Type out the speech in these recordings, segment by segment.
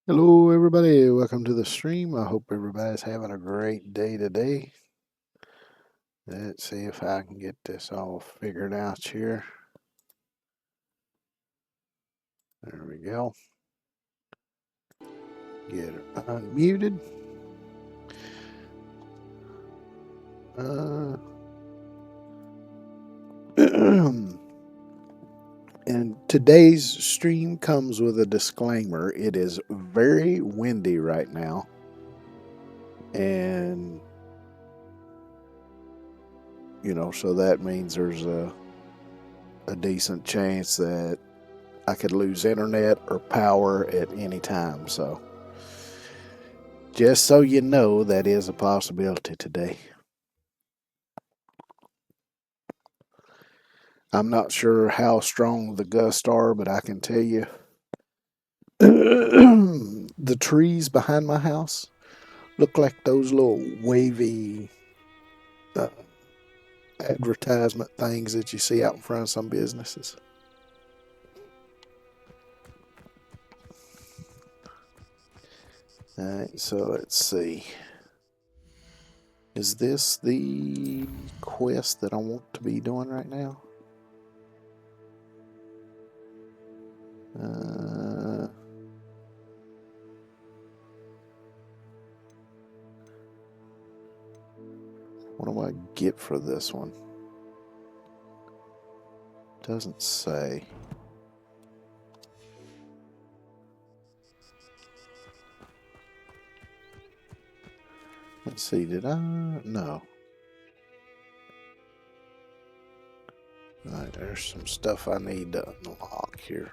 Hello, everybody. Welcome to the stream. I hope everybody's having a great day today. Let's see if I can get this all figured out here. There we go. Get it unmuted. And today's stream comes with a disclaimer. It is very windy right now. And You know, so that means there's a decent chance that I could lose internet or power at any time. So, just so you know, that is a possibility today. I'm not sure how strong the gusts are, but I can tell you the trees behind my house look like those little wavy advertisement things that you see out in front of some businesses. Alright, so let's see. Is this the quest that I want to be doing right now? What do I get for this one? Doesn't say. Let's see, did I? No. Alright, there's some stuff I need to unlock here.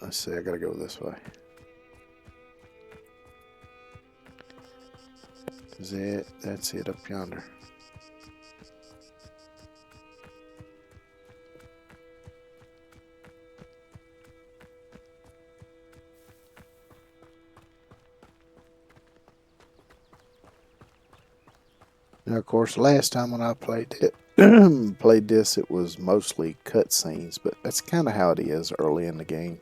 Let's see, I gotta go this way. Is it? That's it up yonder. Now, of course, last time when I played it, it was mostly cutscenes, but that's kind of how it is early in the game.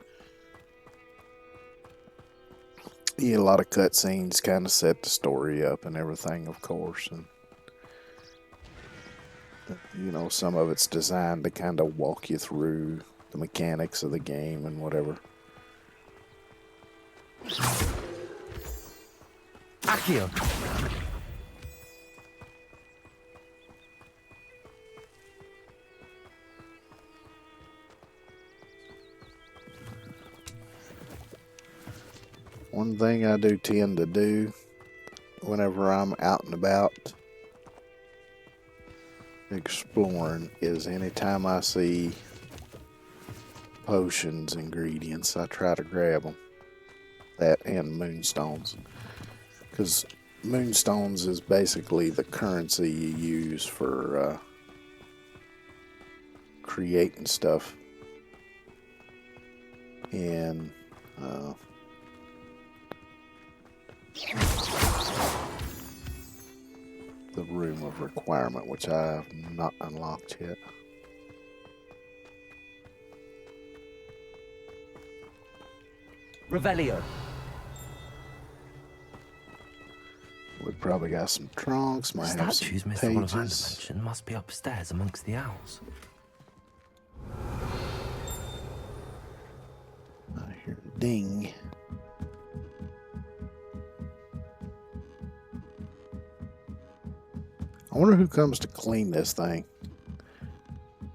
You get a lot of cutscenes, kind of set the story up and everything, of course, and you know, some of it's designed to kind of walk you through the mechanics of the game and whatever. Accio! One thing I do tend to do whenever I'm out and about exploring is anytime I see potions, ingredients, I try to grab them. That and moonstones. Because moonstones is basically the currency you use for creating stuff in the room of requirement, which I have not unlocked yet. Revelio. We probably got some trunks, might have some Statues Mr. pages. Ollivander mentioned must be upstairs amongst the owls. I hear a ding. I wonder who comes to clean this thing.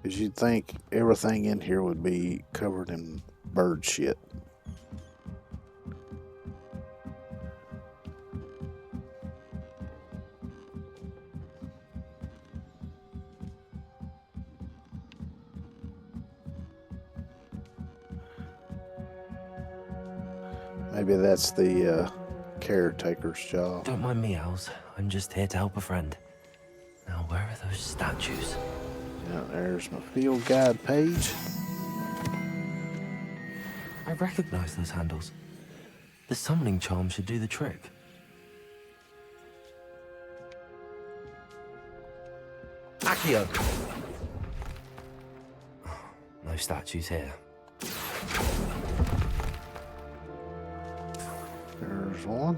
Because you'd think everything in here would be covered in bird shit. Maybe that's the caretaker's job. Don't mind me, owls. I'm just here to help a friend. Now, where are those statues? Yeah, there's my field guide page. I recognize those handles. The summoning charm should do the trick. Accio! No statues here. There's one.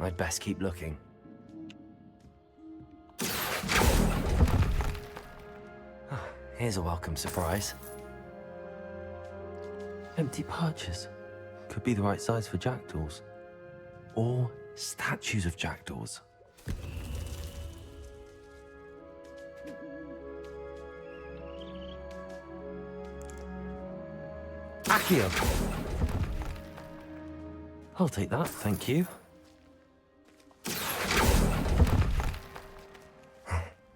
I'd best keep looking. Here's a welcome surprise. Empty perches. Could be the right size for jackdaws. Or statues of jackdaws. Accio! I'll take that, thank you.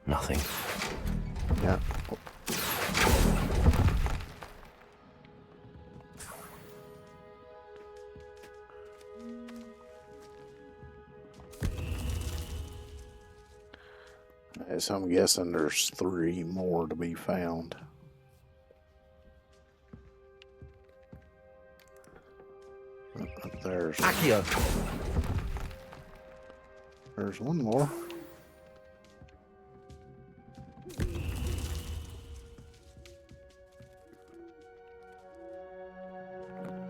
Nothing. Yeah. So I'm guessing there's 3 more to be found. There's Accio! There's 1 more.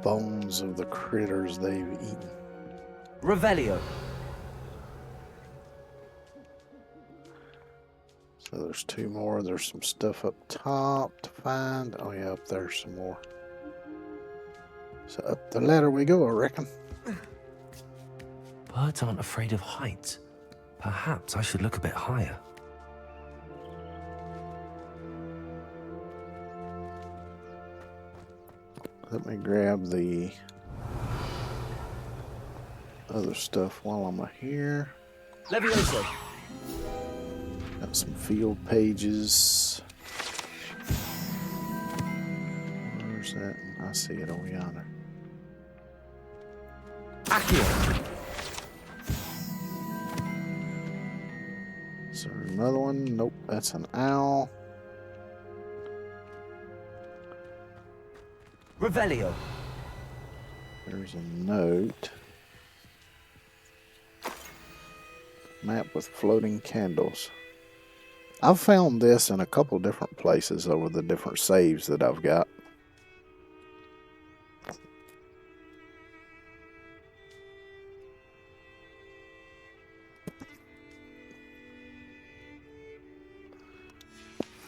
Bones of the critters they've eaten. Revelio! So there's 2 more. There's some stuff up top to find. Oh yeah, up there's some more. So up the ladder we go, I reckon. Birds aren't afraid of heights. Perhaps I should look a bit higher. Let me grab the other stuff while I'm here. Levioso! Got some field pages. Where's that? I see it over yonder. Accio! Is there another one? Nope, that's an owl. Revelio! There's a note. Map with floating candles. I've found this in a couple different places over the different saves that I've got.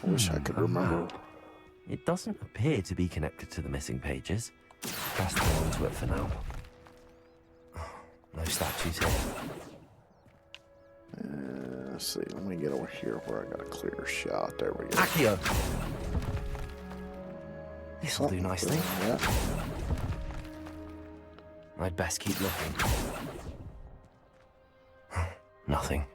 I wish I could remember. It doesn't appear to be connected to the missing pages. Best hold on to it for now. No statues here. Let's see, let me get over here where I got a clear shot. There we go. Accio! This'll do nicely. Yeah. I'd best keep looking. Nothing.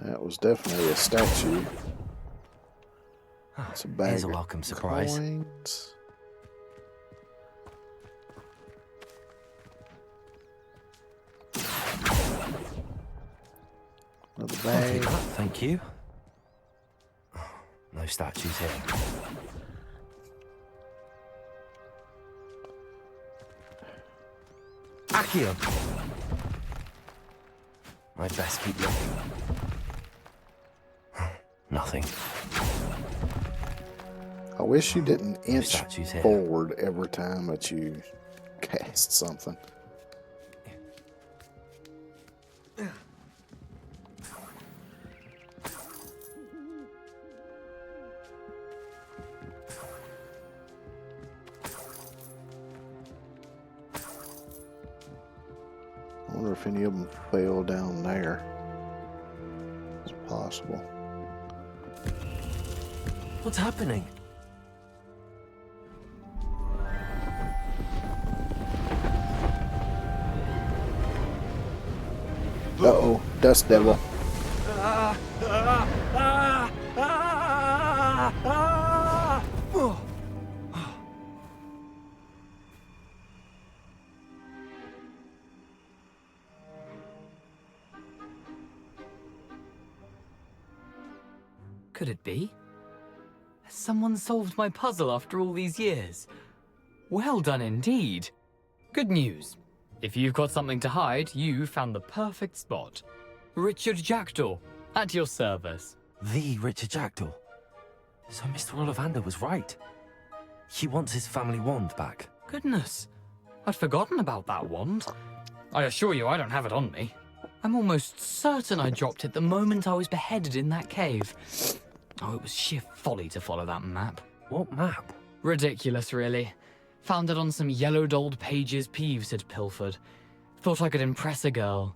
That was definitely a statue. It's a bag Here's a of welcome surprise. coins. Another I'll take bag. that, thank you. No statues here. Accio! I'd best keep looking. Nothing. I wish you didn't inch statues here. forward every time that you cast something. I wonder if any of them fell down there. It's possible. What's happening? Uh-oh, Dust Devil. Could it be? Has someone solved my puzzle after all these years? Well done indeed. Good news. If you've got something to hide, you found the perfect spot. Richard Jackdaw, at your service. The Richard Jackdaw. So Mr. Ollivander was right. He wants his family wand back. Goodness, I'd forgotten about that wand. I assure you I don't have it on me. I'm almost certain I dropped it the moment I was beheaded in that cave. Oh, it was sheer folly to follow that map. What map? Ridiculous, really. Found it on some yellowed old pages Peeves had pilfered. Thought I could impress a girl.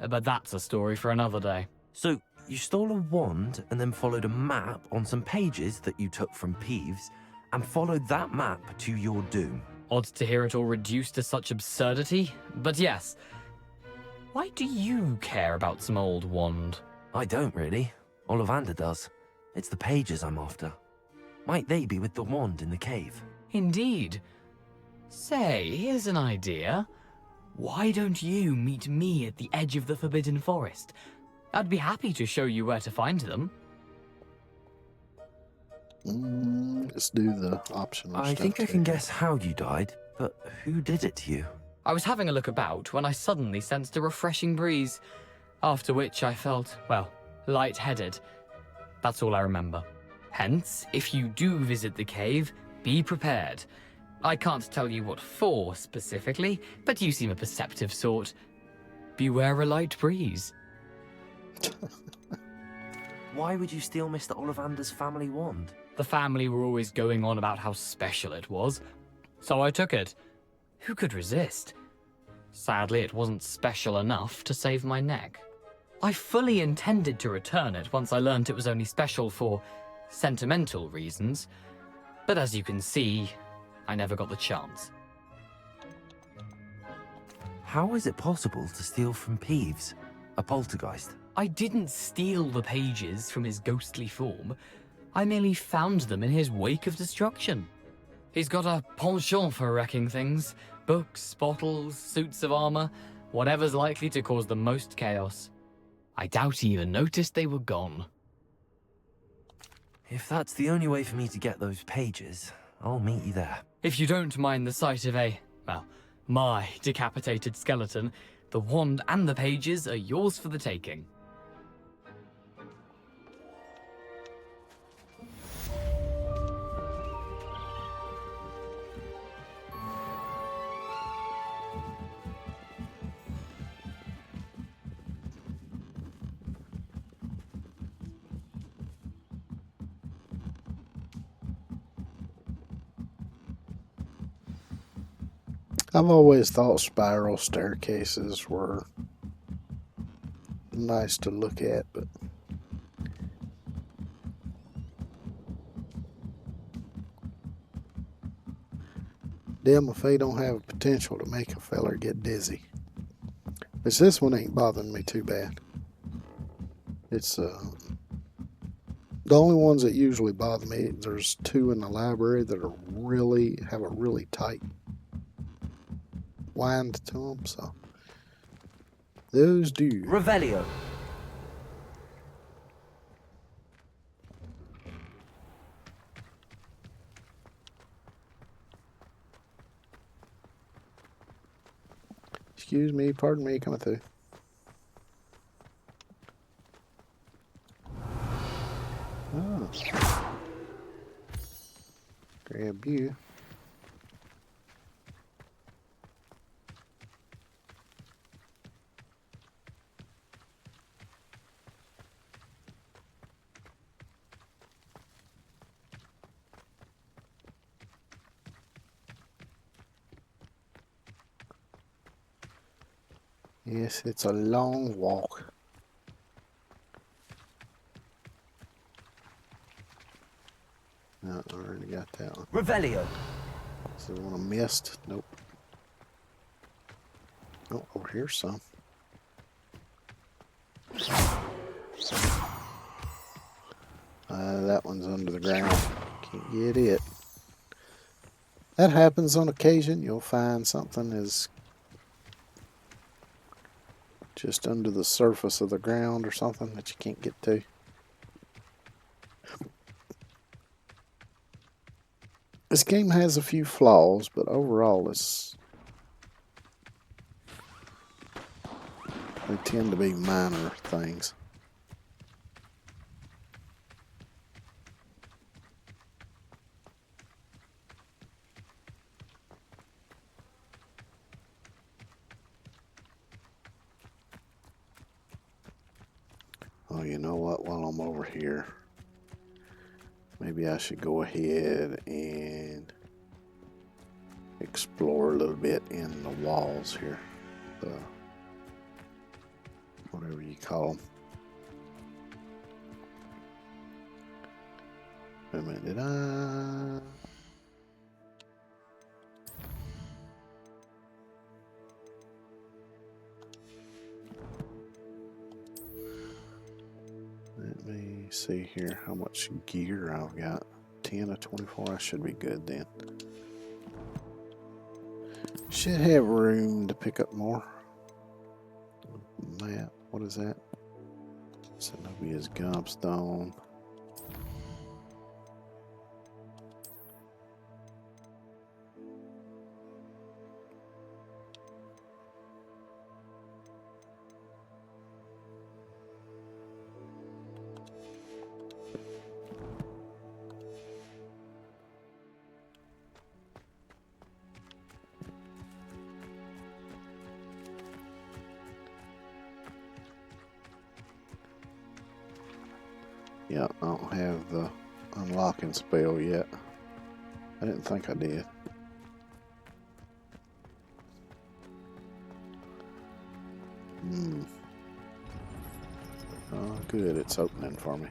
But that's a story for another day. So you stole a wand and then followed a map on some pages that you took from Peeves and followed that map to your doom. Odd to hear it all reduced to such absurdity, but yes. Why do you care about some old wand? I don't really. Ollivander does. It's the pages I'm after. Might they be with the wand in the cave? Indeed. Say, here's an idea. Why don't you meet me at the edge of the Forbidden Forest? I'd be happy to show you where to find them. Let's do the optional I stuff. think I can too. guess how you died, but who did it to you? I was having a look about when I suddenly sensed a refreshing breeze, after which I felt, well, lightheaded. That's all I remember. Hence, if you do visit the cave, be prepared. I can't tell you what for specifically, but you seem a perceptive sort. Beware a light breeze. Why would you steal Mr. Ollivander's family wand? The family were always going on about how special it was, so I took it. Who could resist? Sadly, it wasn't special enough to save my neck. I fully intended to return it once I learned it was only special for sentimental reasons, but as you can see, I never got the chance. How is it possible to steal from Peeves, a poltergeist? I didn't steal the pages from his ghostly form. I merely found them in his wake of destruction. He's got a penchant for wrecking things. Books, bottles, suits of armor, whatever's likely to cause the most chaos. I doubt he even noticed they were gone. If that's the only way for me to get those pages, I'll meet you there. If you don't mind the sight of my decapitated skeleton, the wand and the pages are yours for the taking. I've always thought spiral staircases were nice to look at, but damn if they don't have potential to make a feller get dizzy. But this one ain't bothering me too bad. It's the only ones that usually bother me. There's two in the library that are have a really tight wind to them, so those do. Revelio. Excuse me, pardon me, coming through. Oh. Grab you. Yes, it's a long walk. No, I already got that one. Revelio. Is there one I missed? Nope. Oh, over here's some. That one's under the ground. Can't get it. That happens on occasion. You'll find something is just under the surface of the ground or something that you can't get to. This game has a few flaws, but overall they tend to be minor things. Oh, you know what? While I'm over here, maybe I should go ahead and explore a little bit in the walls here. The whatever you call them. Wait a minute, did I? me see here how much gear I've got. 10 of 24. I should be good then. Should have room to pick up more. Map. What is that? Zenobia's Gobstone. Yeah, I don't have the unlocking spell yet. I didn't think I did. Oh, good. It's opening for me.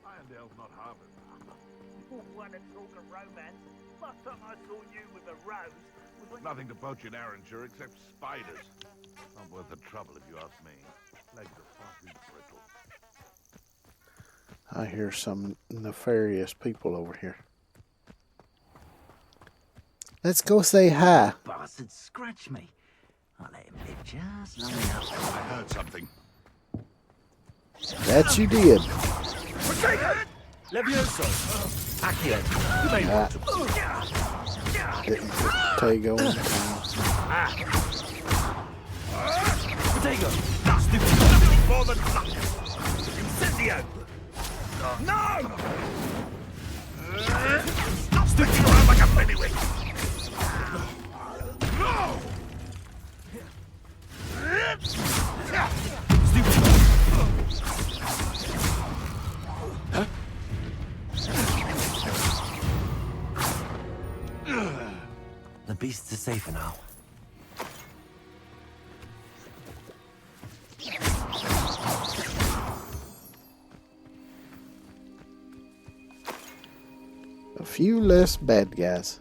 Irondale's not harbored. Want to talk of romance? Last time I saw you with a rose was when... Nothing to poach in Arrowshire except spiders. Not worth the trouble if you ask me. Legs are far too brittle. I hear some nefarious people over here. Let's go say hi. Bastard scratch me. I'll let him live just long enough. I heard something. That you did. Levioso! Accio! You may want to... Didn't put Tego in time. Potato! Stupid! More than luck! Incendio! No! Stop sticking around like a pennywig! No! The beasts are safer now. A few less bad guys.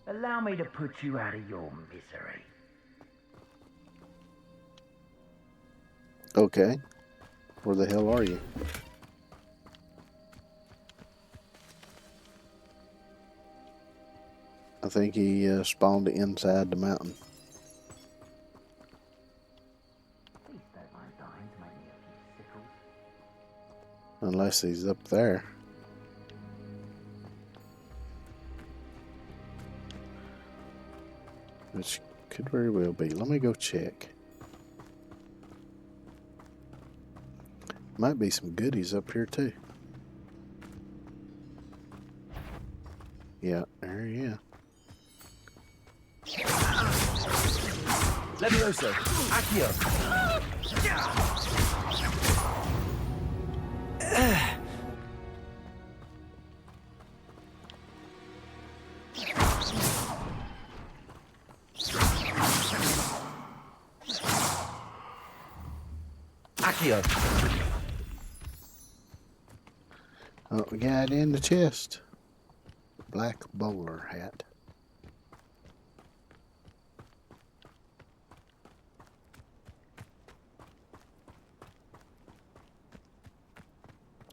Allow me to put you out of your misery. Okay. Where the hell are you? I think he spawned inside the mountain. Please don't mind dying to make me a few sickles. Unless he's up there. Which could very well be. Let me go check. Might be some goodies up here too. Yeah, there he is. Levioso! Accio! Accio! Oh, we got it in the chest. Black bowler hat.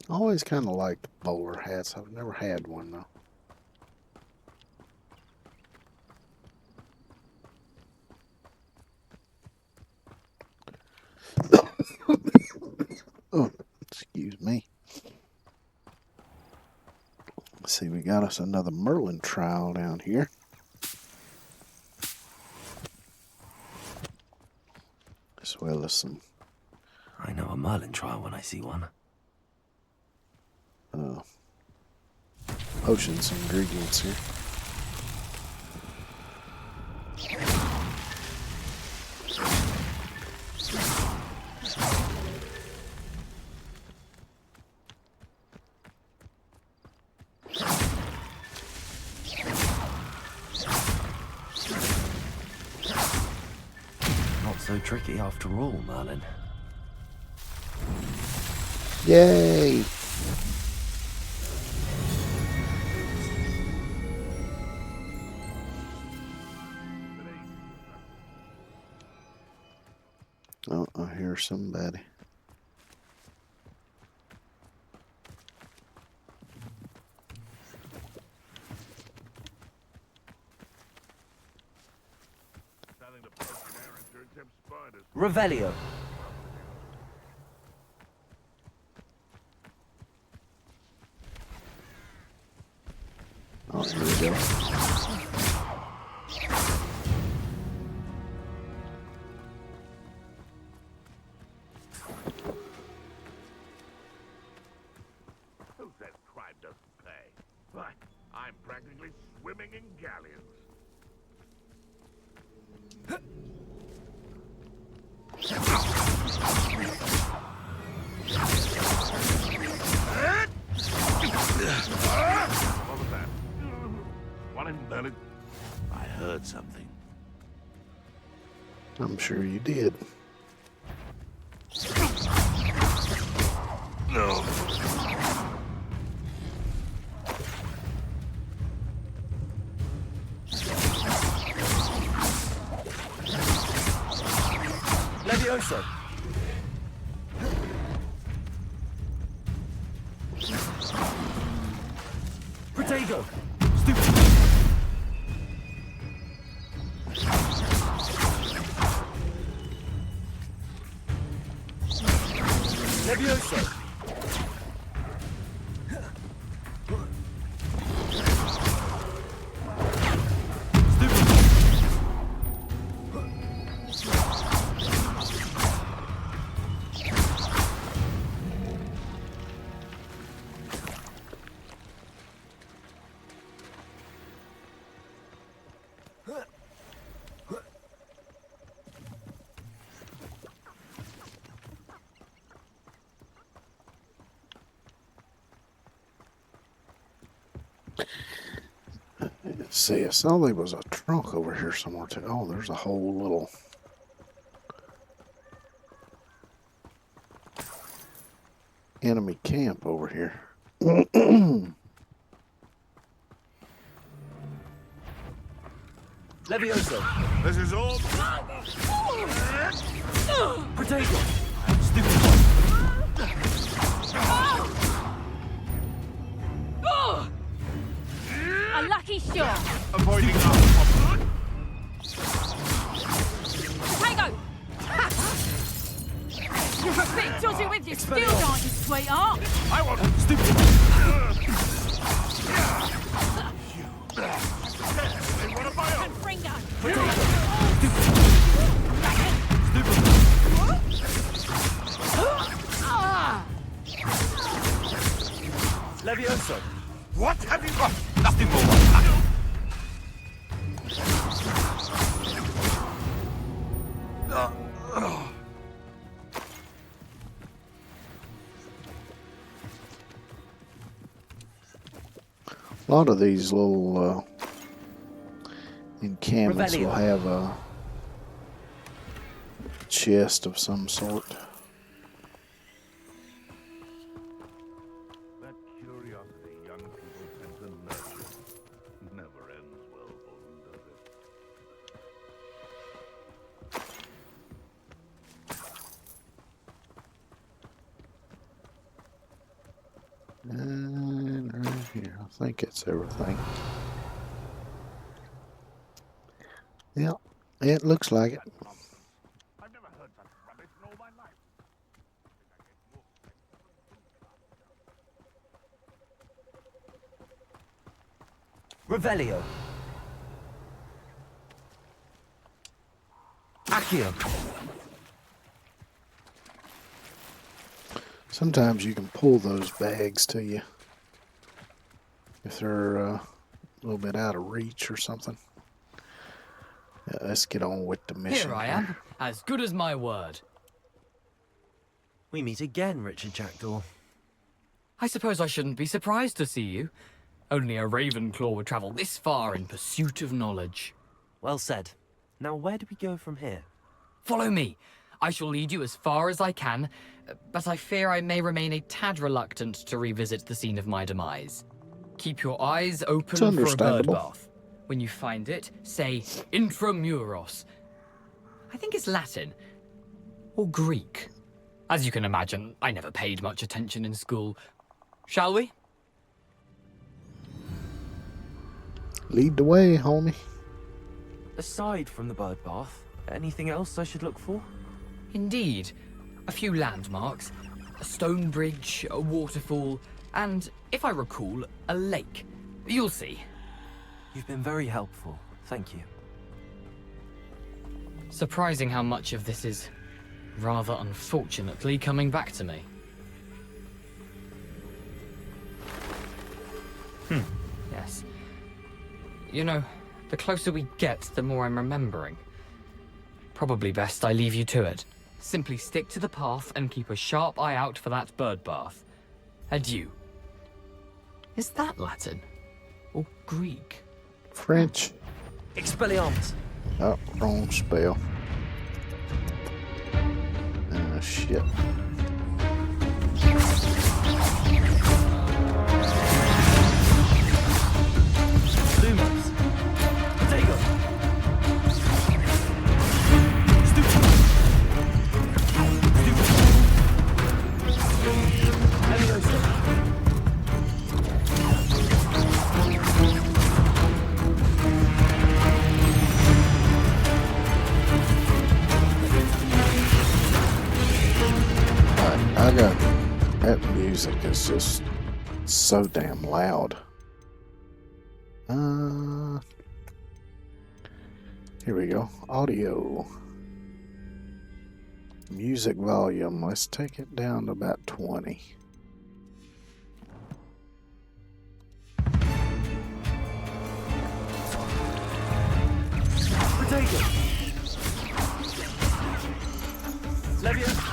I always kind of liked bowler hats. I've never had one though. Oh, excuse me. Let's see, we got us another Merlin trial down here. as well as some I know a Merlin trial when I see one. potions and ingredients here. Not so tricky after all, Merlin. Yay! Oh, I hear somebody. Nothing to poach an Arranger except spiders. Revelio. Oh, here we go. Who says crime doesn't pay? Why, I'm practically swimming in galleons. What was that? What in Merlin? I heard something. I'm sure you did. No. Levioso. Protego. Stupid. Levioso. Let's see, I saw there was a trunk over here somewhere too. Oh, there's a whole little enemy camp over here. Levioso. This is all. Protego. Stupid one. A lucky shot. Avoiding us. Potato! You're a bit dodgy with your skills, aren't you, sweetheart? I want. Stupid. They want to buy us. Confringo! Ah! Levioso. What have you got? Nothing more. A lot of these little encampments will Revelio. have a chest of some sort. That curiosity young people tend to nurture never ends well for them, does it? And right here, I think it's everything. Yep, it looks like it. I've never heard such rubbish in all my life. Revelio. Accio. Sometimes you can pull those bags to you if they're a little bit out of reach or something. Yeah, let's get on with the mission. Here I am, as good as my word. We meet again, Richard Jackdaw. I suppose I shouldn't be surprised to see you. Only a Ravenclaw would travel this far in pursuit of knowledge. Well said. Now, where do we go from here? Follow me. I shall lead you as far as I can, but I fear I may remain a tad reluctant to revisit the scene of my demise. Keep your eyes open for a understandable. birdbath. When you find it, say Intramuros. I think it's Latin. Or Greek. As you can imagine, I never paid much attention in school. Shall we? Lead the way, homie. Aside from the bird bath, anything else I should look for? Indeed. A few landmarks. A stone bridge, a waterfall, and, if I recall, a lake. You'll see. You've been very helpful. Thank you. Surprising how much of this is, rather unfortunately, coming back to me. Yes. You know, the closer we get, the more I'm remembering. Probably best I leave you to it. Simply stick to the path and keep a sharp eye out for that bird bath. Adieu. Is that Latin? Or Greek? French. Expelliarmus! Oh, wrong spell. Ah, shit. Lumos! Protego! I got that music is just so damn loud. Here we go. Audio. Music volume. Let's take it down to about 20. Protego! Levia!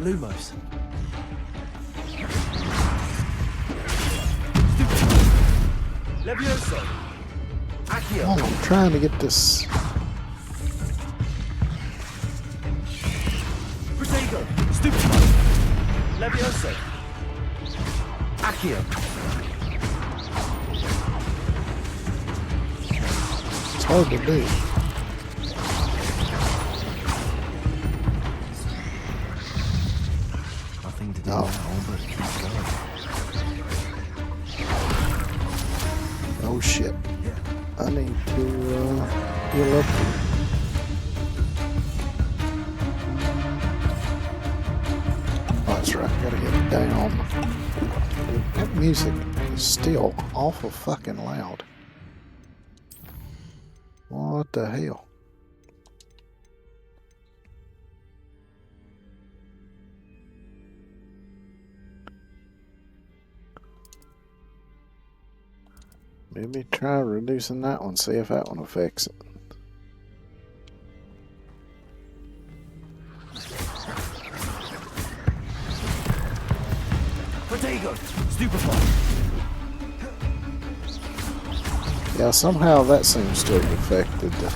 Lumos. Levioso. Accio. Oh, I'm trying to get this. Protego. Stupid. Levioso. Accio. It's hard to do. Nothing to do No. now, but keep going. Oh shit. I need to heal up. Oh, that's right. Gotta get down. Dude, that music is still awful fucking loud. What the hell? Maybe try reducing that one, see if that one affects it. Protego. Stupefy. Yeah, somehow that seems to have affected the...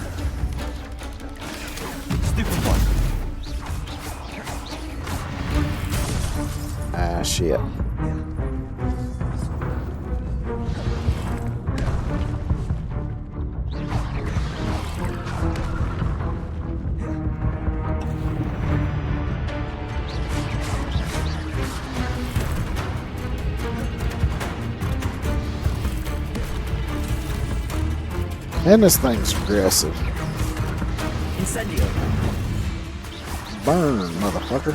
Stupefy. Ah, shit. And this thing's aggressive. Incendio. Burn, motherfucker.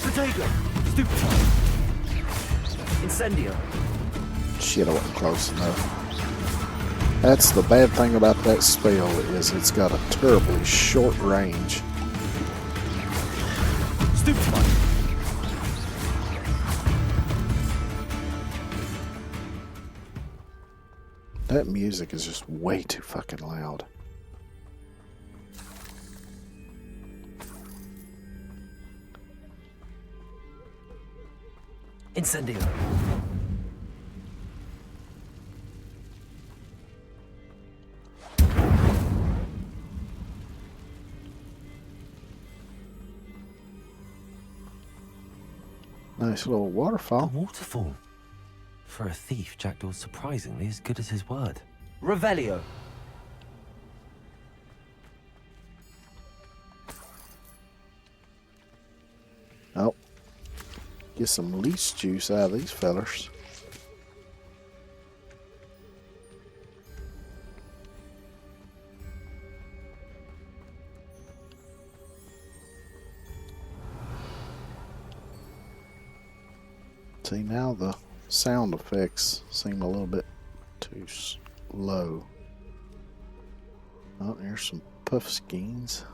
Protego. Stupefy. Incendio. Shit, I wasn't close enough. That's the bad thing about that spell, is it's got a terribly short range. Stupefy. That music is just way too fucking loud. Incendio. Nice little A waterfall. waterfall. For a thief, Jackdaw's surprisingly as good as his word. Revelio. Oh. Get some leech juice out of these fellers. See, now the sound effects seem a little bit too low. Oh, here's some puff skeins.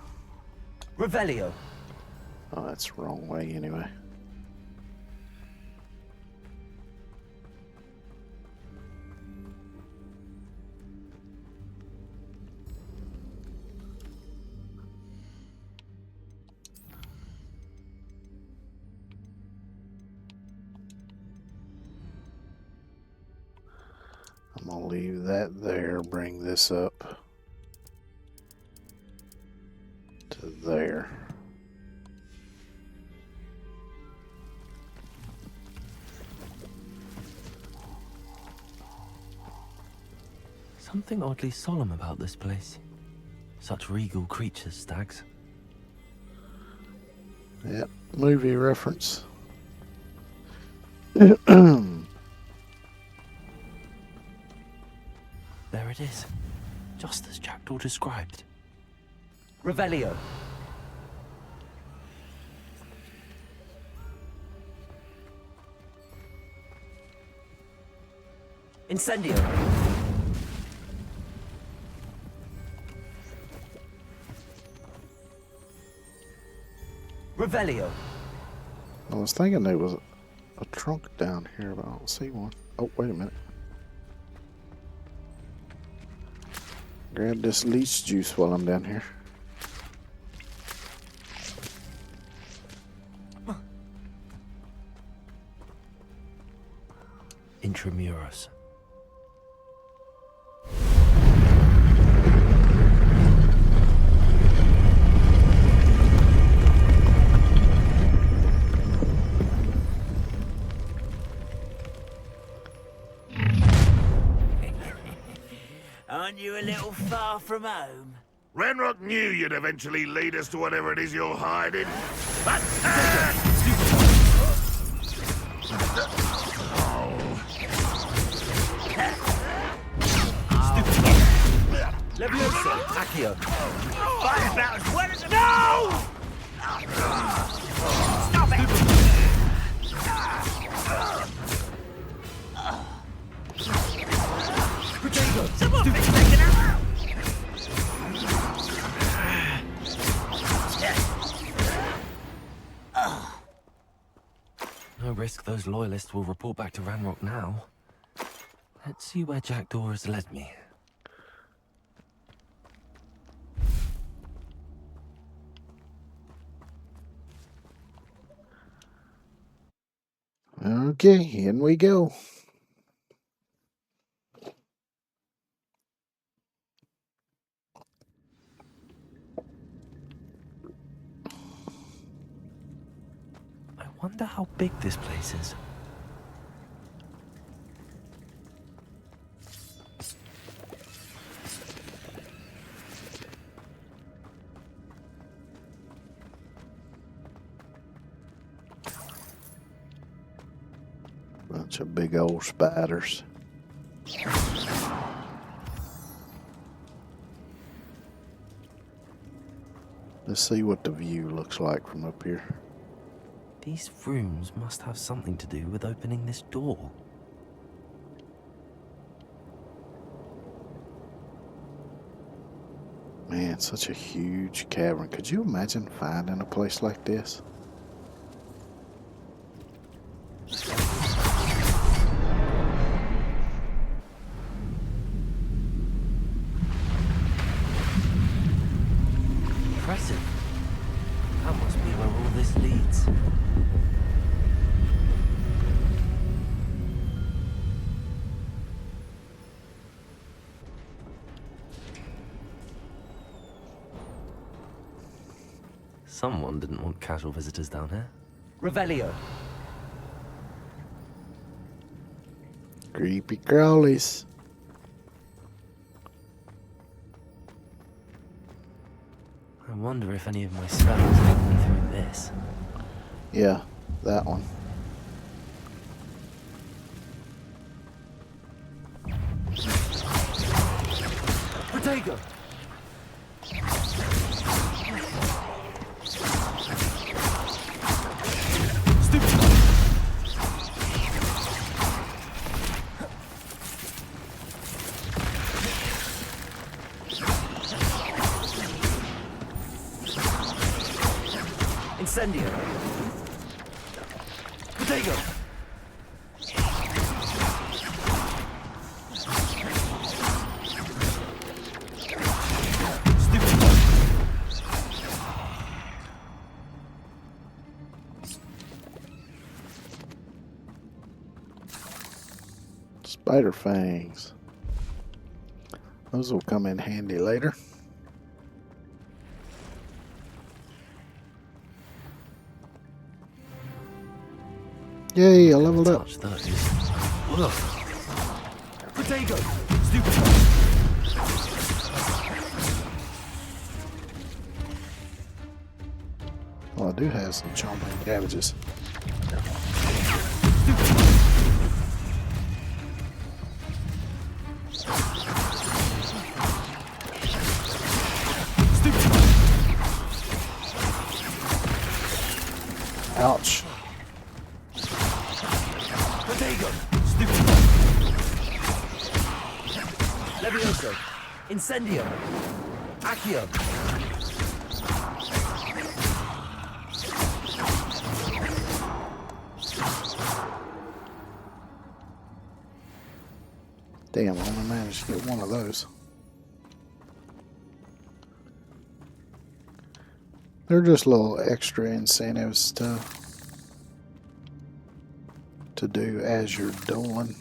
Revelio. Oh, that's the wrong way anyway. I'm gonna leave that there, bring this up to there. Something oddly solemn about this place. Such regal creatures, stags. Yep, movie reference. There it is. Just as Jackdaw described. Revelio. Incendio. Revelio. I was thinking there was a trunk down here, but I don't see one. Oh, wait a minute. Grab this leech juice while I'm down here. Intramuros. Aren't you a little far from home? Ranrock knew you'd eventually lead us to whatever it is you're hiding. But, Levioso. Accio. Fight about as well as a... No! Stop it! Someone fix taken out! No risk those loyalists will report back to Ranrock now. Let's see where Jackdaw has led me. Okay, in we go. I wonder how big this place is. Bunch of big old spiders. Let's see what the view looks like from up here. These rooms must have something to do with opening this door. Man, such a huge cavern. Could you imagine finding a place like this? Impressive. That must be where all this leads. Someone didn't want casual visitors down here. Revelio. Creepy crawlies. I wonder if any of my spells take me through this. Yeah, that one. Protego. Incendio. Protego. Spider fangs. Those will come in handy later. Yay, I leveled up. Touch those. Protego. Stupid. Well, I do have some chomping cabbages. Ouch. Protego. Stupid. Levioso. Incendio. Accio. Damn, I only managed to get one of those. They're just little extra incentives to do as you're dueling.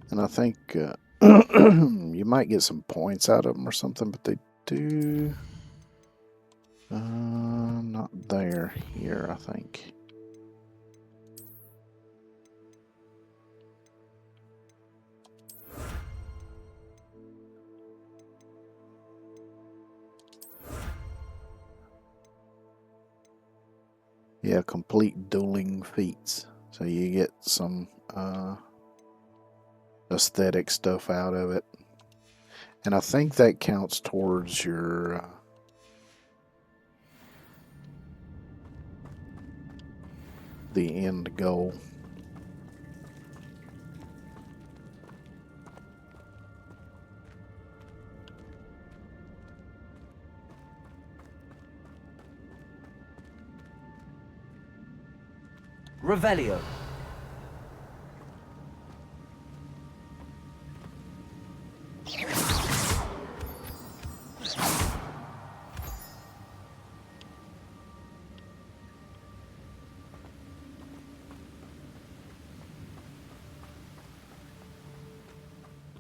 And I think you might get some points out of them or something, but they do not there here, I think. Yeah, complete dueling feats. So you get some aesthetic stuff out of it. And I think that counts towards your the end goal. Revelio.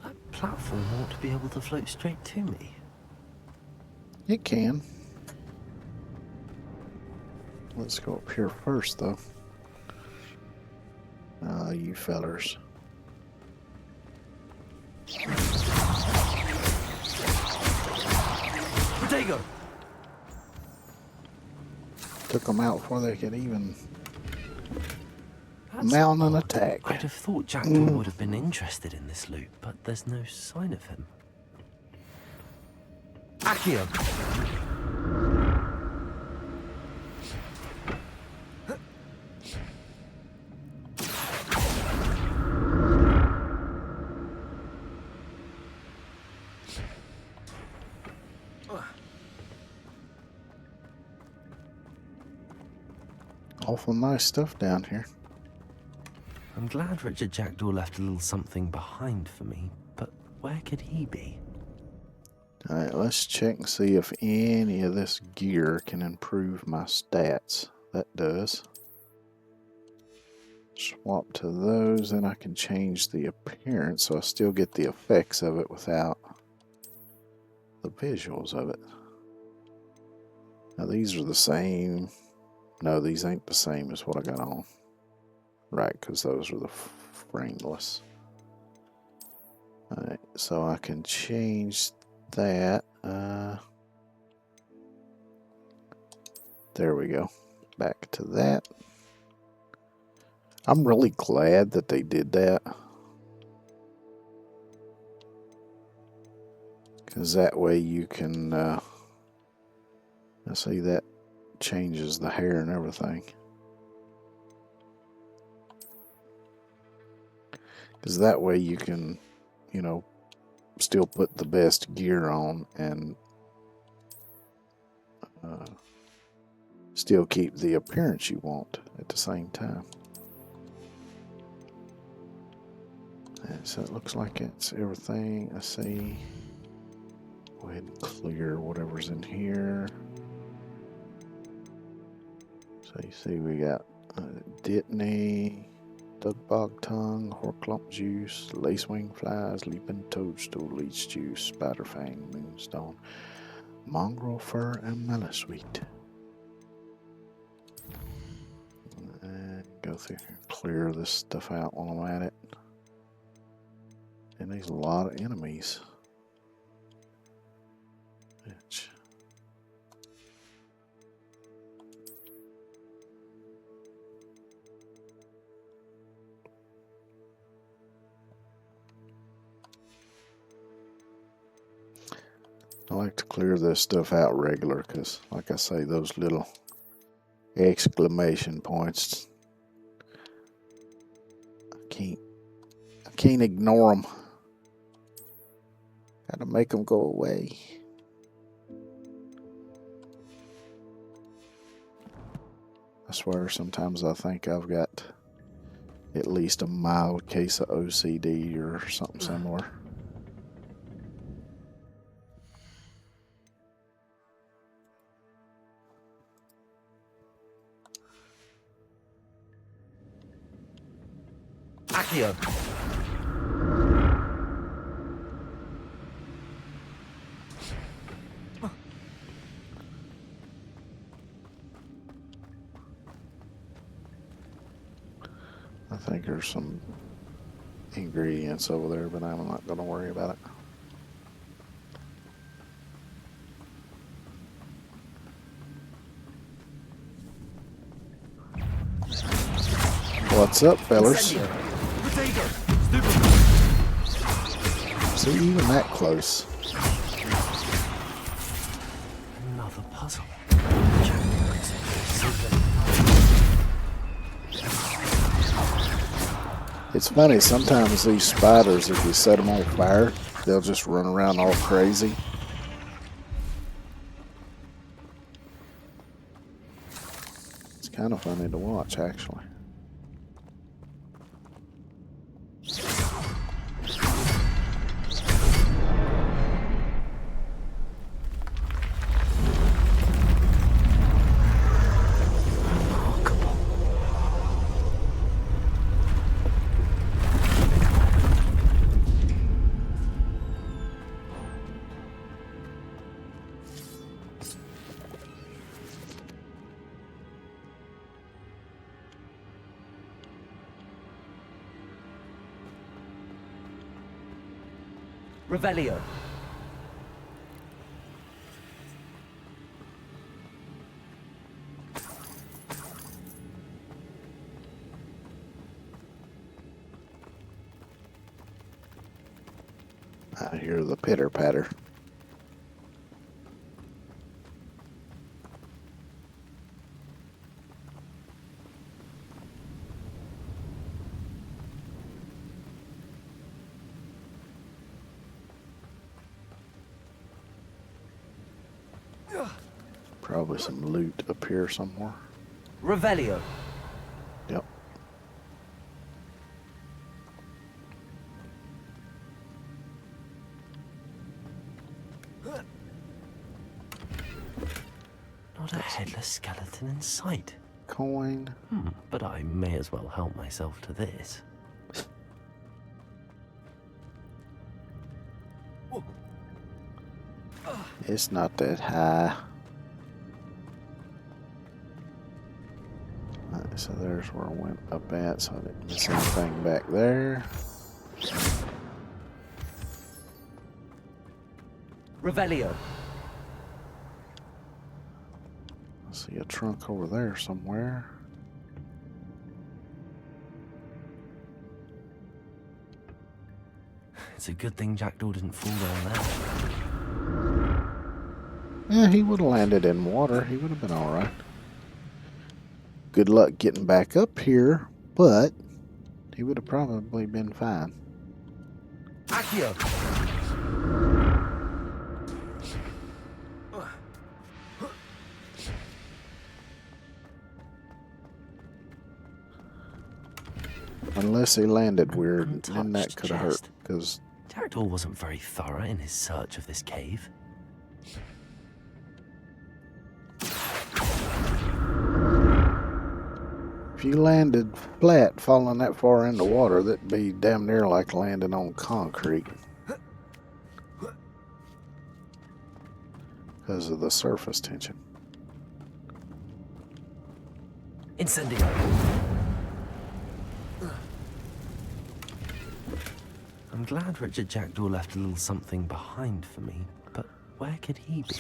That platform ought to be able to float straight to me. It can. Let's go up here first, though. You fellers. Protego. Took them out before they could even That's mount an odd. attack. I'd have thought Jackdaw would have been interested in this loot, but there's no sign of him. Accio. Awful nice stuff down here. I'm glad Richard Jackdaw left a little something behind for me, but where could he be? Alright, let's check and see if any of this gear can improve my stats. That does. Swap to those, and I can change the appearance so I still get the effects of it without the visuals of it. Now these are the same. No, these ain't the same as what I got on. Right, because those are the frameless. Alright, so I can change that. There we go. Back to that. I'm really glad that they did that. Because that way you can, I see that changes the hair and everything. Because that way you can, you know, still put the best gear on and still keep the appearance you want at the same time. And so it looks like it's everything. I see. Go ahead and clear whatever's in here. So you see we got Dittany, Duck Bog Tongue, Horklump Juice, Lacewing Flies, Leaping Toadstool, Leech Juice, Spider Fang, Moonstone, Mongrel Fur, and Malisweet. And go through here and clear this stuff out while I'm at it. And there's a lot of enemies. Which I like to clear this stuff out regular because, like I say, those little exclamation points, I can't ignore them. Gotta make them go away. I swear, sometimes I think I've got at least a mild case of OCD or something similar. Accio! I think there's some ingredients over there, but I'm not going to worry about it. What's up, fellas? See, even that close. Another puzzle. It's funny, sometimes these spiders, if you set them on fire, they'll just run around all crazy. It's kind of funny to watch, actually. Revelio. I hear the pitter patter. Probably some loot up here somewhere. Revelio. Yep. Not a headless skeleton in sight. Coin. But I may as well help myself to this. It's not that high. Alright, so there's where I went up at, so I didn't miss anything back there. Revelio. I see a trunk over there somewhere. It's a good thing Jackdaw didn't fall down there. Yeah, he would have landed in water. He would have been alright. Good luck getting back up here, but he would have probably been fine. Accio. Unless he landed weird, then that Untouched could have hurt. chest. Because Jackdaw wasn't very thorough in his search of this cave. if you landed flat, falling that far in the water, that'd be damn near like landing on concrete. Because of the surface tension. Incendio. I'm glad Richard Jackdaw left a little something behind for me, but where could he be?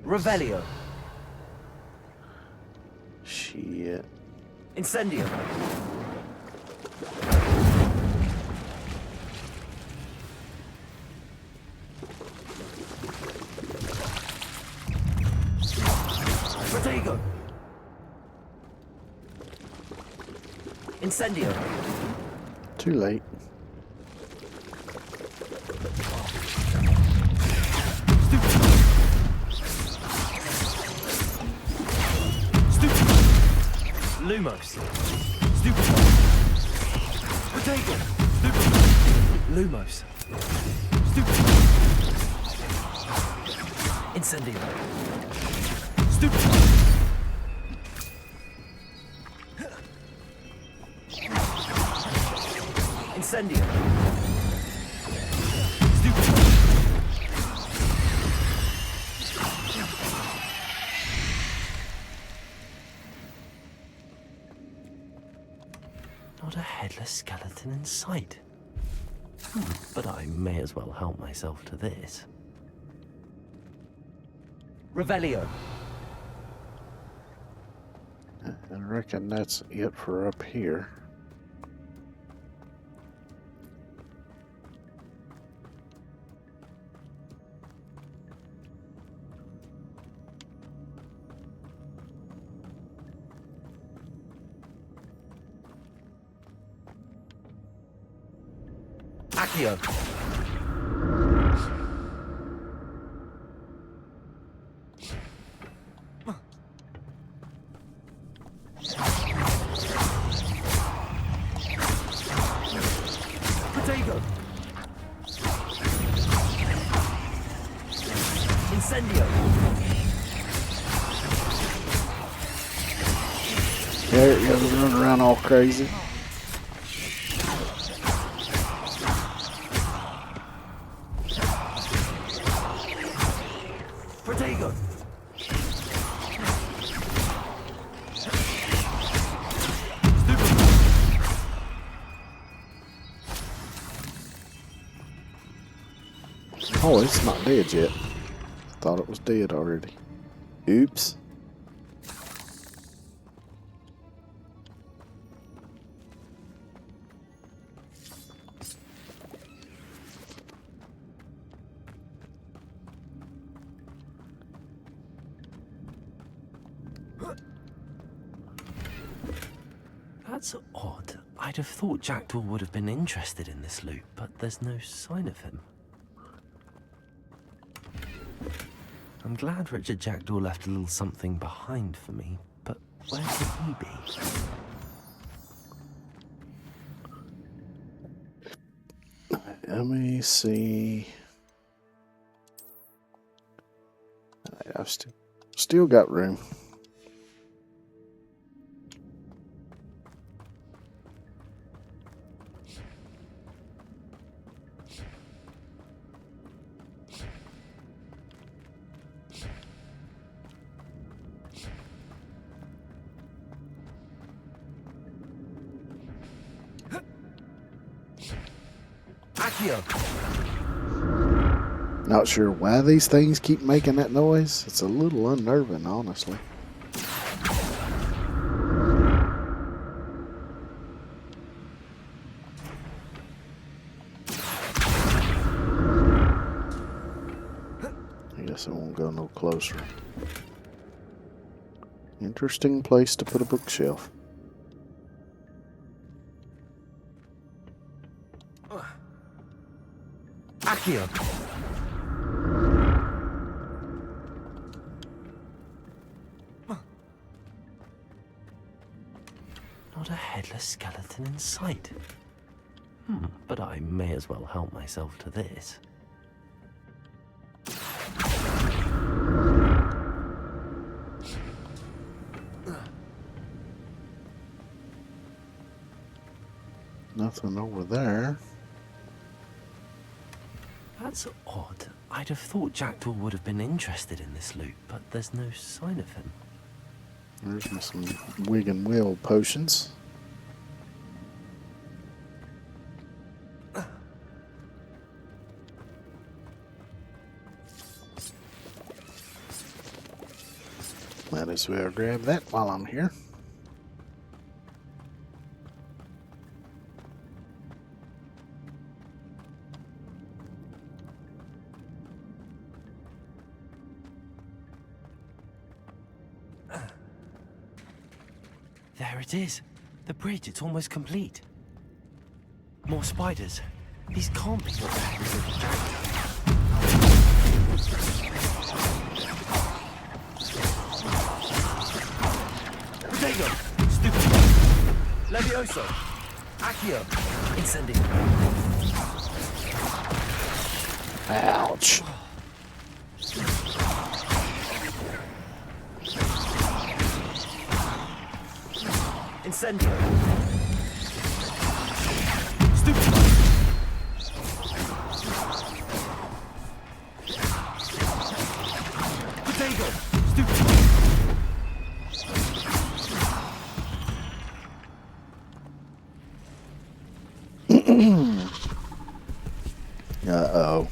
Revelio. Shit. Incendio. Protego. Incendio. Too late. Lumos. Stupid. Protego. Stupid. Lumos. Stupid. Incendio. Stupid. Incendio. Stupid. Not a headless skeleton in sight. But I may as well help myself to this. Revelio. I reckon that's it for up here. Accio. Protego. Incendio. There it goes, running around all crazy. Protego. Oh, it's not dead yet. Thought it was dead already. Oops. That's odd. I'd have thought Jackdaw would have been interested in this loot, but there's no sign of him. I'm glad Richard Jackdaw left a little something behind for me, but where could he be? Let me see. I've still got room. Accio! Not sure why these things keep making that noise. It's a little unnerving, honestly. I guess I won't go no closer. Interesting place to put a bookshelf. Accio! Not a headless skeleton in sight. But I may as well help myself to this. Nothing over there. That's odd. I'd have thought Jackdaw would have been interested in this loot, but there's no sign of him. There's some wig and will potions. Might as well grab that while I'm here. There it is. The bridge, it's almost complete. More spiders. These can't be what the hell is with Jackdaw. Protego! Stupid! Levioso! Accio! Incendio! Ouch. Incendio! Stupid! Protego! Stupid! Uh-oh.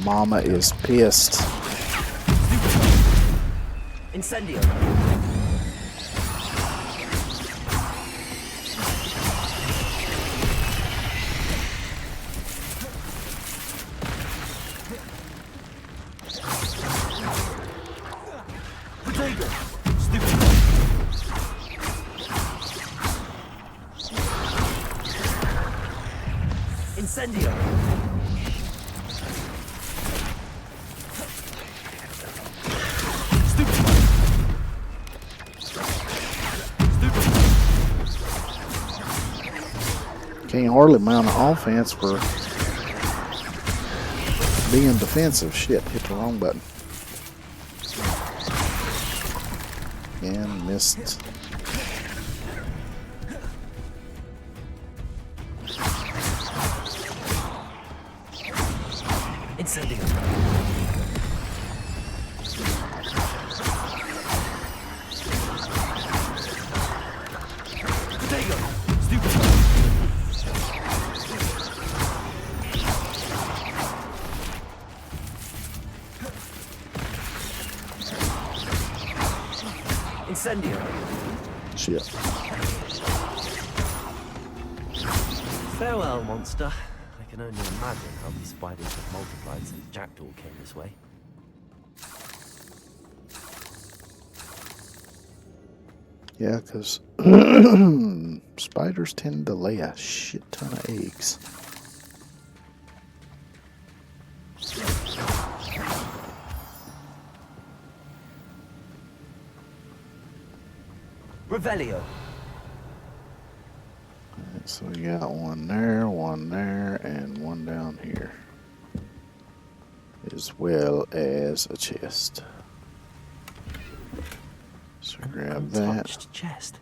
Mama is pissed. Incendio! Protego! Stupid! Incendio! Can't hardly mount an offense for being defensive. Shit, hit the wrong button. And missed. Incendio! Protego! Stupid! Incendio! Shit. Farewell, monster. I can only imagine how these spiders have multiplied since Jackdaw came this way. Yeah, because spiders tend to lay a shit ton of eggs. Revelio. So we got one there, and one down here. As well as a chest. So An grab that. untouched chest.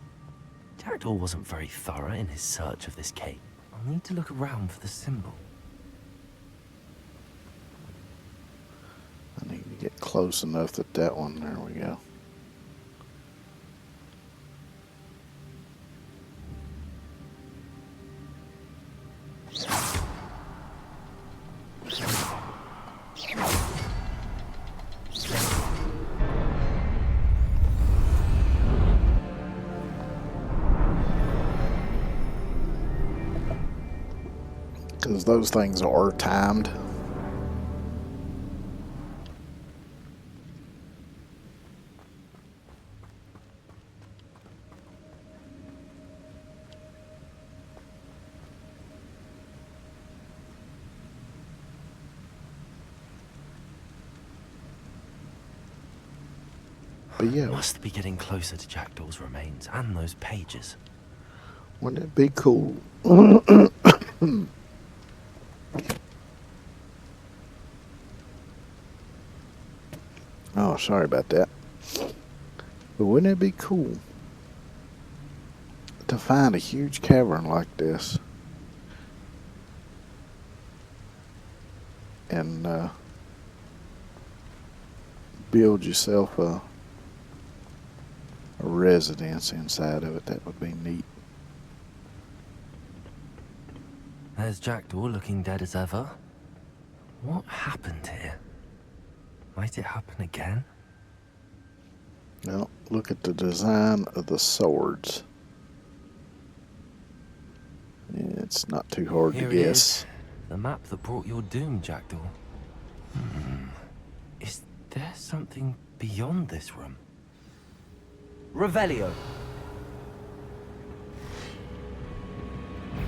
Jackdaw wasn't very thorough in his search of this cave. I'll need to look around for the symbol. I need to get close enough that one, there we go. Because those things are timed. But yeah, Must be getting closer to Jackdaw's remains and those pages. wouldn't it be cool? Oh, sorry about that. But wouldn't it be cool to find a huge cavern like this and build yourself a residence inside of it? That would be neat. There's Jackdaw looking dead as ever. What happened here? Might it happen again? Now, look at the design of the swords. It's not too hard Here to it guess. is. The map that brought your doom, Jackdaw. Is there something beyond this room? Revelio.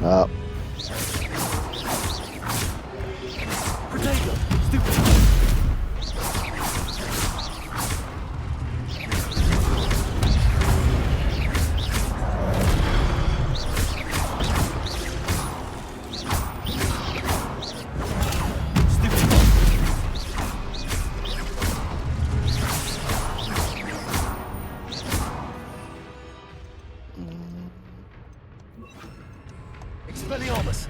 Oh, Protego. Stupid. Expelliarmus!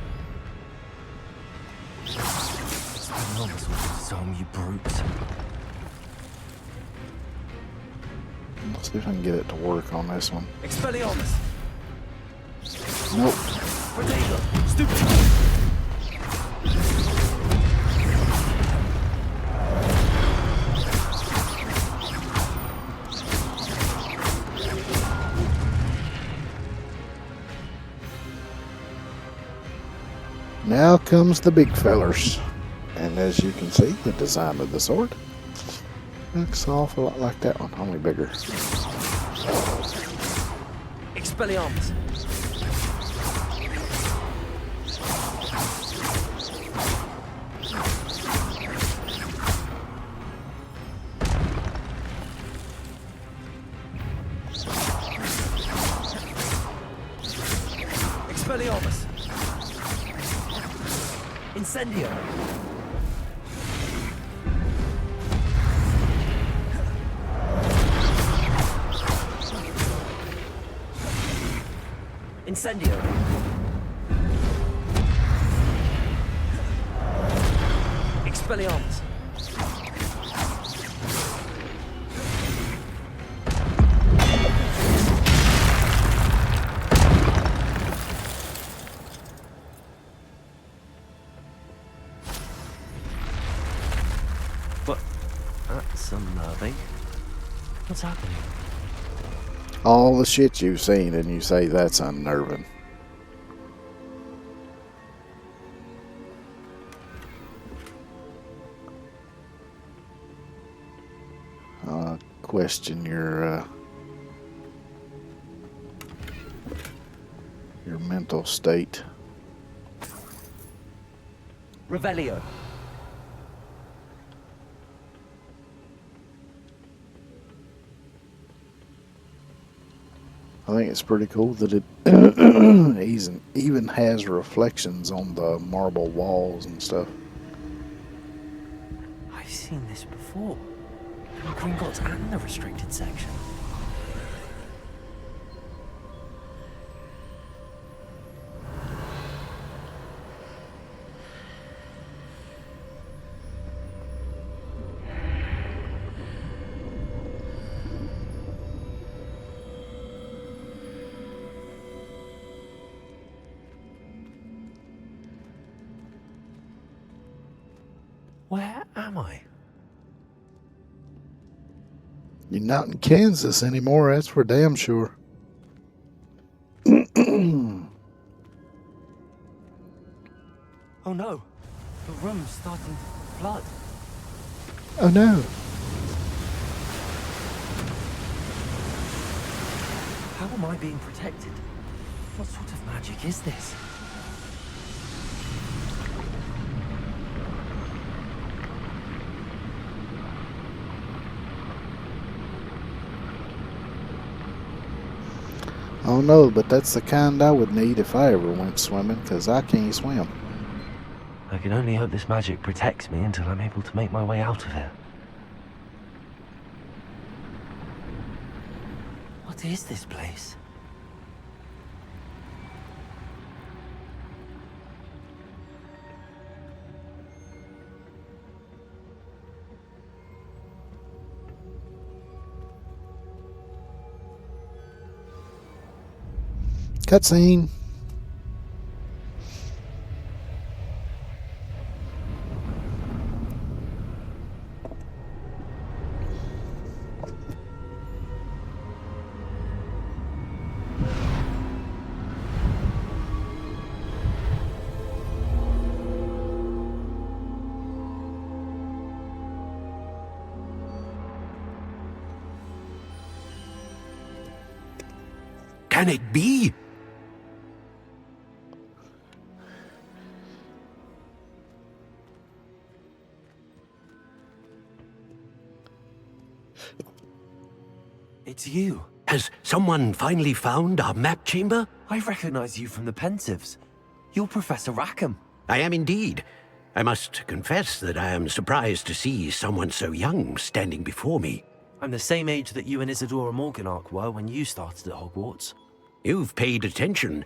Expelliarmus will disarm you brutes. let's see if I can get it to work on this one. Expelliarmus! Nope. Protego! Stupid! Now comes the big fellers. And as you can see, the design of the sword looks an awful lot like that one, only bigger. Expelliarmus! Expelliarmus! Incendio! Incendio! Expelliarmus! What? That's unnerving. What's happening? All the shit you've seen and you say that's unnerving. Question your your mental state. Revelio. I think it's pretty cool that it even has reflections on the marble walls and stuff. I've seen this before. In Gringotts and the restricted section. Where am I? You're not in Kansas anymore, that's for damn sure. Oh no. The room's starting to flood. Oh no. How am I being protected? What sort of magic is this? Oh no, but that's the kind I would need if I ever went swimming, because I can't swim. I can only hope this magic protects me until I'm able to make my way out of here. What is this place? Cutscene. Can it be? It's you. Has someone finally found our map chamber? I recognize you from the Pensieves. You're Professor Rackham. I am indeed. I must confess that I am surprised to see someone so young standing before me. I'm the same age that you and Isadora Morganach were when you started at Hogwarts. You've paid attention,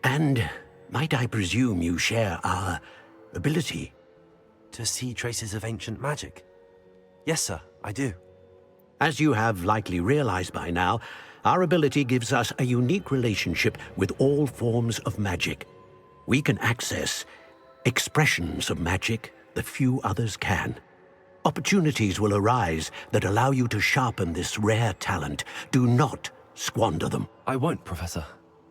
and might I presume you share our ability? To see traces of ancient magic? Yes, sir, I do. As you have likely realized by now, our ability gives us a unique relationship with all forms of magic. We can access expressions of magic that few others can. Opportunities will arise that allow you to sharpen this rare talent. Do not squander them. I won't, Professor.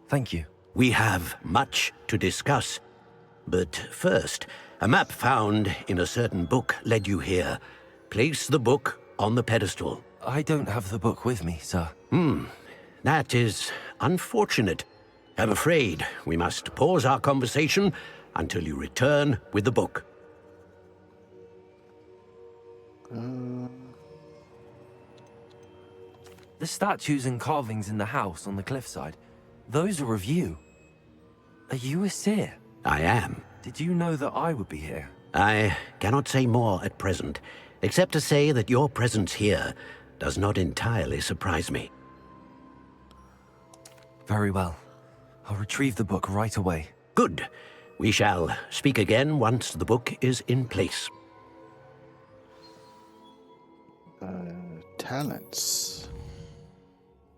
Thank you. We have much to discuss. But first, a map found in a certain book led you here. Place the book on the pedestal. I don't have the book with me, sir. That is unfortunate. I'm afraid we must pause our conversation until you return with the book. The statues and carvings in the house on the cliffside, those are of you. Are you a seer? I am. Did you know that I would be here? I cannot say more at present, except to say that your presence here does not entirely surprise me. Very well. I'll retrieve the book right away. Good. We shall speak again once the book is in place. Talents.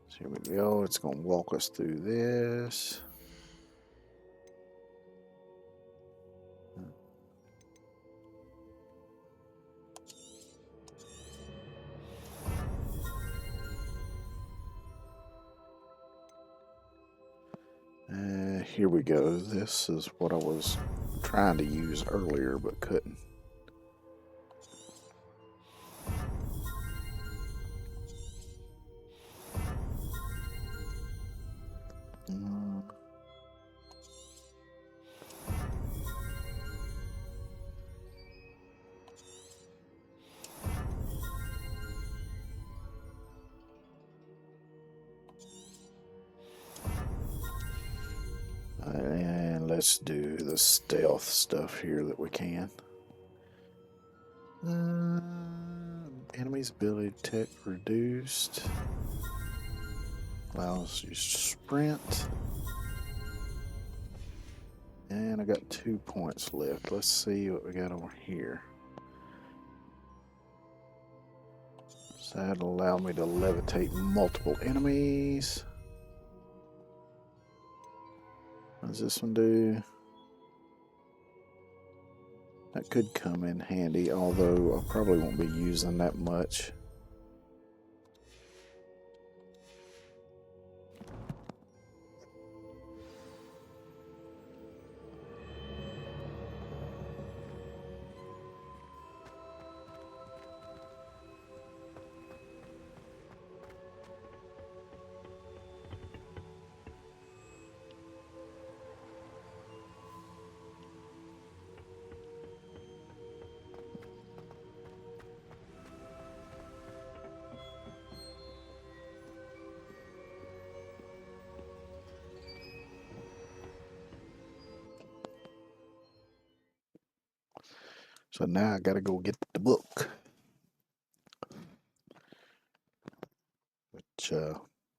So here we go. It's going to walk us through this. Here we go. This is what I was trying to use earlier but couldn't. Let's do the stealth stuff here that we can. Enemy's ability to detect reduced. Allows you to sprint. And I got 2 points left. Let's see what we got over here. So that'll allow me to levitate multiple enemies. What does this one do? That could come in handy, although I probably won't be using that much. So now I gotta go get the book. Which,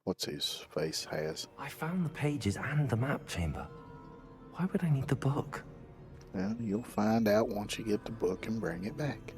what's his face has. I found the pages and the map chamber. Why would I need the book? Well, you'll find out once you get the book and bring it back.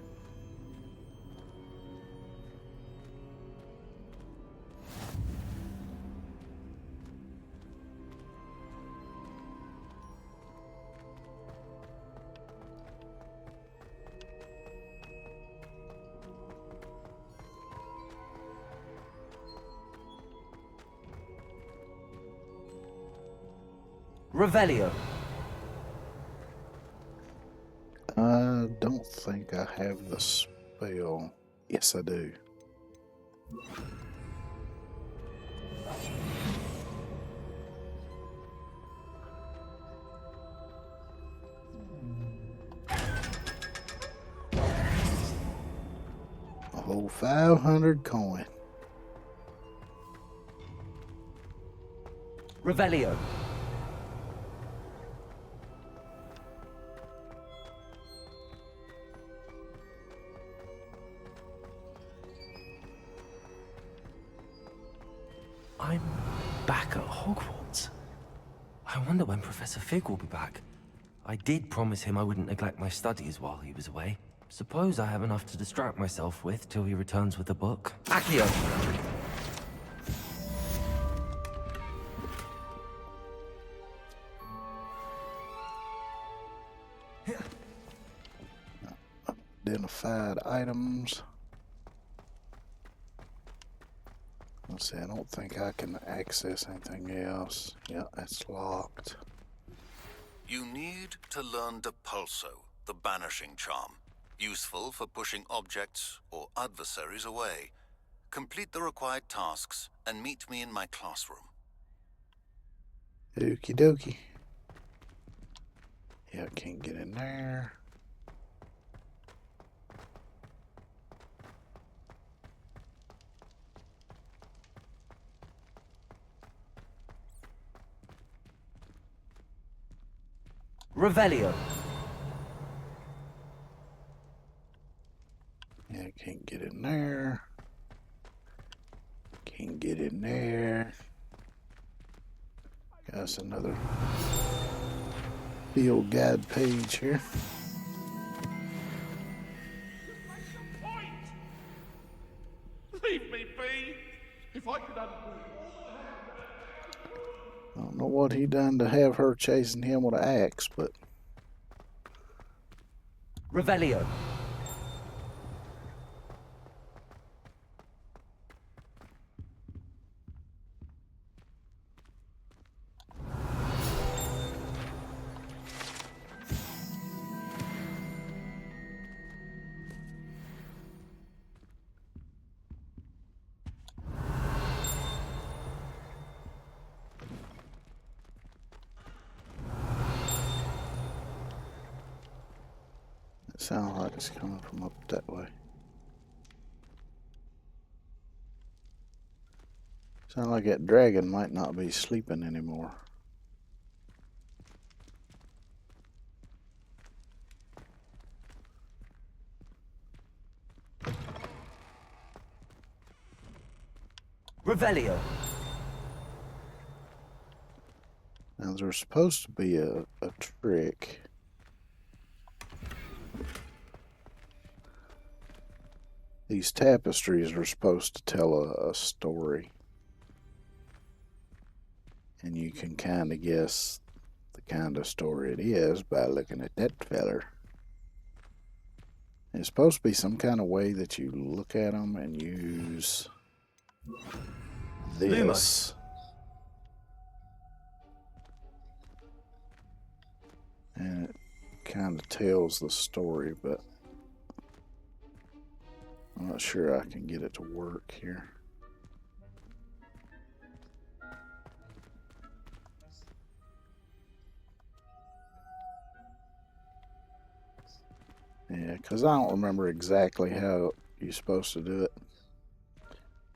Revelio. I don't think I have the spell. Yes, I do. A whole 500 coin. Revelio. I'm back at Hogwarts. I wonder when Professor Fig will be back. I did promise him I wouldn't neglect my studies while he was away. Suppose I have enough to distract myself with till he returns with the book. Accio! Identified items. Let's see, I don't think I can access anything else. Yeah, that's locked. You need to learn Depulso, the banishing charm. Useful for pushing objects or adversaries away. Complete the required tasks and meet me in my classroom. Okie dokie. Yeah, I can't get in there. Revelio. Yeah, can't get in there. Can't get in there. Got another field guide page here. Leave me be! If I could undo I don't know what he done to have her chasing him with an axe, but Revelio. it sounds like it's coming from up that way. Sound like that dragon might not be sleeping anymore. Revelio. Now there's supposed to be a trick. These tapestries are supposed to tell a story. And you can kind of guess the kind of story it is by looking at that feller. It's supposed to be some kind of way that you look at them and use this. Lumos. And it kind of tells the story, but I'm not sure I can get it to work here. Yeah, because I don't remember exactly how you're supposed to do it.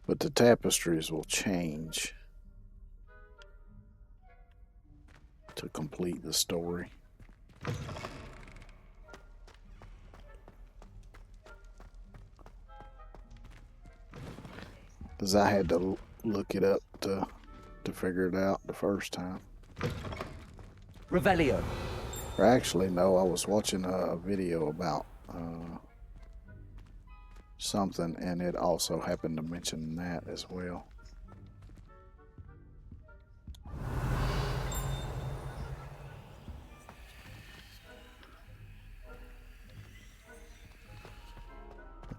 But the tapestries will change to complete the story. Because I had to look it up to figure it out the first time. Revelio. Or actually, no, I was watching a video about something, and it also happened to mention that as well.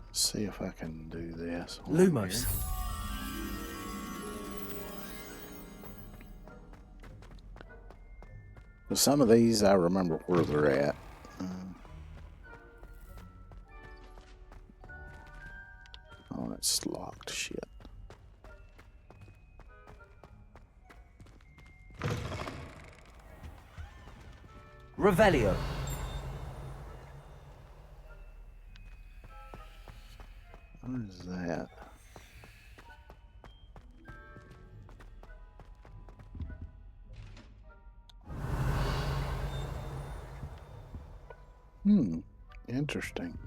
Let's see if I can do this. Lumos. But some of these I remember where they're at. Oh, it's locked. Shit. Revelio. What is that? Interesting.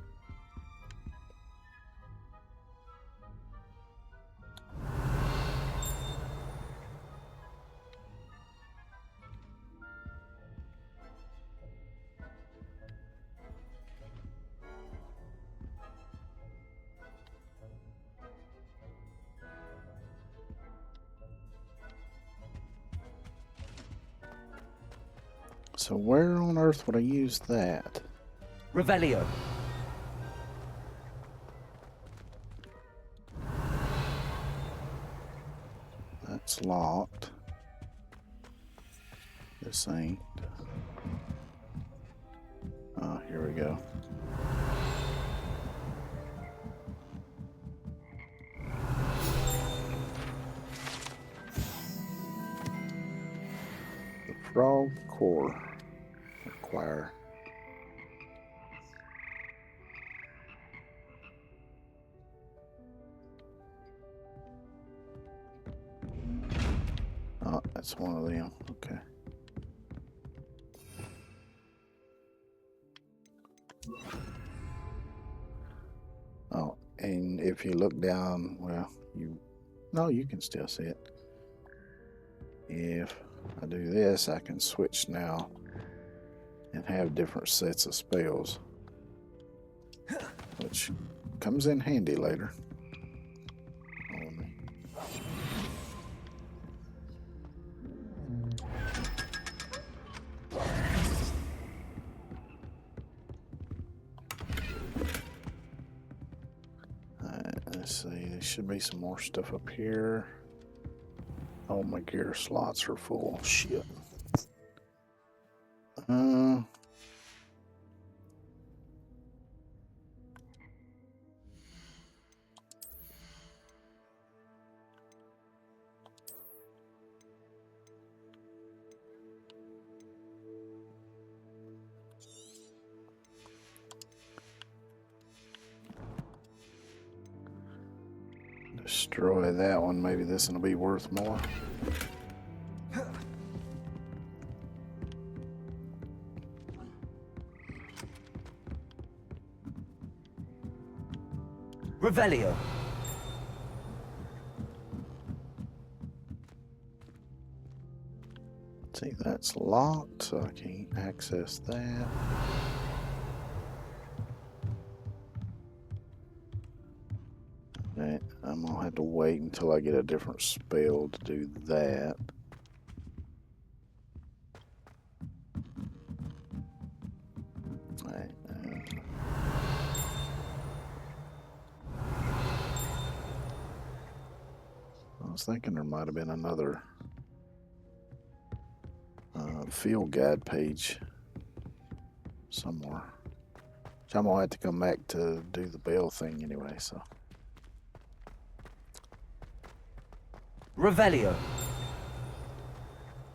So where on earth would I use that? Revelio. That's locked. This ain't. Oh, here we go. The frog core acquire. Oh, that's one of them. Okay. Oh, and if you look down, well, you can still see it. If I do this, I can switch now and have different sets of spells, which comes in handy later. Let's see, there should be some more stuff up here. Oh, my gear slots are full. Shit. Destroy that one. Maybe this one will be worth more. Revelio. See, that's locked, so I can't access that. Okay, I'm gonna have to wait until I get a different spell to do that. Alright, I was thinking there might have been another field guide page somewhere. Which I'm gonna have to come back to do the bell thing anyway, so. Revelio.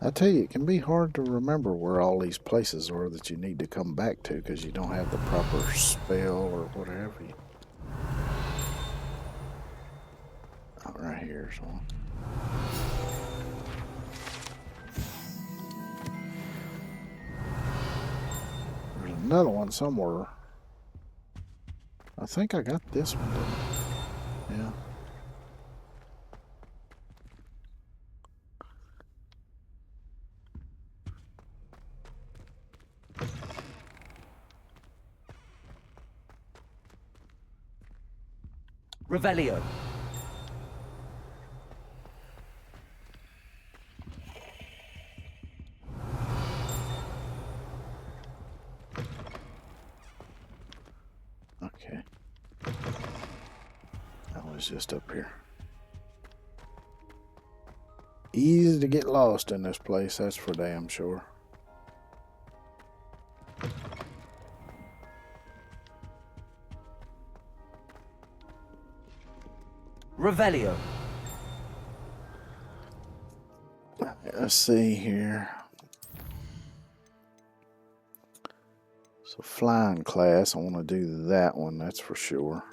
I tell you, it can be hard to remember where all these places are that you need to come back to because you don't have the proper spell or whatever. Oh, right here's one. There's another one somewhere. I think I got this one, didn't I? Yeah. Revelio. Okay. That was just up here. Easy to get lost in this place, that's for damn sure. Revelio. Let's see here. So flying class, I want to do that one, that's for sure.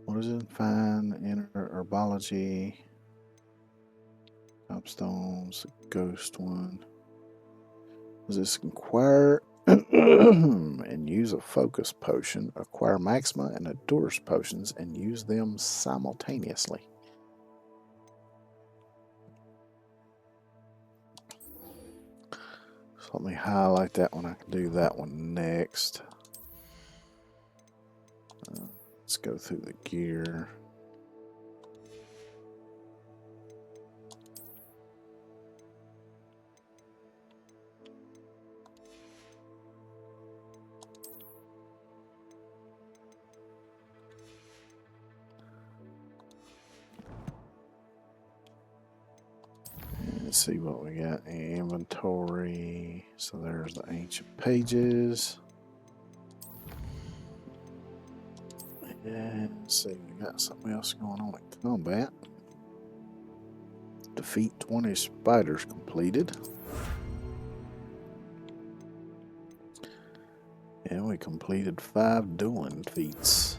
What is it? Fine, inner herbology, Topstones, ghost one. Does this inquire and use a focus potion, acquire maxima and endurance potions, and use them simultaneously? So let me highlight that one. I can do that one next. Let's go through the gear. Let's see what we got. Inventory. So there's the ancient pages. And let's see, we got something else going on in combat. Defeat 20 spiders completed. And we completed 5 dueling feats.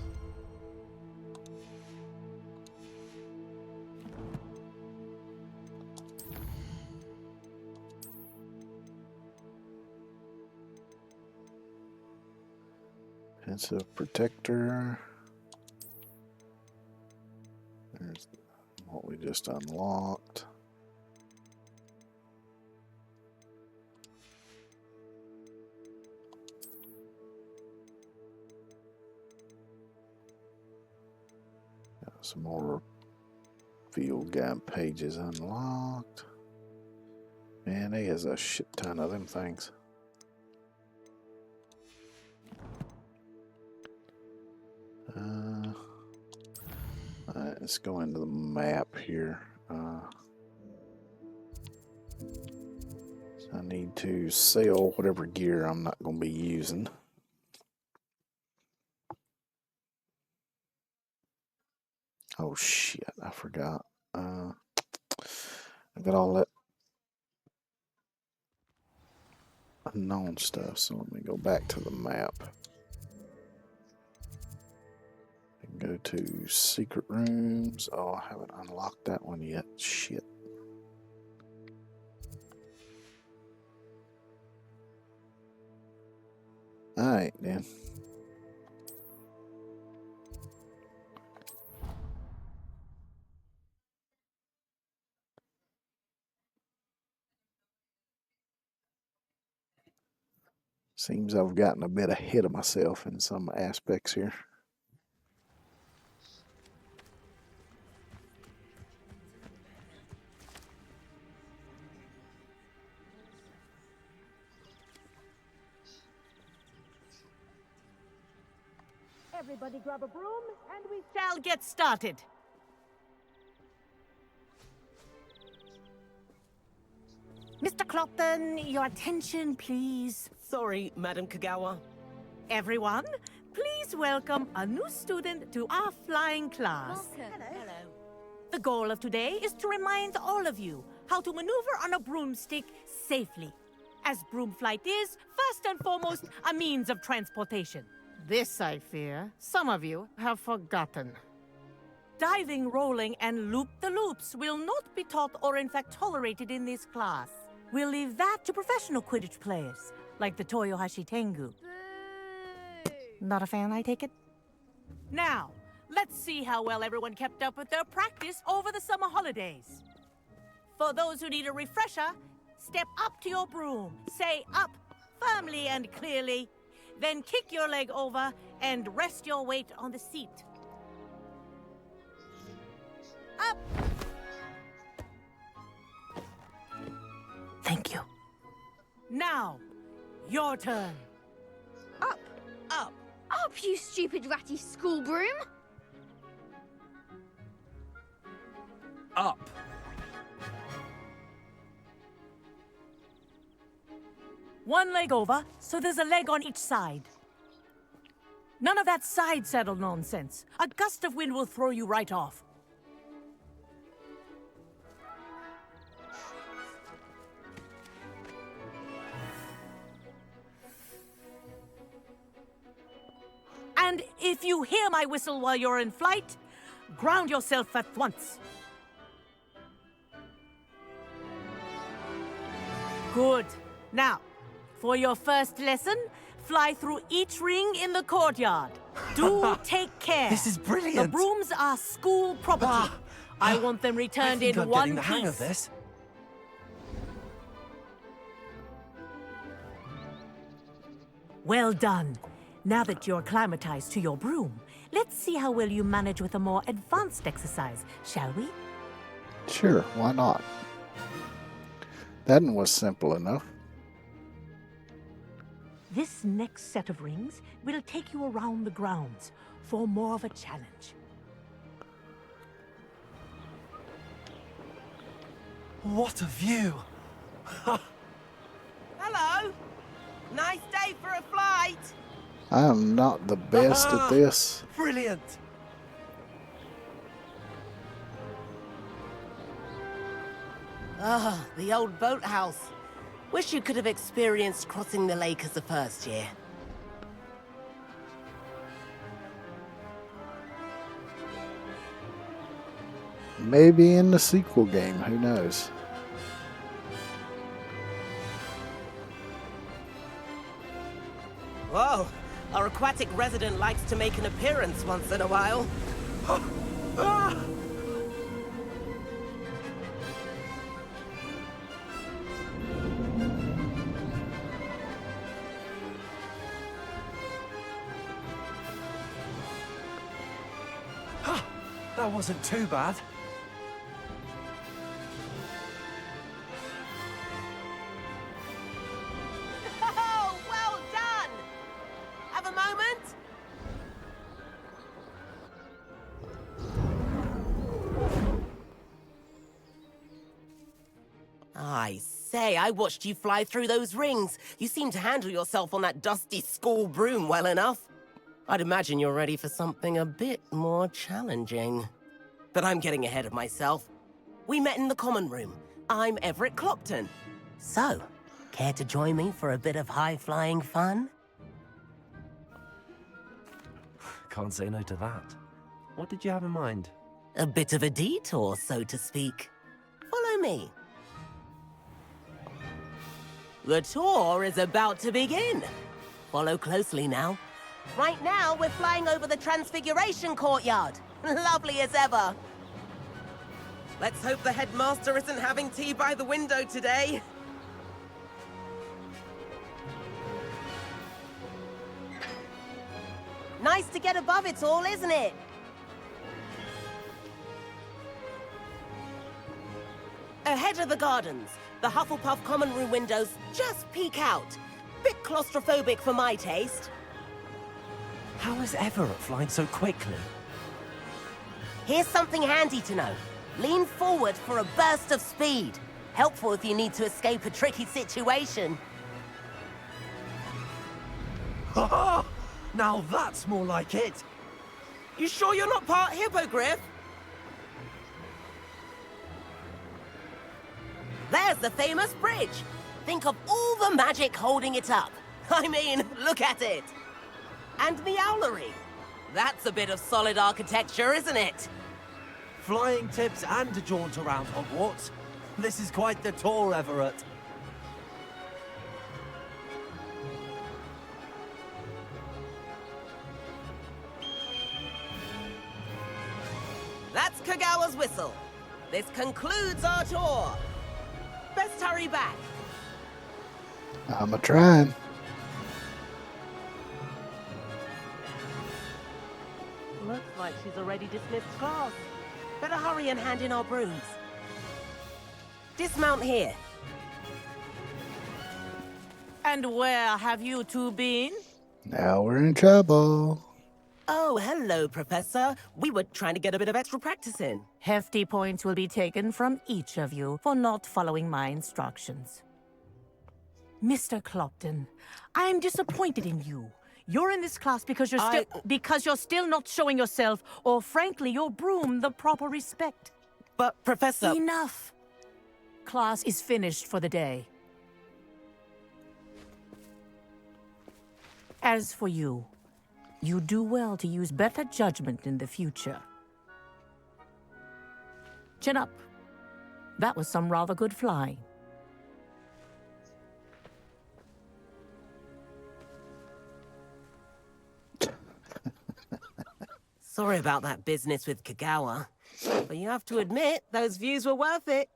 Pensive Protector. There's what we just unlocked. Got some more field guide pages unlocked. Man, there's a shit ton of them things. Alright, let's go into the map here. So I need to sell whatever gear I'm not going to be using. Oh shit, I forgot. I got all that unknown stuff, so let me go back to the map. Go to secret rooms. Oh, I haven't unlocked that one yet. Shit. Alright, then. Seems I've gotten a bit ahead of myself in some aspects here. Everybody grab a broom and we shall get started. Mr. Clopton, your attention, please. Sorry, Madam Kagawa. Everyone, please welcome a new student to our flying class. Hello. The goal of today is to remind all of you how to maneuver on a broomstick safely, as broom flight is, first and foremost, a means of transportation. This, I fear, some of you have forgotten. Diving, rolling, and loop-the-loops will not be taught or in fact tolerated in this class. We'll leave that to professional Quidditch players, like the Toyohashi Tengu. Not a fan, I take it? Now, let's see how well everyone kept up with their practice over the summer holidays. For those who need a refresher, step up to your broom, say up firmly and clearly, then kick your leg over and rest your weight on the seat. Up! Thank you. Now, your turn. Up. Up, you stupid ratty school broom! Up. One leg over, so there's a leg on each side. None of that side saddle nonsense. A gust of wind will throw you right off. And if you hear my whistle while you're in flight, ground yourself at once. Good. Now, for your first lesson, fly through each ring in the courtyard. Do take care. This is brilliant. The brooms are school property. I want them returned in I'm one getting the piece. hang of this. Well done. Now that you're acclimatized to your broom, let's see how well you manage with a more advanced exercise, shall we? Sure, why not? That one was simple enough. This next set of rings will take you around the grounds for more of a challenge. What a view! Hello. Nice day for a flight. I am not the best at this. Brilliant! Ah, the old boathouse. Wish you could have experienced crossing the lake as the first year. Maybe in the sequel game, who knows? Whoa, our aquatic resident likes to make an appearance once in a while. That wasn't too bad. Oh, well done! Have a moment? I say, I watched you fly through those rings. You seem to handle yourself on that dusty school broom well enough. I'd imagine you're ready for something a bit more challenging. But I'm getting ahead of myself. We met in the common room. I'm Everett Clopton. So, care to join me for a bit of high-flying fun? Can't say no to that. What did you have in mind? A bit of a detour, so to speak. Follow me. The tour is about to begin. Follow closely now. Right now, we're flying over the Transfiguration Courtyard. Lovely as ever. Let's hope the headmaster isn't having tea by the window today. nice to get above it all, isn't it? Ahead of the gardens, the Hufflepuff common room windows just peek out. Bit claustrophobic for my taste. How is Everett flying so quickly? Here's something handy to know. Lean forward for a burst of speed. Helpful if you need to escape a tricky situation. Ha! Now that's more like it. You sure you're not part hippogriff? There's the famous bridge. Think of all the magic holding it up. I mean, look at it. And the owlery. That's a bit of solid architecture, isn't it? Flying tips and a jaunt around Hogwarts. This is quite the tour, Everett. That's Kagawa's whistle. This concludes our tour. Best hurry back. I'm a-trying. Looks like she's already dismissed class. Better hurry and hand in our brooms. Dismount here. And where have you two been? Now we're in trouble. Oh, hello, Professor. We were trying to get a bit of extra practice in. Hefty points will be taken from each of you for not following my instructions. Mr. Clopton, I'm disappointed in you. You're in this class because you're still not showing yourself, or frankly, your broom the proper respect. But, Professor... Enough. Class is finished for the day. As for you, you do well to use better judgment in the future. Chin up. That was some rather good flying. Sorry about that business with Kagawa. But you have to admit, those views were worth it.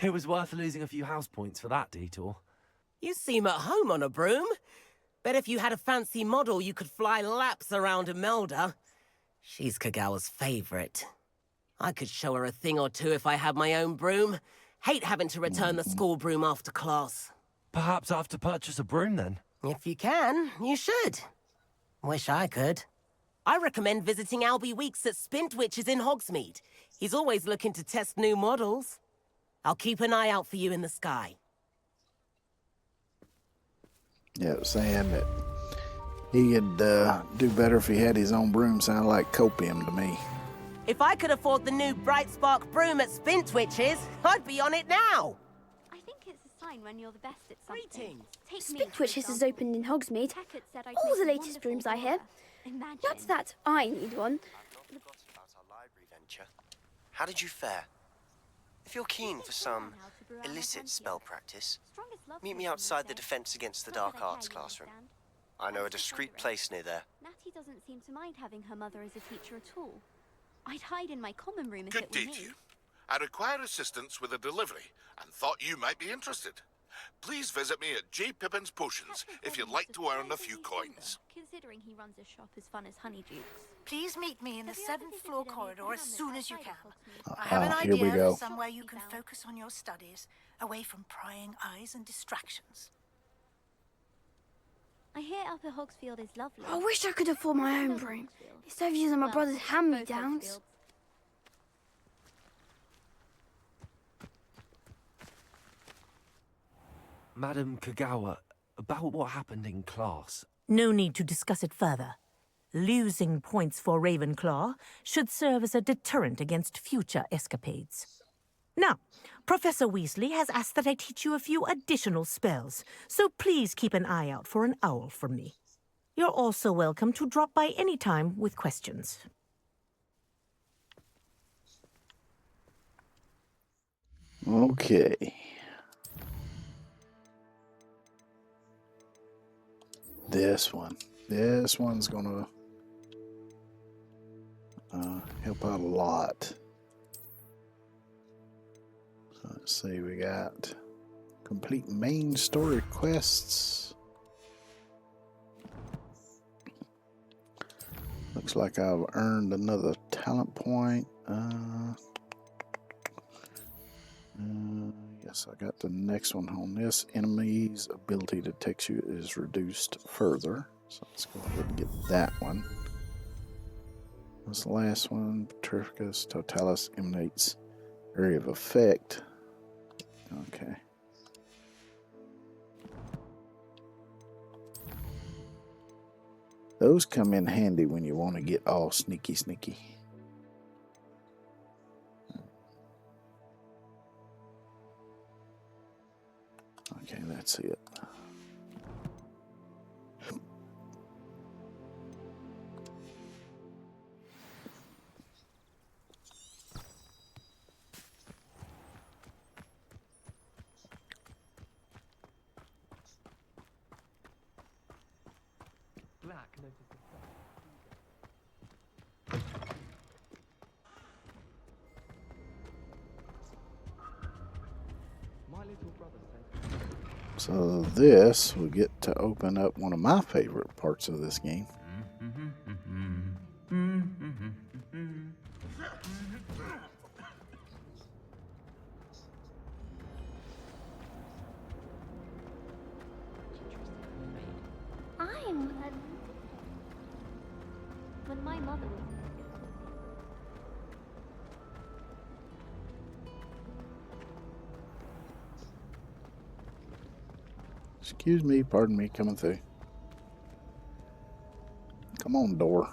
It was worth losing a few house points for that detour. You seem at home on a broom. Bet if you had a fancy model, you could fly laps around Imelda. She's Kagawa's favorite. I could show her a thing or two if I had my own broom. Hate having to return the school broom after class. Perhaps I have to purchase a broom then. If you can, you should. Wish I could. I recommend visiting Albie Weeks at Spintwitches in Hogsmeade. He's always looking to test new models. I'll keep an eye out for you in the sky. Yeah, it was saying that he could do better if he had his own broom. Sound like copium to me. If I could afford the new Bright Spark broom at Spintwitches, I'd be on it now. I think it's a sign when you're the best at something. Greetings. Spintwitches has opened in Hogsmeade. All the latest brooms, I hear. Not that I need one. I've not forgotten about our library venture. How did you fare? If you're keen for some illicit spell practice, meet me outside the Defense Against the Dark Arts classroom. I know a discreet place near there. Natty doesn't seem to mind having her mother as a teacher at all. I'd hide in my common room if Good it were day me. to you. I require assistance with a delivery and thought you might be interested. Please visit me at J. Pippin's Potions if you'd like to earn a few coins. Considering he runs a shop as fun as Honeydukes. Please meet me in the 7th floor corridor as soon as you can. I Ah, have an here we idea go. of somewhere you can focus on your studies, away from prying eyes and distractions. I hear Upper Hogsfield is lovely. I wish I could afford my own broom. Instead of using my brother's hand-me-downs. Madam Kagawa, about what happened in class. No need to discuss it further. Losing points for Ravenclaw should serve as a deterrent against future escapades. Now, Professor Weasley has asked that I teach you a few additional spells, so please keep an eye out for an owl from me. You're also welcome to drop by any time with questions. Okay. This one's gonna help out a lot. So let's see, we got complete main story quests. Looks like I've earned another talent point. Yes, I got the next one on this. Enemy's ability to text you is reduced further. So let's go ahead and get that one. This last one, Petrificus Totalis emanates area of effect. Okay. Those come in handy when you want to get all sneaky. Okay, that's it. Black noticed my little brother sent. So this will get to open up one of my favorite parts of this game. When my mother was... Excuse me, pardon me, coming through. Come on, door.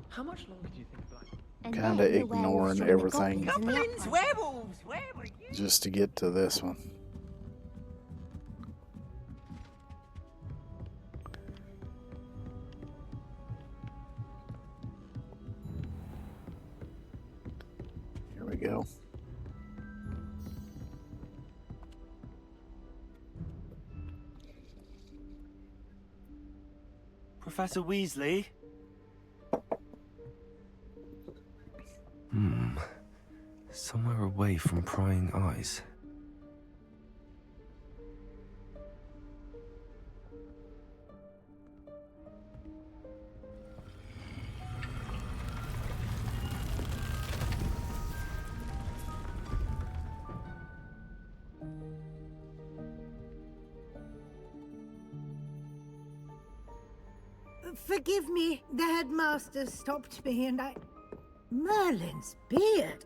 How much longer do you think Black? Kind of ignoring everything Goblins, werewolves, where were you? just to get to this one. Here we go. Professor Weasley? Somewhere away from prying eyes. Forgive me, the headmaster stopped me and I... Merlin's beard!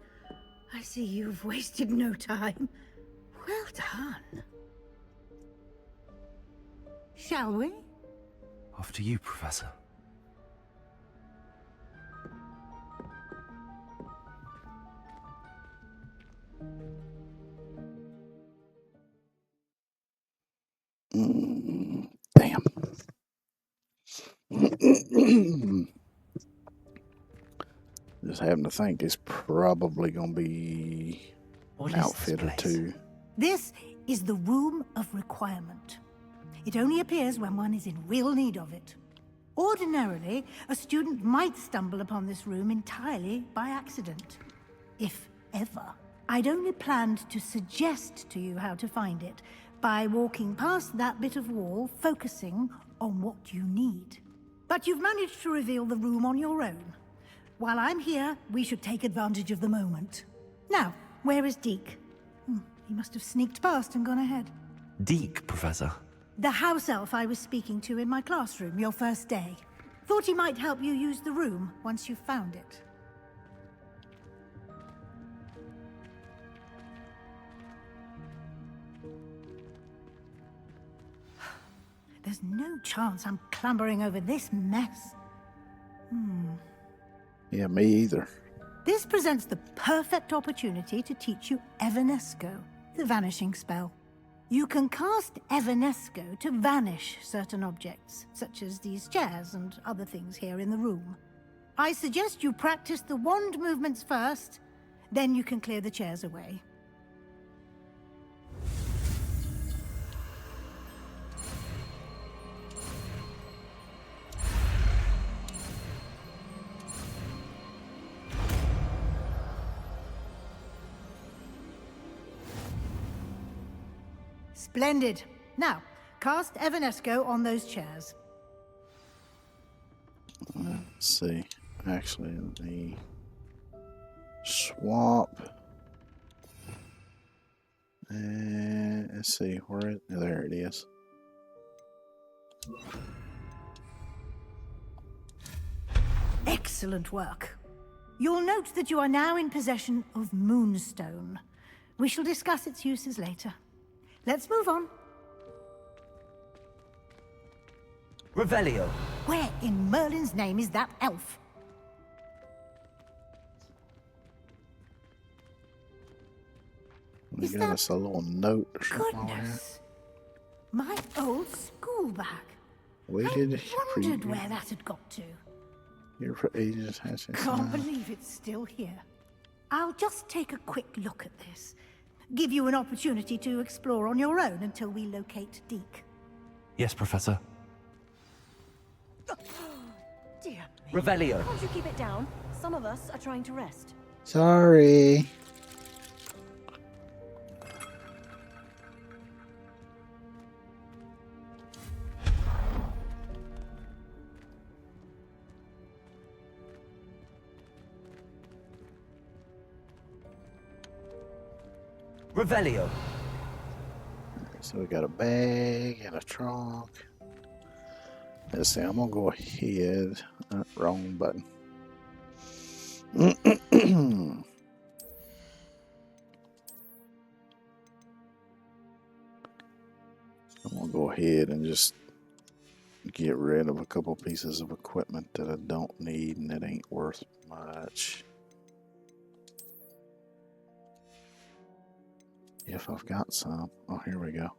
I see you've wasted no time. Well done. Shall we? After you, Professor. Damn. Just having to think it's probably going to be an outfit or two. This is the Room of Requirement. It only appears when one is in real need of it. Ordinarily, a student might stumble upon this room entirely by accident. If ever. I'd only planned to suggest to you how to find it by walking past that bit of wall, focusing on what you need. But you've managed to reveal the room on your own. While I'm here, we should take advantage of the moment. Now, where is Deke? He must have sneaked past and gone ahead. Deke, Professor. The house elf I was speaking to in my classroom your first day. Thought he might help you use the room once you found it. There's no chance I'm clambering over this mess. Yeah, me either. This presents the perfect opportunity to teach you Evanesco, the vanishing spell. You can cast Evanesco to vanish certain objects, such as these chairs and other things here in the room. I suggest you practice the wand movements first, then you can clear the chairs away. Splendid. Now, cast Evanesco on those chairs. Let's see. Actually, let me swap. And let's see where it. There it is. Excellent work. You'll note that you are now in possession of Moonstone. We shall discuss its uses later. Let's move on. Revelio. Where in Merlin's name is that elf? We got us a little note or something on here. Goodness. My old school bag. Waited I wondered where that had got to. here for ages. Has it Can't believe it's still here. I'll just take a quick look at this. Give you an opportunity to explore on your own until we locate Deke. Yes, Professor. Dear me. Revelio. Can't you keep it down? Some of us are trying to rest. Sorry. Revelio. So we got a bag and a trunk. Let's see, I'm gonna go ahead. Wrong button. I'm gonna go ahead and just get rid of a couple pieces of equipment that I don't need and that ain't worth much. If I've got some. Oh, here we go.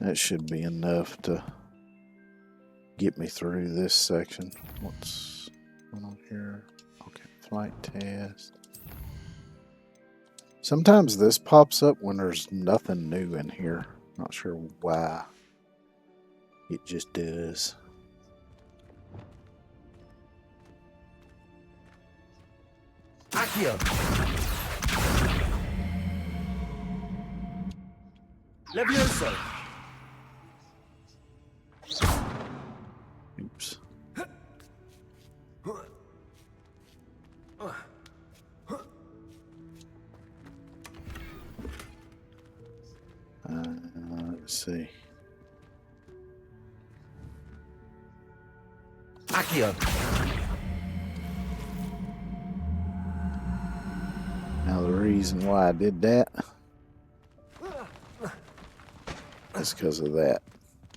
That should be enough to get me through this section. What's going on here? Okay, flight test. Sometimes this pops up when there's nothing new in here. Not sure why. It just does. Accio. Levioso. Oops. Let's see. Accio. Now the reason why I did that is because of that.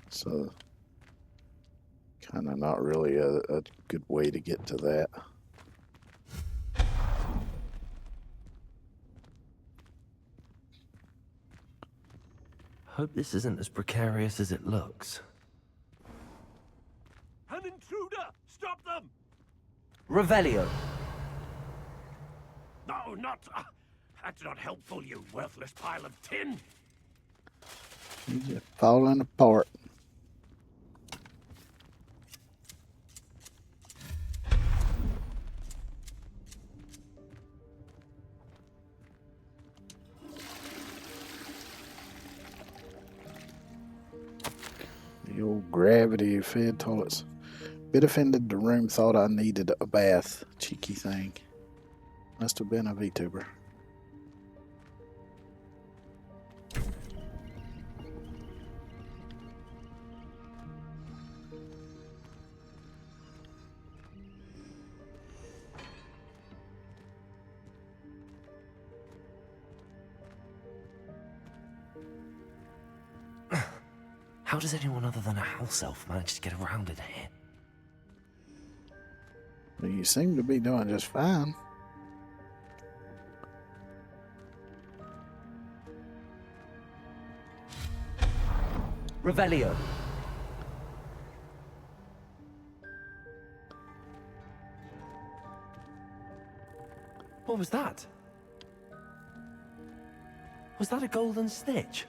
So kind of not really a good way to get to that. Hope this isn't as precarious as it looks. An intruder! Stop them! Revelio. No, not... that's not helpful, you worthless pile of tin! He's just falling apart. The old gravity-fed toilets. Bit offended the room thought I needed a bath. Cheeky thing. Must have been a VTuber. How does anyone other than a house elf manage to get around in here? Well, you seem to be doing just fine. Revelio. What was that? Was that a golden snitch?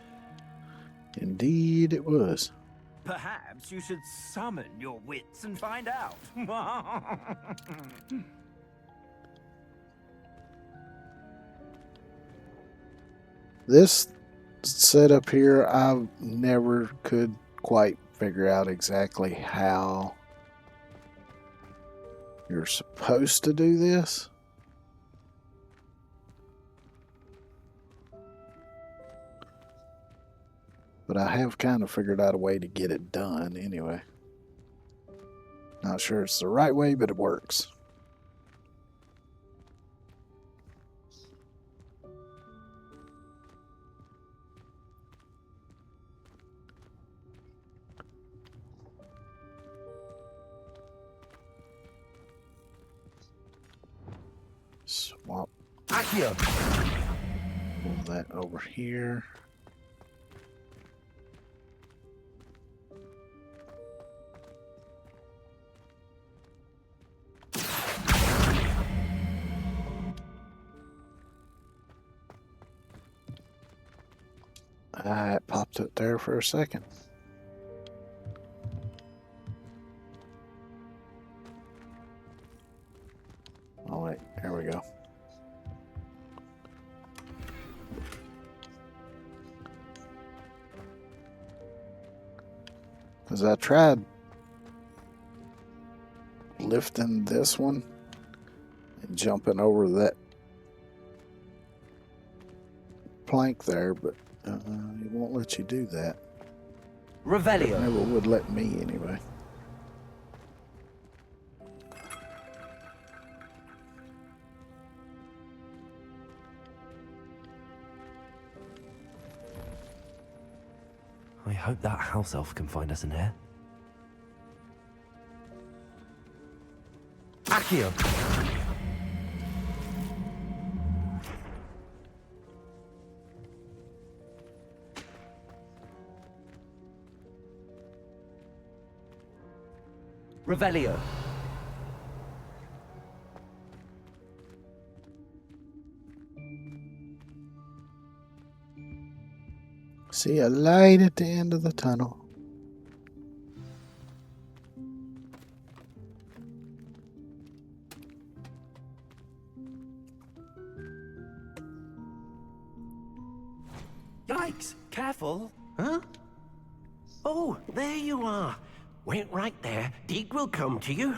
Indeed it was. Perhaps you should summon your wits and find out. This setup here, I never could quite figure out exactly how you're supposed to do this. But I have kind of figured out a way to get it done anyway. Not sure it's the right way, but it works. Swap. Accio. Pull that over here. It popped up there for a second. Oh wait, there we go. Because I tried lifting this one and jumping over that plank there, but it won't let you do that. Revelio. It never would let me anyway. I hope that house elf can find us in here. Accio. Revelio. See a light at the end of the tunnel. Yikes! Careful! Huh? Oh, there you are. Wait right there. Deke will come to you.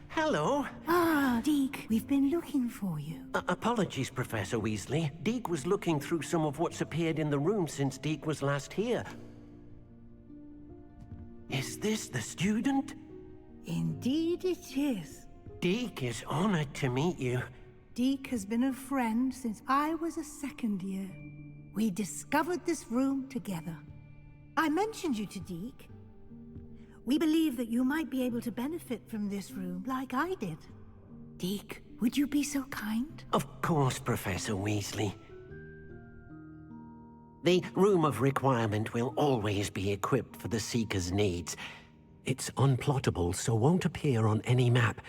Hello. Ah, Deke, we've been looking for you. Apologies, Professor Weasley. Deke was looking through some of what's appeared in the room since Deke was last here. Is this the student? Indeed it is. Deke is honored to meet you. Deke has been a friend since I was a second year. We discovered this room together. I mentioned you to Deke. We believe that you might be able to benefit from this room like I did. Deke, would you be so kind? Of course, Professor Weasley. The Room of Requirement will always be equipped for the Seeker's needs. It's unplottable, so won't appear on any map.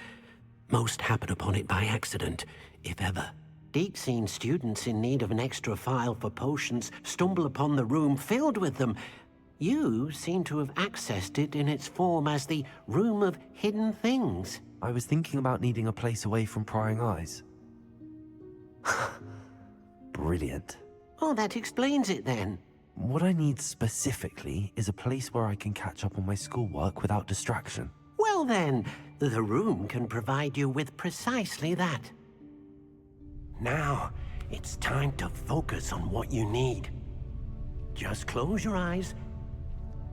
Most happen upon it by accident, if ever. Deke's seen students in need of an extra file for potions stumble upon the room filled with them. You seem to have accessed it in its form as the Room of Hidden Things. I was thinking about needing a place away from prying eyes. Brilliant. Oh, that explains it then. What I need specifically is a place where I can catch up on my schoolwork without distraction. Well then, the room can provide you with precisely that. Now, it's time to focus on what you need. Just close your eyes.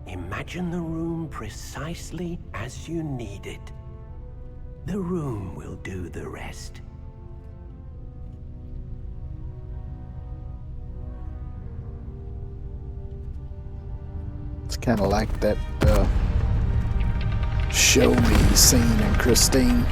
Imagine the room precisely as you need it. The room will do the rest. It's kind of like that show me scene in Christine.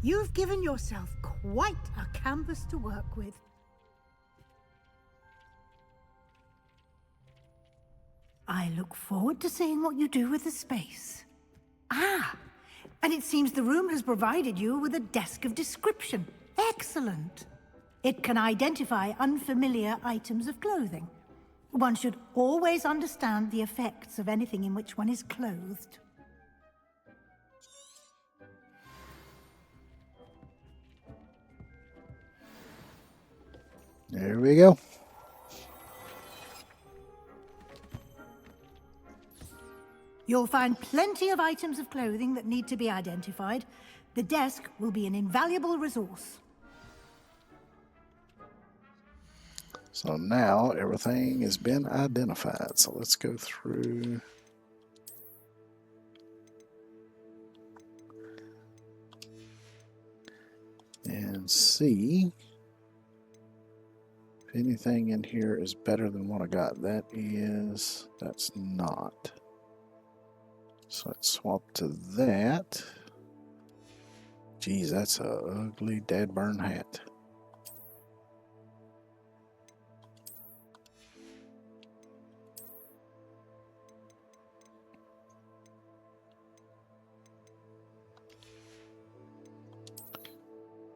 You've given yourself quite a canvas to work with. I look forward to seeing what you do with the space. Ah, and it seems the room has provided you with a desk of description. Excellent. It can identify unfamiliar items of clothing. One should always understand the effects of anything in which one is clothed. There we go. You'll find plenty of items of clothing that need to be identified. The desk will be an invaluable resource. So now everything has been identified. So let's go through. And see if anything in here is better than what I got. That's not. So let's swap to that. Geez, that's a ugly dead burn hat.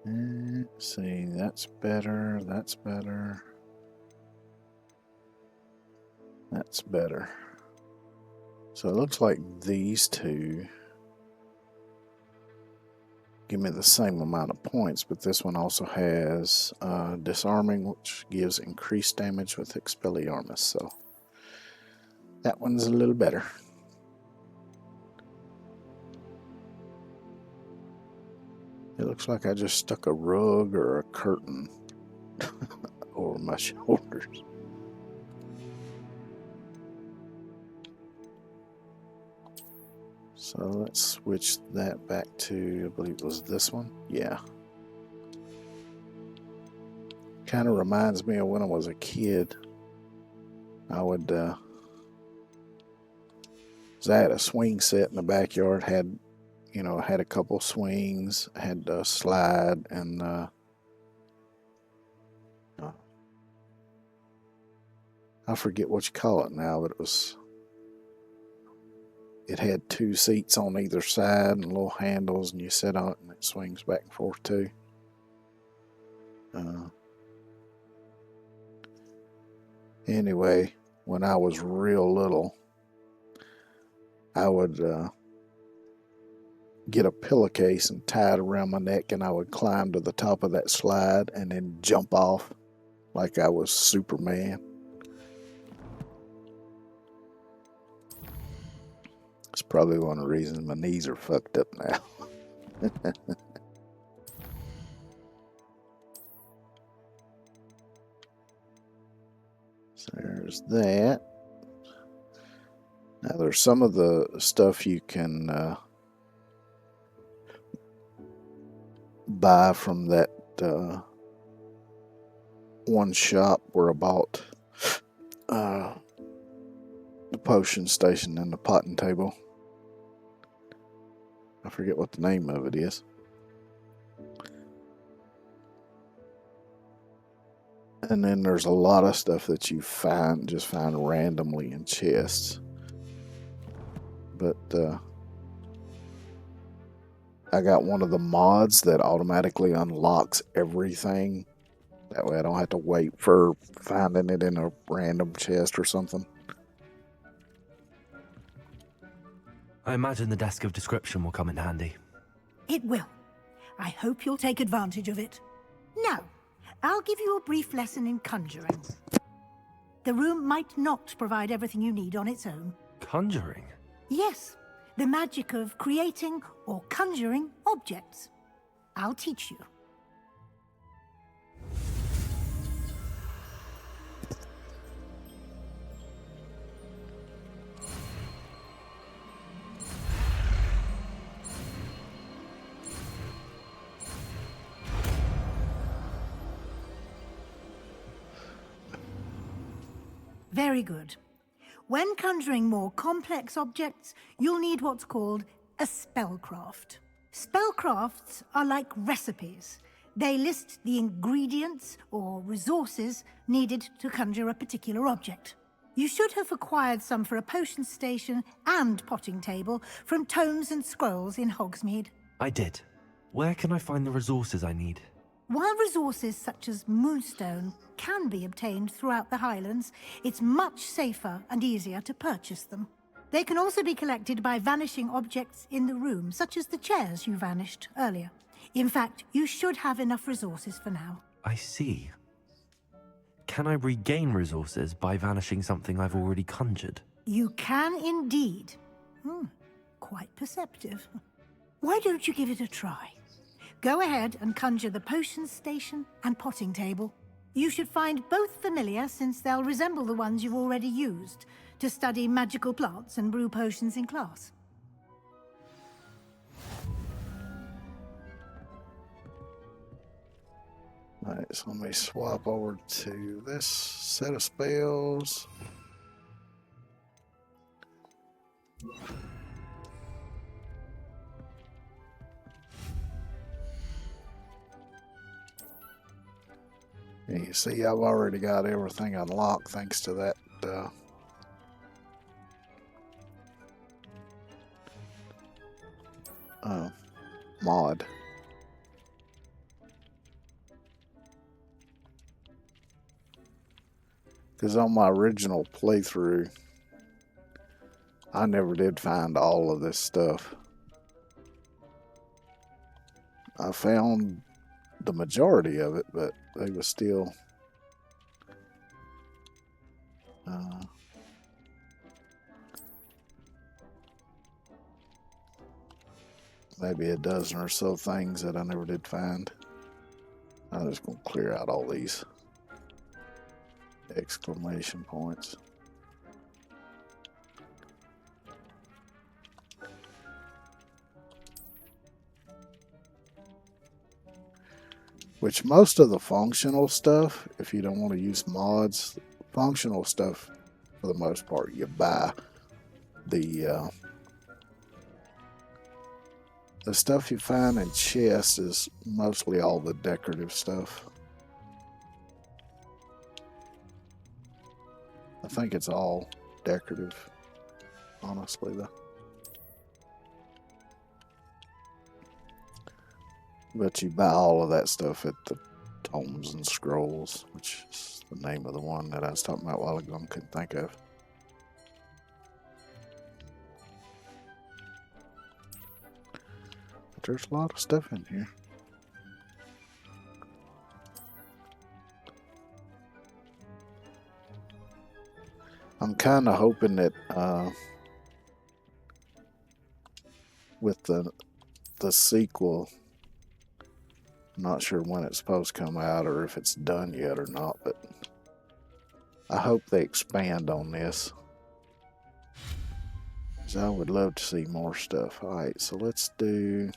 Let's see, that's better, that's better. That's better. So it looks like these two give me the same amount of points, but this one also has disarming, which gives increased damage with Expelliarmus. So that one's a little better. It looks like I just stuck a rug or a curtain over my shoulders. So let's switch that back to, I believe it was this one. Yeah. Kind of reminds me of when I was a kid. I would, I had a swing set in the backyard, had a couple swings, had a slide, and I forget what you call it now, but it had two seats on either side and little handles, and you sit on it and it swings back and forth too. Anyway, when I was real little, I would get a pillowcase and tie it around my neck, and I would climb to the top of that slide and then jump off like I was Superman. It's probably one of the reasons my knees are fucked up now. So there's that. Now there's some of the stuff you can buy from that one shop where I bought the potion station and the potting table. I forget what the name of it is. And then there's a lot of stuff that you find randomly in chests. But I got one of the mods that automatically unlocks everything. That way I don't have to wait for finding it in a random chest or something. I imagine the desk of description will come in handy. It will. I hope you'll take advantage of it. Now, I'll give you a brief lesson in conjuring. The room might not provide everything you need on its own. Conjuring? Yes, the magic of creating or conjuring objects. I'll teach you. Very good. When conjuring more complex objects, you'll need what's called a spellcraft. Spellcrafts are like recipes. They list the ingredients or resources needed to conjure a particular object. You should have acquired some for a potion station and potting table from tomes and scrolls in Hogsmeade. I did. Where can I find the resources I need? While resources such as moonstone can be obtained throughout the Highlands, it's much safer and easier to purchase them. They can also be collected by vanishing objects in the room, such as the chairs you vanished earlier. In fact, you should have enough resources for now. I see. Can I regain resources by vanishing something I've already conjured? You can indeed. Quite perceptive. Why don't you give it a try? Go ahead and conjure the potion station and potting table. You should find both familiar, since they'll resemble the ones you've already used to study magical plants and brew potions in class. Alright, so let me swap over to this set of spells. And you see, I've already got everything unlocked thanks to that mod. Because on my original playthrough, I never did find all of this stuff. I found the majority of it, but they was still maybe a dozen or so things that I never did find. I'm just gonna clear out all these exclamation points. Which most of the functional stuff, if you don't want to use mods, functional stuff for the most part you buy. The stuff you find in chests is mostly all the decorative stuff. I think it's all decorative, honestly though. But you buy all of that stuff at the Tomes and Scrolls, which is the name of the one that I was talking about a while ago and couldn't think of. But there's a lot of stuff in here. I'm kind of hoping that with the sequel, I'm not sure when it's supposed to come out or if it's done yet or not, but I hope they expand on this, because I would love to see more stuff. Alright, so let's do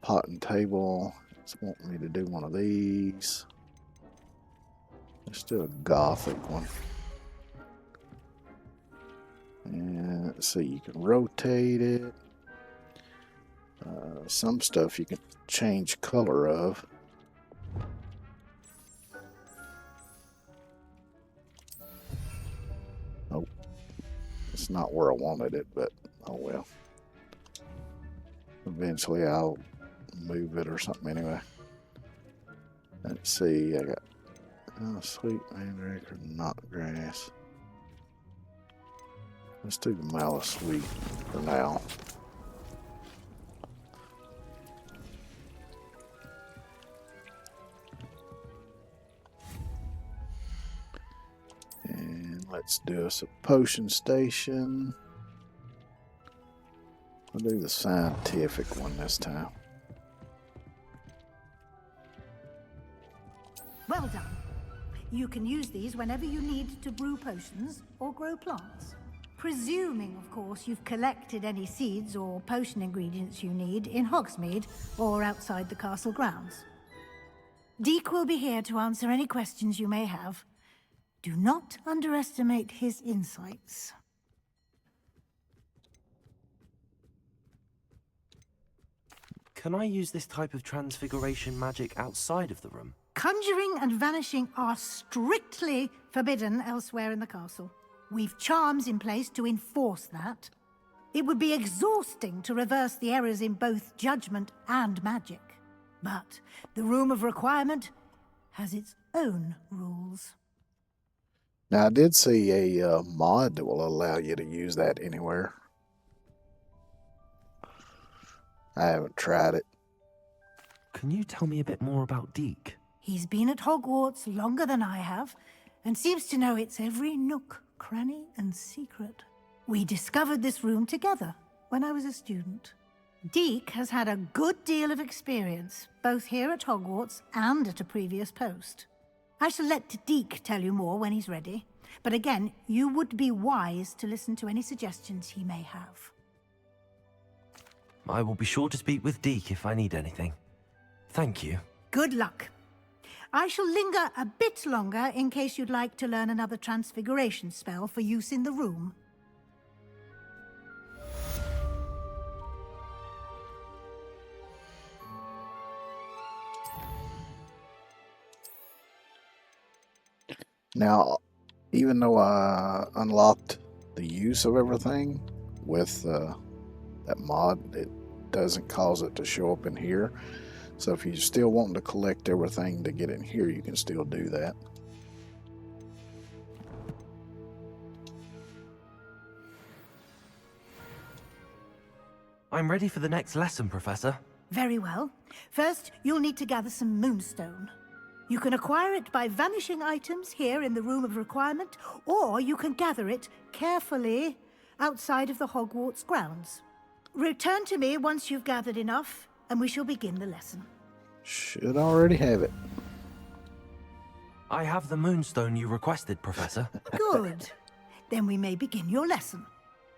pot and table. It's wanting me to do one of these. Let's do a gothic one. And let's see, you can rotate it. Some stuff you can change color of. Oh, it's not where I wanted it, but oh well. Eventually I'll move it or something anyway. Let's see, I got sweet mandrake, knot grass. Let's do the malice sweet for now. And let's do us a potion station. I'll do the scientific one this time. Well done. You can use these whenever you need to brew potions or grow plants. Presuming, of course, you've collected any seeds or potion ingredients you need in Hogsmeade or outside the castle grounds. Deek will be here to answer any questions you may have. Do not underestimate his insights. Can I use this type of transfiguration magic outside of the room? Conjuring and vanishing are strictly forbidden elsewhere in the castle. We've charms in place to enforce that. It would be exhausting to reverse the errors in both judgment and magic. But the Room of Requirement has its own rules. Now, I did see a mod that will allow you to use that anywhere. I haven't tried it. Can you tell me a bit more about Deke? He's been at Hogwarts longer than I have, and seems to know its every nook, cranny, and secret. We discovered this room together when I was a student. Deke has had a good deal of experience, both here at Hogwarts and at a previous post. I shall let Deke tell you more when he's ready, but again, you would be wise to listen to any suggestions he may have. I will be sure to speak with Deke if I need anything. Thank you. Good luck. I shall linger a bit longer in case you'd like to learn another transfiguration spell for use in the room. Now, even though I unlocked the use of everything with that mod, it doesn't cause it to show up in here. So if you're still wanting to collect everything to get in here, you can still do that. I'm ready for the next lesson, Professor. Very well. First, you'll need to gather some moonstone. You can acquire it by vanishing items here in the Room of Requirement, or you can gather it carefully outside of the Hogwarts grounds. Return to me once you've gathered enough, and we shall begin the lesson. Should already have it. I have the moonstone you requested, Professor. Good. Then we may begin your lesson.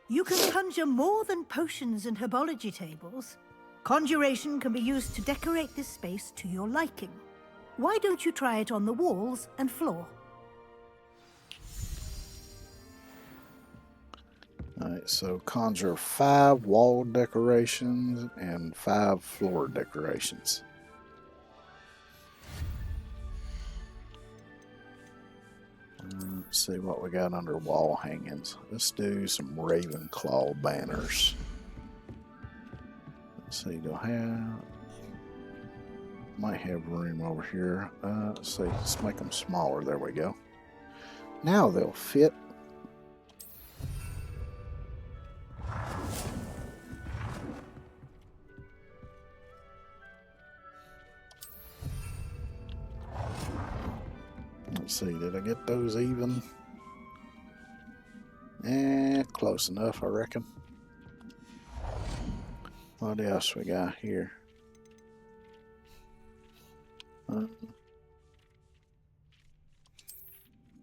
You can conjure more than potions and herbology tables. Conjuration can be used to decorate this space to your liking. Why don't you try it on the walls and floor? Alright, so conjure 5 wall decorations and 5 floor decorations. Let's see what we got under wall hangings. Let's do some Ravenclaw banners. Let's see, do I have... Might have room over here. Let's see, let's make them smaller. There we go. Now they'll fit. Let's see, did I get those even? Close enough, I reckon. What else we got here?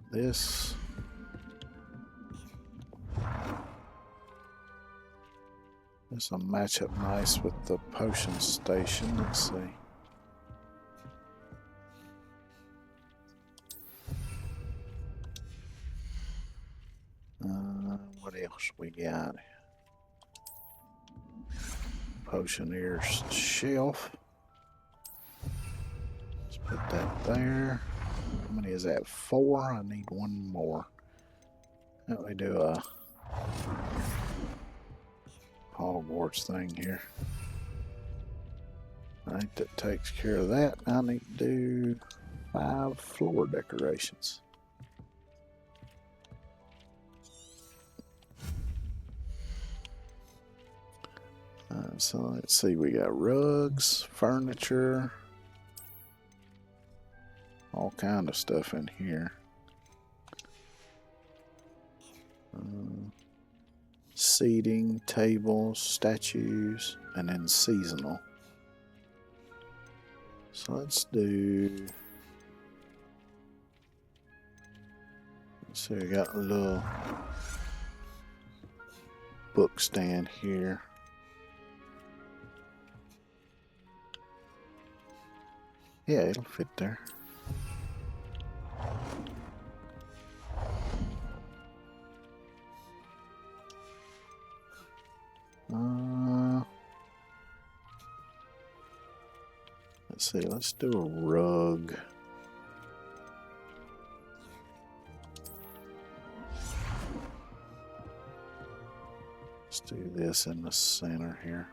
This will match up nice with the potion station. Let's see. What else we got? Potioneer's shelf. Let's put that there. How many is that? 4? I need 1 more. Let me do a Hogwarts thing here. I think that takes care of that. I need to do 5 floor decorations. So let's see, we got rugs, furniture, all kind of stuff in here. Seating, tables, statues, and then seasonal. So let's do... Let's see, we got a little book stand here. Yeah, it'll fit there. Let's see, let's do a rug. Let's do this in the center here.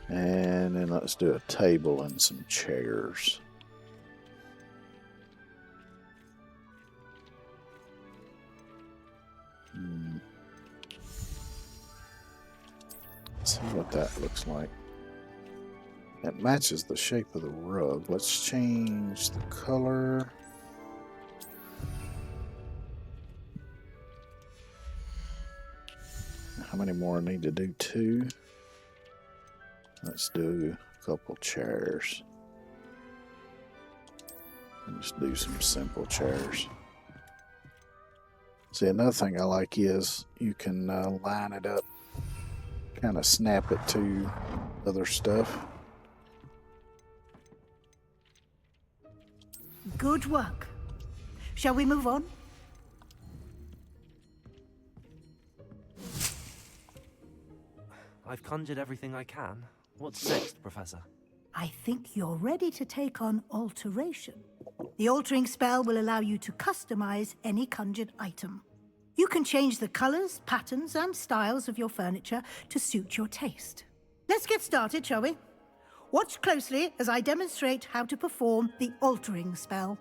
And then let's do a table and some chairs. Let's see what that looks like. It matches the shape of the rug. Let's change the color. How many more I need to do? 2. Let's do a couple chairs. Let's do some simple chairs. See, another thing I like is you can line it up, kind of snap it to other stuff. Good work. Shall we move on? I've conjured everything I can. What's next, Professor? I think you're ready to take on alteration. The altering spell will allow you to customize any conjured item. You can change the colors, patterns, and styles of your furniture to suit your taste. Let's get started, shall we? Watch closely as I demonstrate how to perform the altering spell.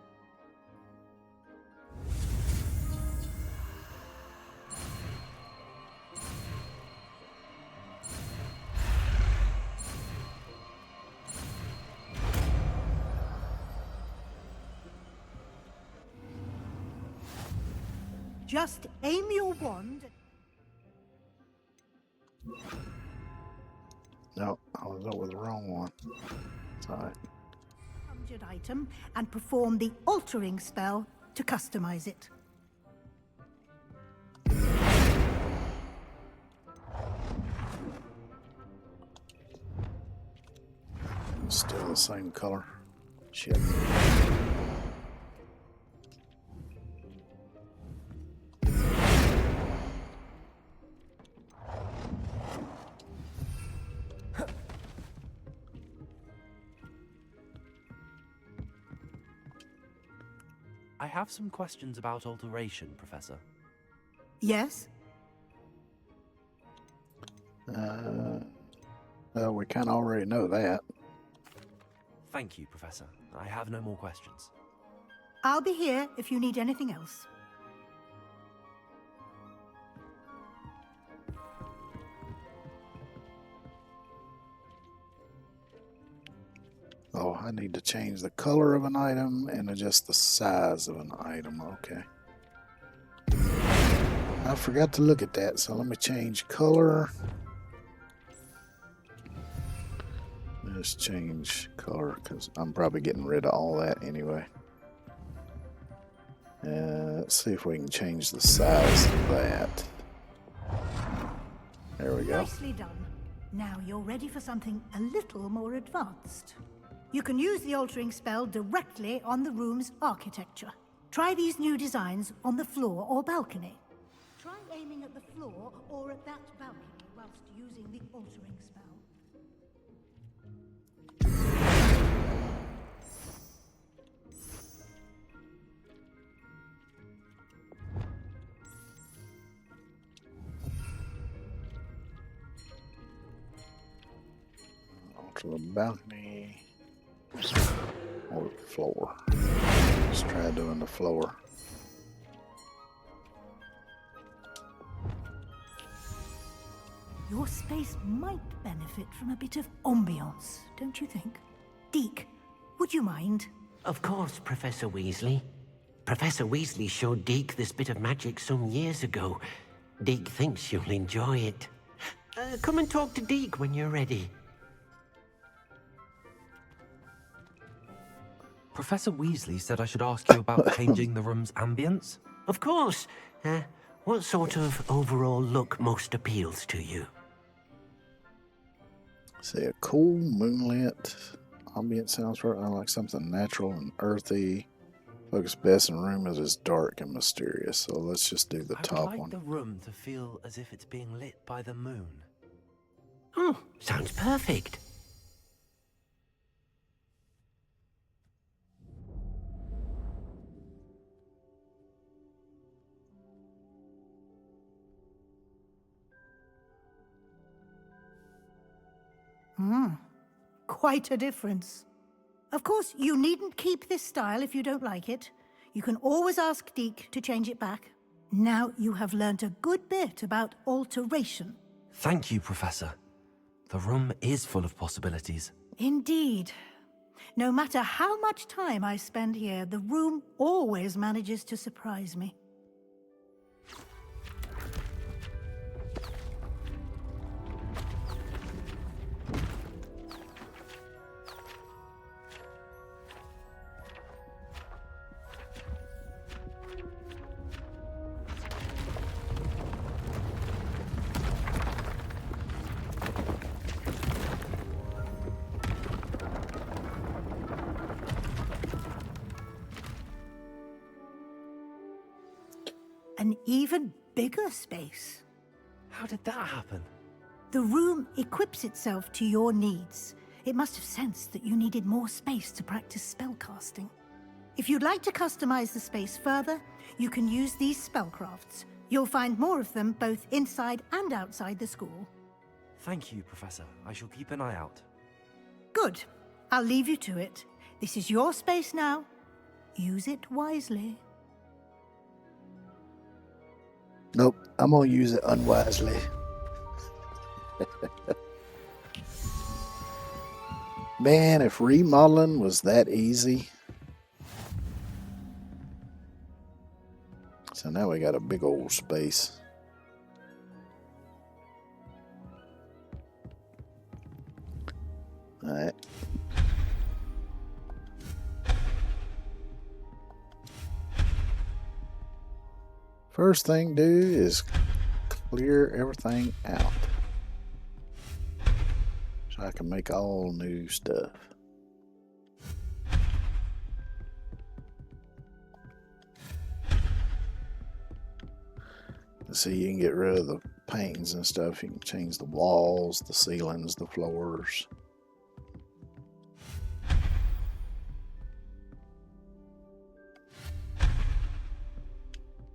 Just aim your wand. No, I was up with the wrong one. Sorry. Conjured item and perform the altering spell to customize it. Still the same color. Shit. I have some questions about alteration, Professor. Yes? Well, we kind of already know that. Thank you, Professor. I have no more questions. I'll be here if you need anything else. Oh, I need to change the color of an item and adjust the size of an item. Okay. I forgot to look at that, so let me change color. Let's change color because I'm probably getting rid of all that anyway. Let's see if we can change the size of that. There we go. Nicely done. Now you're ready for something a little more advanced. You can use the altering spell directly on the room's architecture. Try these new designs on the floor or balcony. Try aiming at the floor or at that balcony whilst using the altering spell. Onto the balcony. Or the floor. Let's try doing the floor. Your space might benefit from a bit of ambiance, don't you think? Deke, would you mind? Of course, Professor Weasley. Professor Weasley showed Deke this bit of magic some years ago. Deke thinks you'll enjoy it. Come and talk to Deke when you're ready. Professor Weasley said I should ask you about changing the room's ambience. Of course. What sort of overall look most appeals to you? See, a cool moonlit ambient sounds right. I like something natural and earthy. Looks best in a room that is dark and mysterious. So let's just do the I top would like one. the room to feel as if it's being lit by the moon. Oh, sounds perfect. Quite a difference. Of course, you needn't keep this style if you don't like it. You can always ask Deke to change it back. Now you have learnt a good bit about alteration. Thank you, Professor. The room is full of possibilities. Indeed. No matter how much time I spend here, the room always manages to surprise me. An even bigger space. How did that happen? The room equips itself to your needs. It must have sensed that you needed more space to practice spellcasting. If you'd like to customize the space further, you can use these spellcrafts. You'll find more of them both inside and outside the school. Thank you, Professor. I shall keep an eye out. Good. I'll leave you to it. This is your space now. Use it wisely. Nope, I'm gonna use it unwisely. Man, if remodeling was that easy. So now we got a big old space. All right. First thing to do is clear everything out so I can make all new stuff. See, you can get rid of the paintings and stuff. You can change the walls, the ceilings, the floors.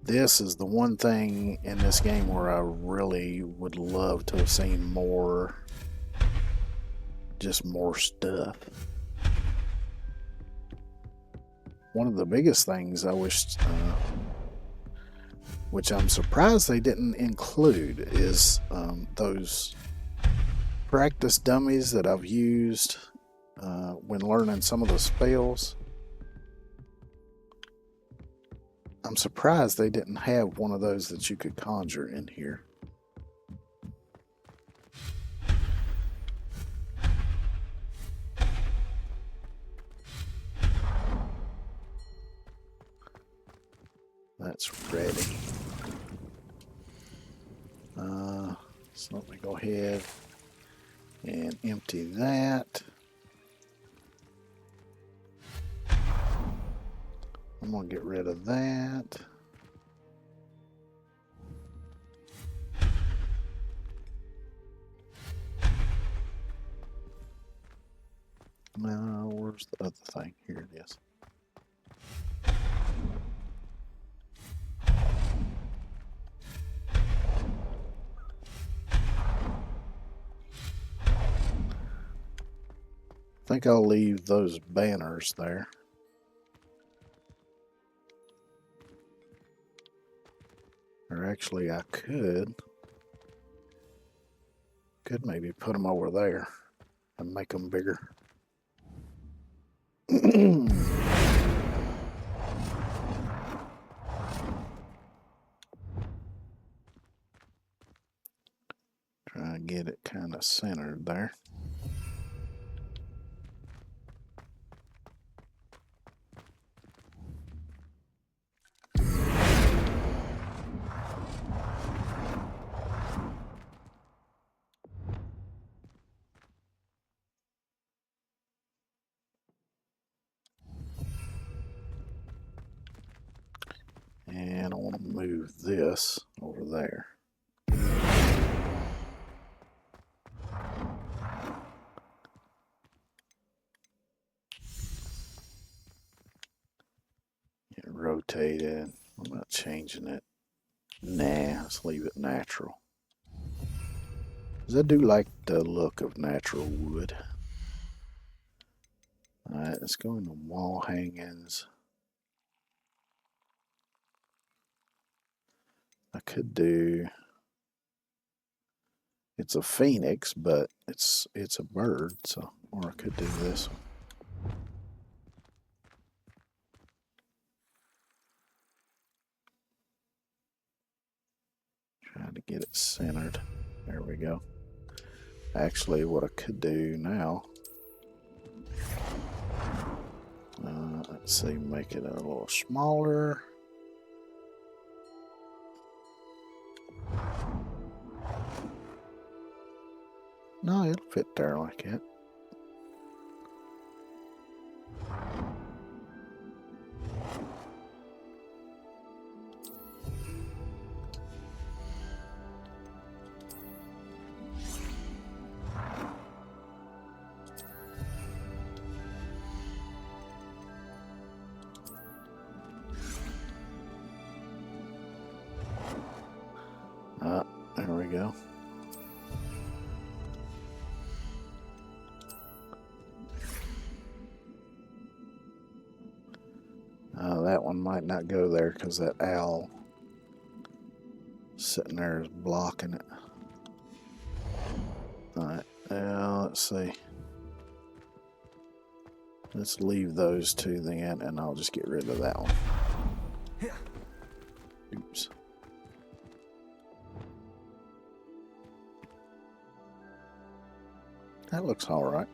This is the one thing in this game where I really would love to have seen more, just more stuff. One of the biggest things I wished, which I'm surprised they didn't include, is those practice dummies that I've used when learning some of the spells. I'm surprised they didn't have one of those that you could conjure in here. That's ready. So let me go ahead and empty that. I'm going to get rid of that. Now, where's the other thing? Here it is. I think I'll leave those banners there. Or actually, I could maybe put them over there and make them bigger. Try and get it kind of centered there. And I want to move this over there. Get it rotated. I'm not changing it. Nah, let's leave it natural. Because I do like the look of natural wood. Alright, let's go into wall hangings. I could do... It's a phoenix, but it's a bird, so... Or I could do this one. Trying to get it centered. There we go. Actually, what I could do now... let's see, make it a little smaller. No, it'll fit there like that. There we go. That one might not go there because that owl sitting there is blocking it. Alright, now let's see. Let's leave those two then, and I'll just get rid of that one. Oops. That looks all right.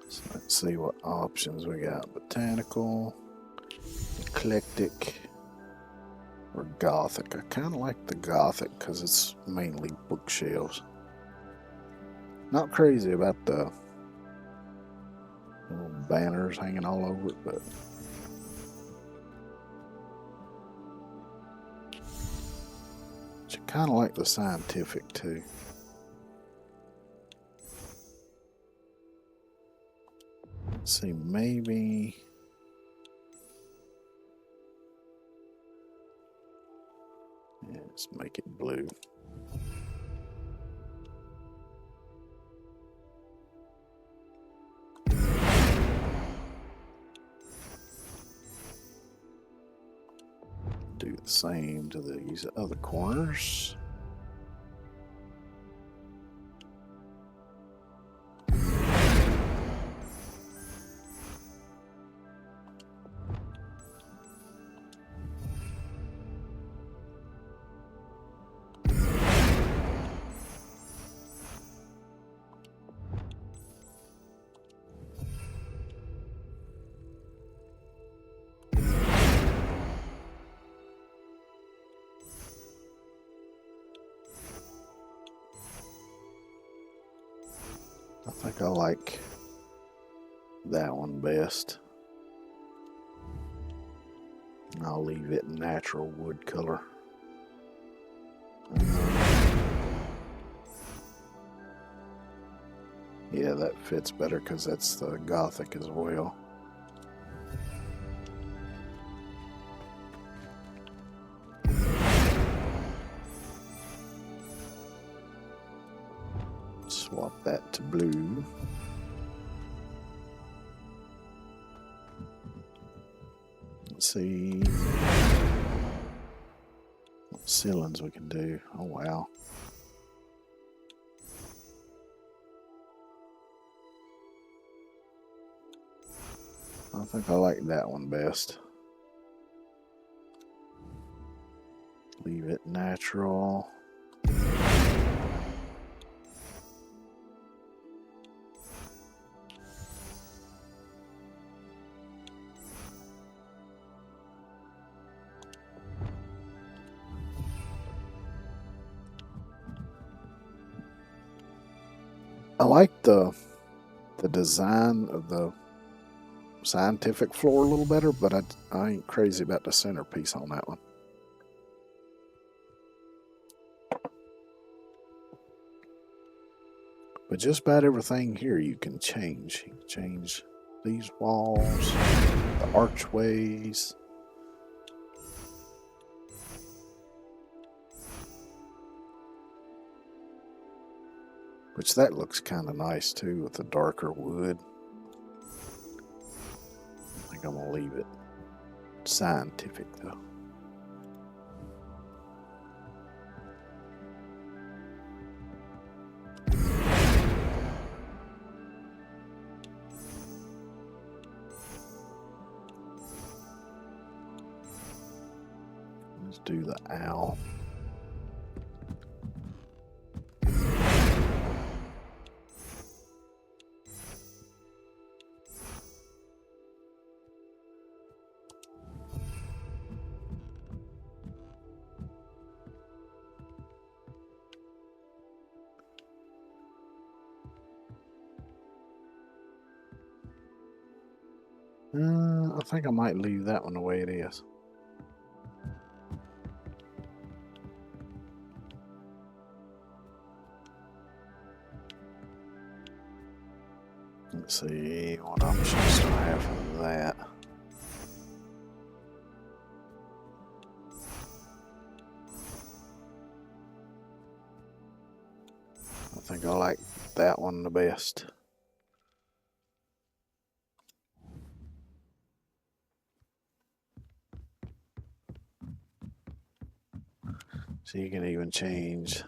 So let's see what options we got. Botanical, eclectic, or gothic. I kind of like the gothic because it's mainly bookshelves. Not crazy about the little banners hanging all over it, but I kind of like the scientific too. Let's see, maybe yeah, let's make it blue. Do the same to these other corners. I think I like that one best. I'll leave it natural wood color. Yeah, that fits better because that's the gothic as well. Swap that to blue. Let's see what ceilings we can do. Oh wow. I think I like that one best. Leave it natural. I like the design of the scientific floor a little better, but I ain't crazy about the centerpiece on that one. But just about everything here you can change. You can change these walls, the archways. Which that looks kind of nice too with the darker wood. I think I'm going to leave it scientific though. Let's do the owl. I think I might leave that one the way it is. Let's see what options do I have for that. I think I like that one the best. So you can even change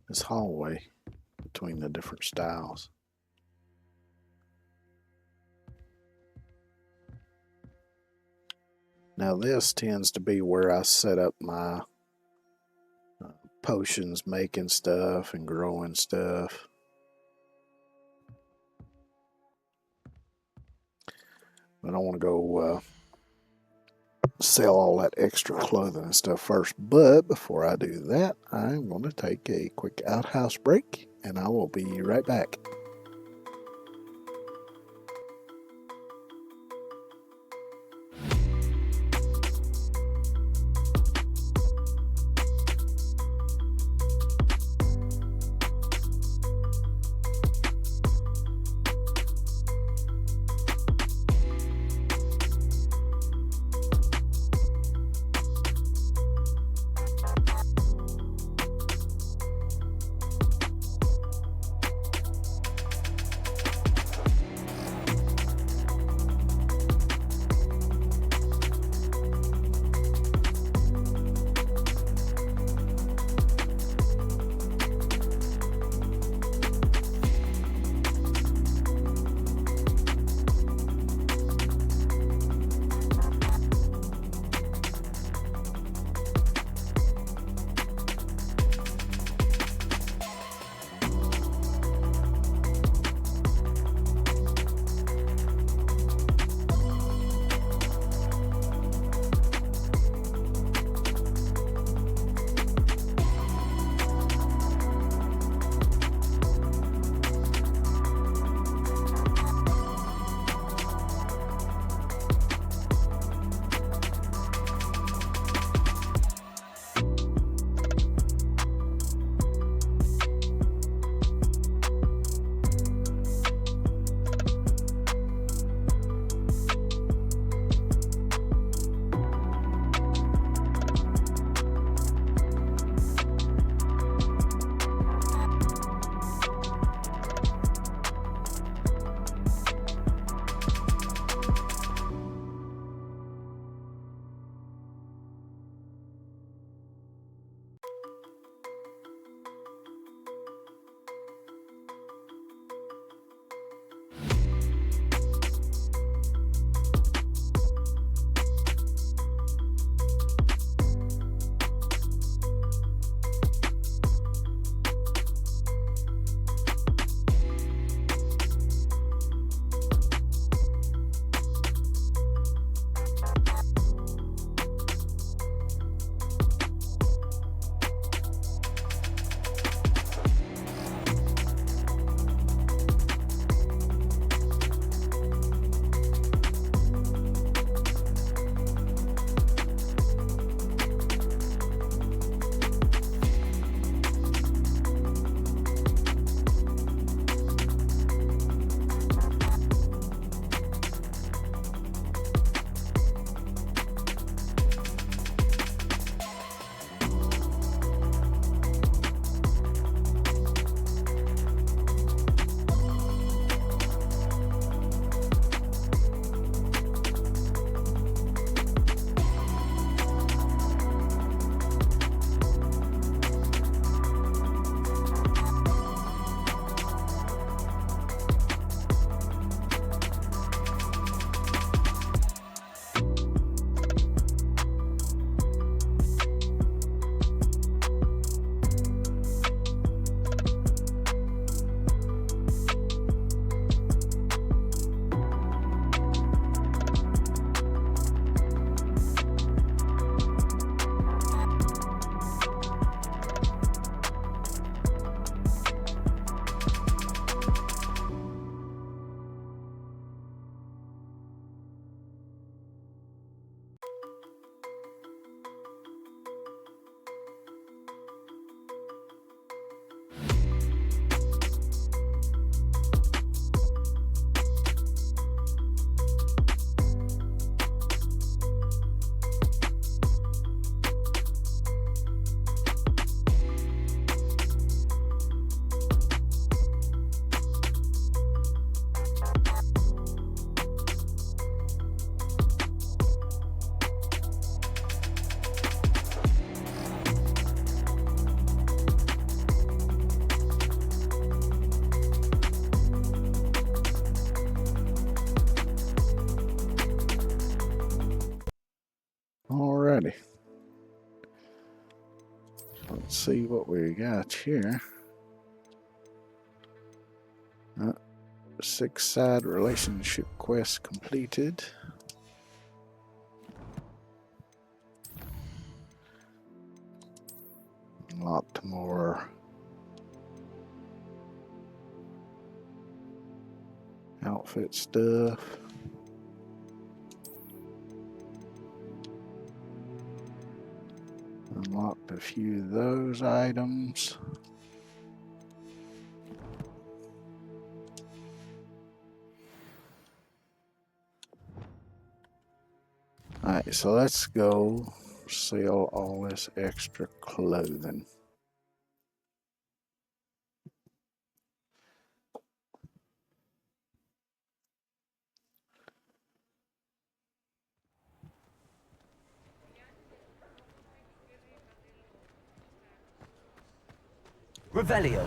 this hallway between the different styles. Now this tends to be where I set up my potions making stuff and growing stuff. But I want to go sell all that extra clothing and stuff first. But before I do that, I'm going to take a quick outhouse break and I will be right back. Let's see what we got here. 6-side relationship quest completed. Unlocked more outfit stuff. Unlocked a few of those items. Alright, so let's go sell all this extra clothing. Revelio.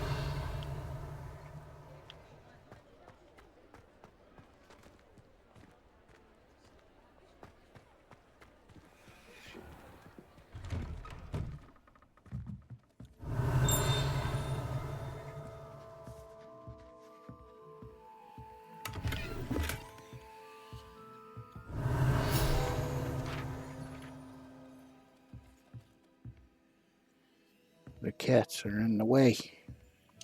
The cats are in the way.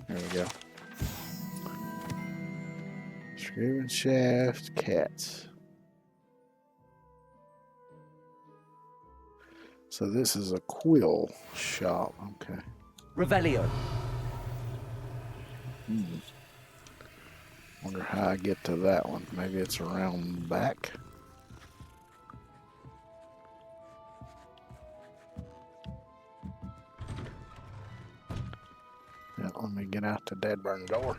There we go. Screw and shaft, cats. So this is a quill shop. Okay. Revelio. Wonder how I get to that one. Maybe it's around the back. Yeah, let me get out the dead burn door.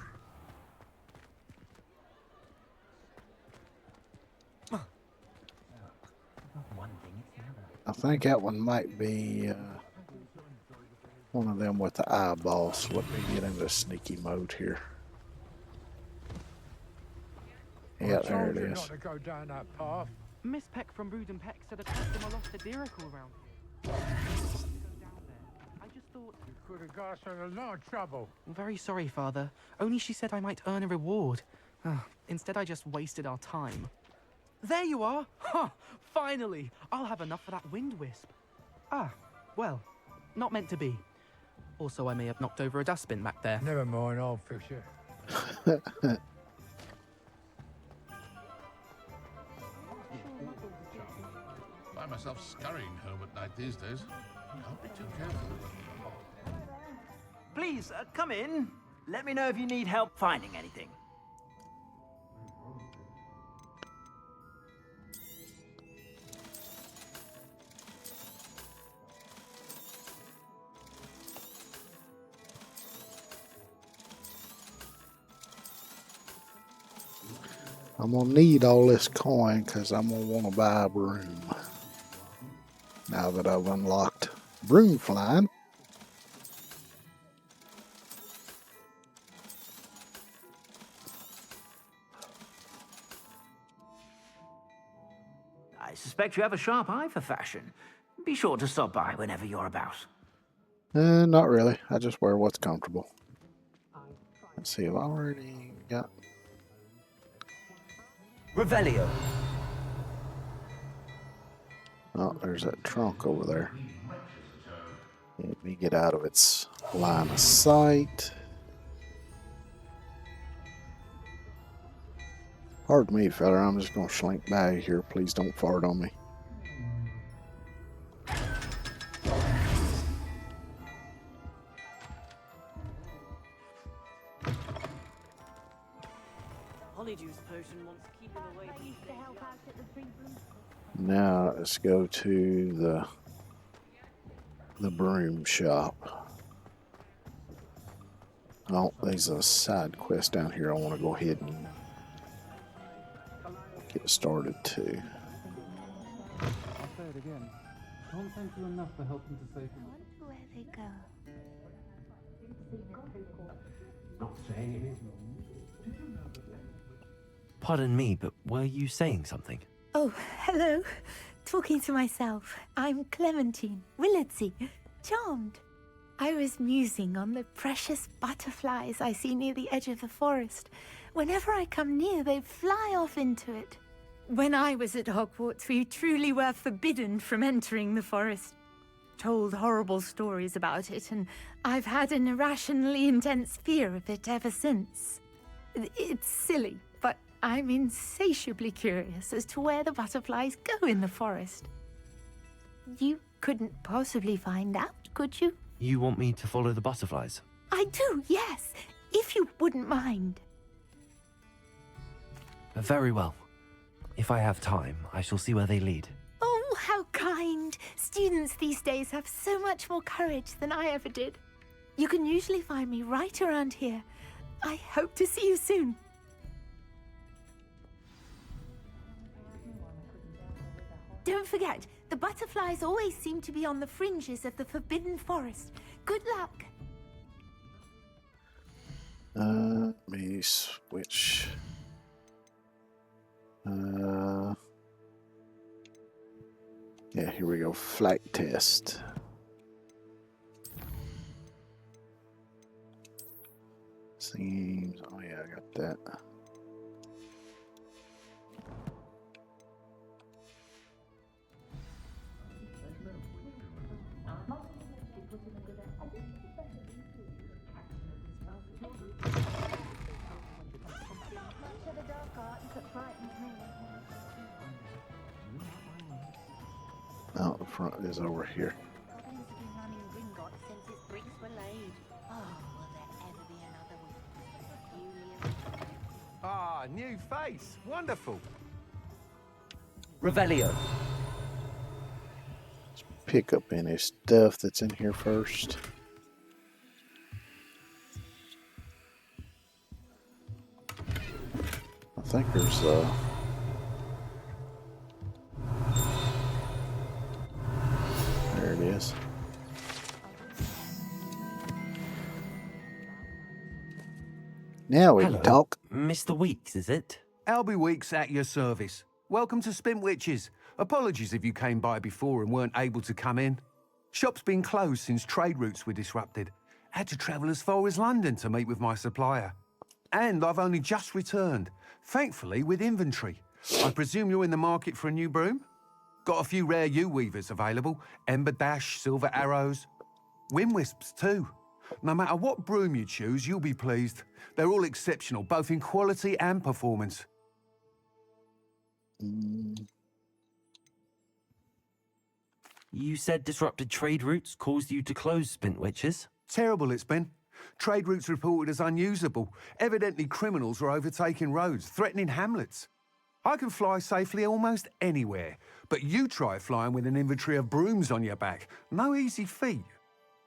I think that one might be one of them with the eyeballs. So let me get into sneaky mode here. Yeah, there it is. Not to go down that path. Miss Peck from Brood and Peck said a customer lost a deer around here. I just thought... You could have got us in a lot of trouble. I'm very sorry, Father. Only she said I might earn a reward. Instead, I just wasted our time. There you are! Ha! Finally! I'll have enough for that wind wisp. Ah, well, not meant to be. Also, I may have knocked over a dustbin back there. Never mind, I'll fix it. Find myself scurrying home at night these days. Can't be too careful. Please, come in. Let me know if you need help finding anything. I'm gonna need all this coin because I'm gonna want to buy a broom. Now that I've unlocked broom flying. I suspect you have a sharp eye for fashion. Be sure to stop by whenever you're about. Not really. I just wear what's comfortable. Let's see, I've already got... Revelio. Oh, there's that trunk over there. Let me get out of its line of sight. Pardon me, fella. I'm just gonna slink by here. Please don't fart on me. Honeydew potion wants keeping away these days. Now let's go to the broom shop. Oh, there's a side quest down here I want to go ahead and get started too. I'll say it again. Can't thank you enough for helping to save him. I wonder where they go. Not saying it is. Pardon me, but were you saying something? Oh, hello. Talking to myself. I'm Clementine Willardsey. Charmed. I was musing on the precious butterflies I see near the edge of the forest. Whenever I come near, they fly off into it. When I was at Hogwarts, we truly were forbidden from entering the forest. Told horrible stories about it, and I've had an irrationally intense fear of it ever since. It's silly, but I'm insatiably curious as to where the butterflies go in the forest. You couldn't possibly find out, could you? You want me to follow the butterflies? I do, yes, if you wouldn't mind. Very well. If I have time, I shall see where they lead. Oh, how kind. Students these days have so much more courage than I ever did. You can usually find me right around here. I hope to see you soon. Don't forget, the butterflies always seem to be on the fringes of the Forbidden Forest. Good luck. Let me switch. Yeah, here we go. Flight test. Seems. Oh yeah, I got that. Oh, the front is over here. Ah, new face. Wonderful. Revelio. Let's pick up any stuff that's in here first. I think there's there it is. Now we can talk. Mr. Weeks, is it? Albie Weeks at your service. Welcome to Spintwitches. Apologies if you came by before and weren't able to come in. Shop's been closed since trade routes were disrupted. Had to travel as far as London to meet with my supplier. And I've only just returned, thankfully with inventory. I presume you're in the market for a new broom? Got a few rare U-weavers available. Ember Dash, Silver Arrows. Wind Wisps too. No matter what broom you choose, you'll be pleased. They're all exceptional, both in quality and performance. You said disrupted trade routes caused you to close Spintwitches? Terrible it's been. Trade routes reported as unusable. Evidently criminals were overtaking roads, threatening hamlets. I can fly safely almost anywhere, but you try flying with an inventory of brooms on your back. No easy feat.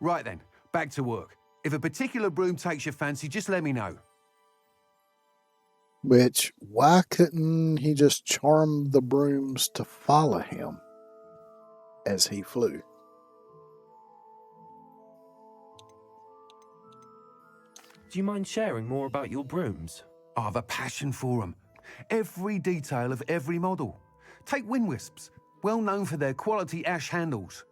Right then, back to work. If a particular broom takes your fancy, just let me know. Which, why couldn't he just charm the brooms to follow him as he flew? Do you mind sharing more about your brooms? I have a passion for them. Every detail of every model. Take Wind Wisps, well known for their quality ash handles.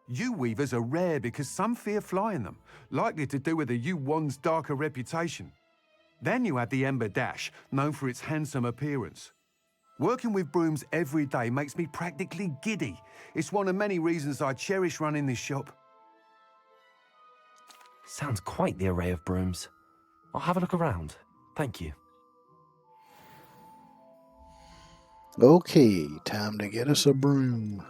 U-weavers are rare because some fear flying them, likely to do with the U-wand's darker reputation. Then you had the Ember Dash, known for its handsome appearance. Working with brooms every day makes me practically giddy. It's one of many reasons I cherish running this shop. Sounds quite the array of brooms. I'll have a look around. Thank you. Okay, time to get us a broom.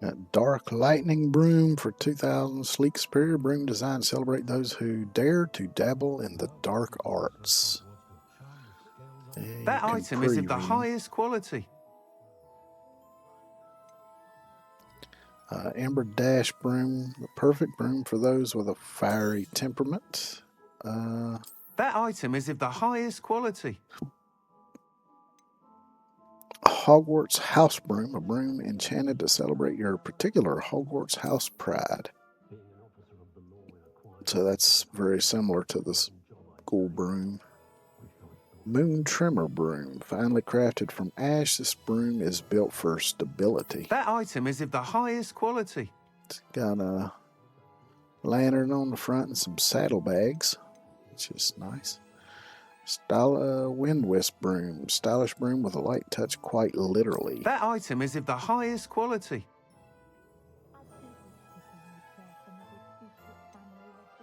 Got Dark Lightning Broom for 2,000. Sleek Superior Broom designed to celebrate those who dare to dabble in the dark arts. And that item is of the highest quality. Ember Dash Broom, the perfect broom for those with a fiery temperament. That item is of the highest quality. Hogwarts House Broom, a broom enchanted to celebrate your particular Hogwarts house pride. So that's very similar to the school broom. Moon Trimmer Broom, finely crafted from ash. This broom is built for stability. That item is of the highest quality. It's got a Lantern on the front and some saddlebags, which is nice. Wind wisp broom. Stylish broom with a light touch, quite literally. That item is of the highest quality.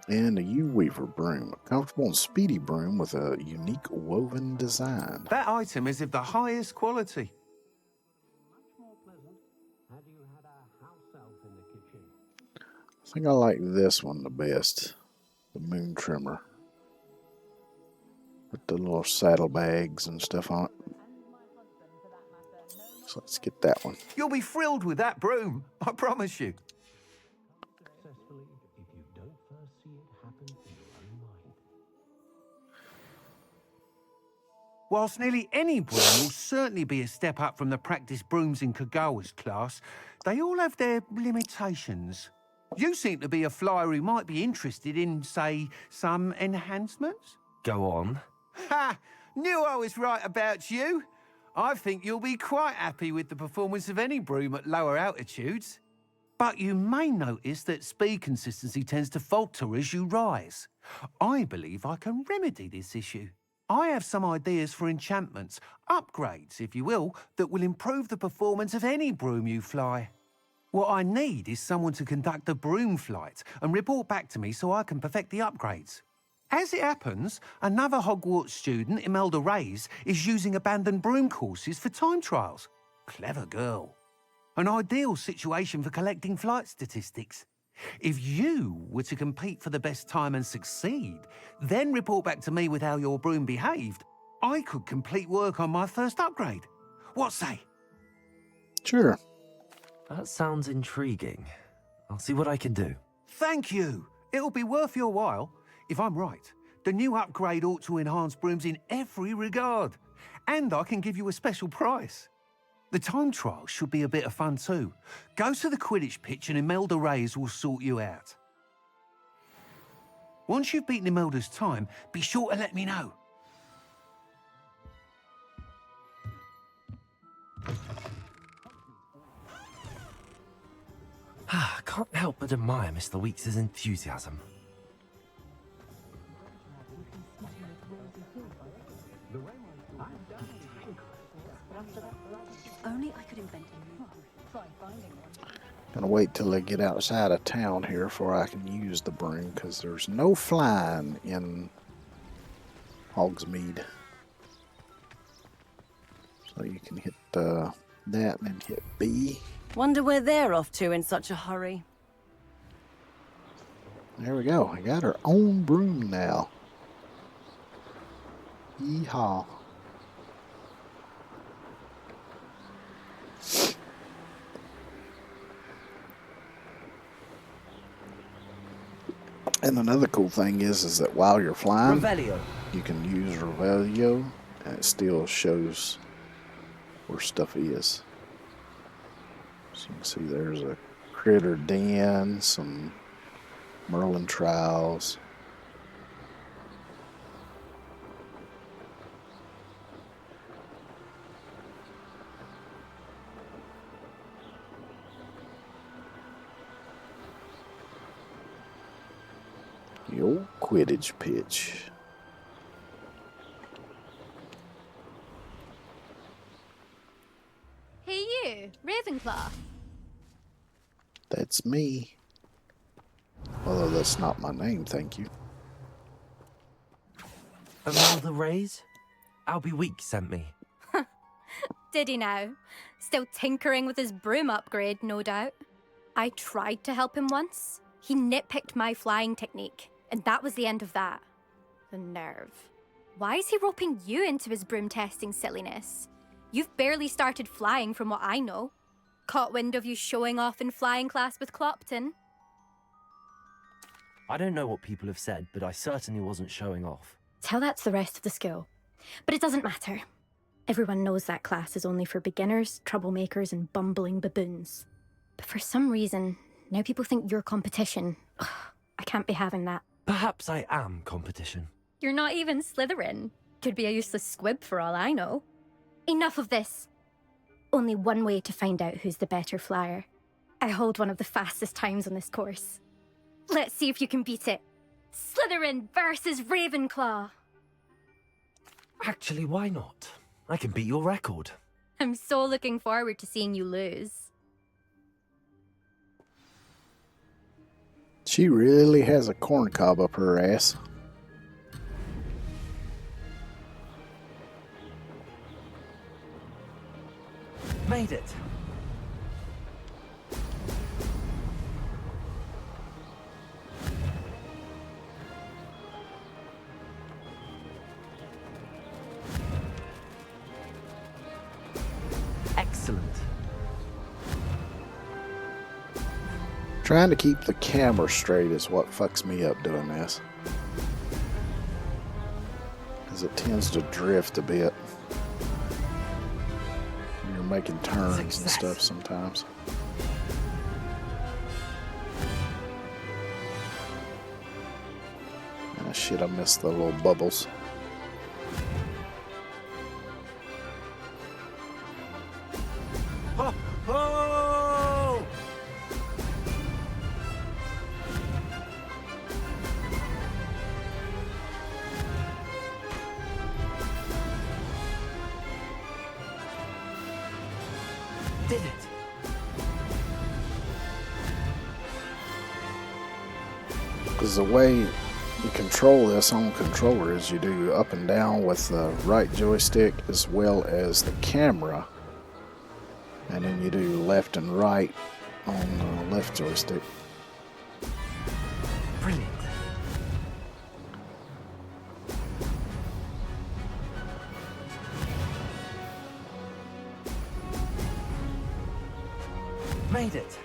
And a U-Weaver broom. A comfortable and speedy broom with a unique woven design. That item is of the highest quality. I think I like this one the best. The moon trimmer. With the little saddlebags and stuff on it. So let's get that one. You'll be thrilled with that broom, I promise you. Whilst nearly any broom will certainly be a step up from the practice brooms in Kagawa's class, they all have their limitations. You seem to be a flyer who might be interested in, say, some enhancements? Go on. Ha! Knew I was right about you. I think you'll be quite happy with the performance of any broom at lower altitudes. But you may notice that speed consistency tends to falter as you rise. I believe I can remedy this issue. I have some ideas for enchantments, upgrades, if you will, that will improve the performance of any broom you fly. What I need is someone to conduct a broom flight and report back to me so I can perfect the upgrades. As it happens, another Hogwarts student, Imelda Reyes, is using abandoned broom courses for time trials. Clever girl. An ideal situation for collecting flight statistics. If you were to compete for the best time and succeed, then report back to me with how your broom behaved, I could complete work on my first upgrade. What say? Sure. That sounds intriguing. I'll see what I can do. Thank you. It'll be worth your while. If I'm right, the new upgrade ought to enhance brooms in every regard. And I can give you a special price. The time trial should be a bit of fun too. Go to the Quidditch pitch and Imelda Reyes will sort you out. Once you've beaten Imelda's time, be sure to let me know. I can't help but admire Mr. Weeks' enthusiasm. Only I could invent Gonna wait till they get outside of town here before I can use the broom, because there's no flying in Hogsmeade. So you can hit that and then hit B. Wonder where they're off to in such a hurry. There we go. I got her own broom now. Yeehaw. And another cool thing is that while you're flying, Revelio. you can use Revelio, and it still shows where stuff is. So you can see there's a Critter Den, some Merlin Trials. The old Quidditch pitch. Hey you, Ravenclaw. That's me. Although that's not my name, thank you. Imelda Reyes? Albie Weeks sent me. Did he now? Still tinkering with his broom upgrade, no doubt. I tried to help him once. He nitpicked my flying technique, and that was the end of that. The nerve. Why is he roping you into his broom testing silliness? You've barely started flying from what I know. Caught wind of you showing off in flying class with Clopton. I don't know what people have said, but I certainly wasn't showing off. Tell that to the rest of the school. But it doesn't matter. Everyone knows that class is only for beginners, troublemakers, and bumbling baboons. But for some reason, now people think you're competition. Ugh, I can't be having that. Perhaps I am competition. You're not even Slytherin. Could be a useless squib for all I know. Enough of this. Only one way to find out who's the better flyer. I hold one of the fastest times on this course. Let's see if you can beat it. Slytherin versus Ravenclaw. Actually, why not? I can beat your record. I'm so looking forward to seeing you lose. She really has a corn cob up her ass. Made it. Excellent. Trying to keep the camera straight is what fucks me up doing this. Because it tends to drift a bit. When you're making turns and stuff sometimes. Ah, shit, I missed the little bubbles. Oh! Did it? Because the way you control this on controller is you do up and down with the right joystick as well as the camera. And then you do left and right on the left joystick. Brilliant. Made it.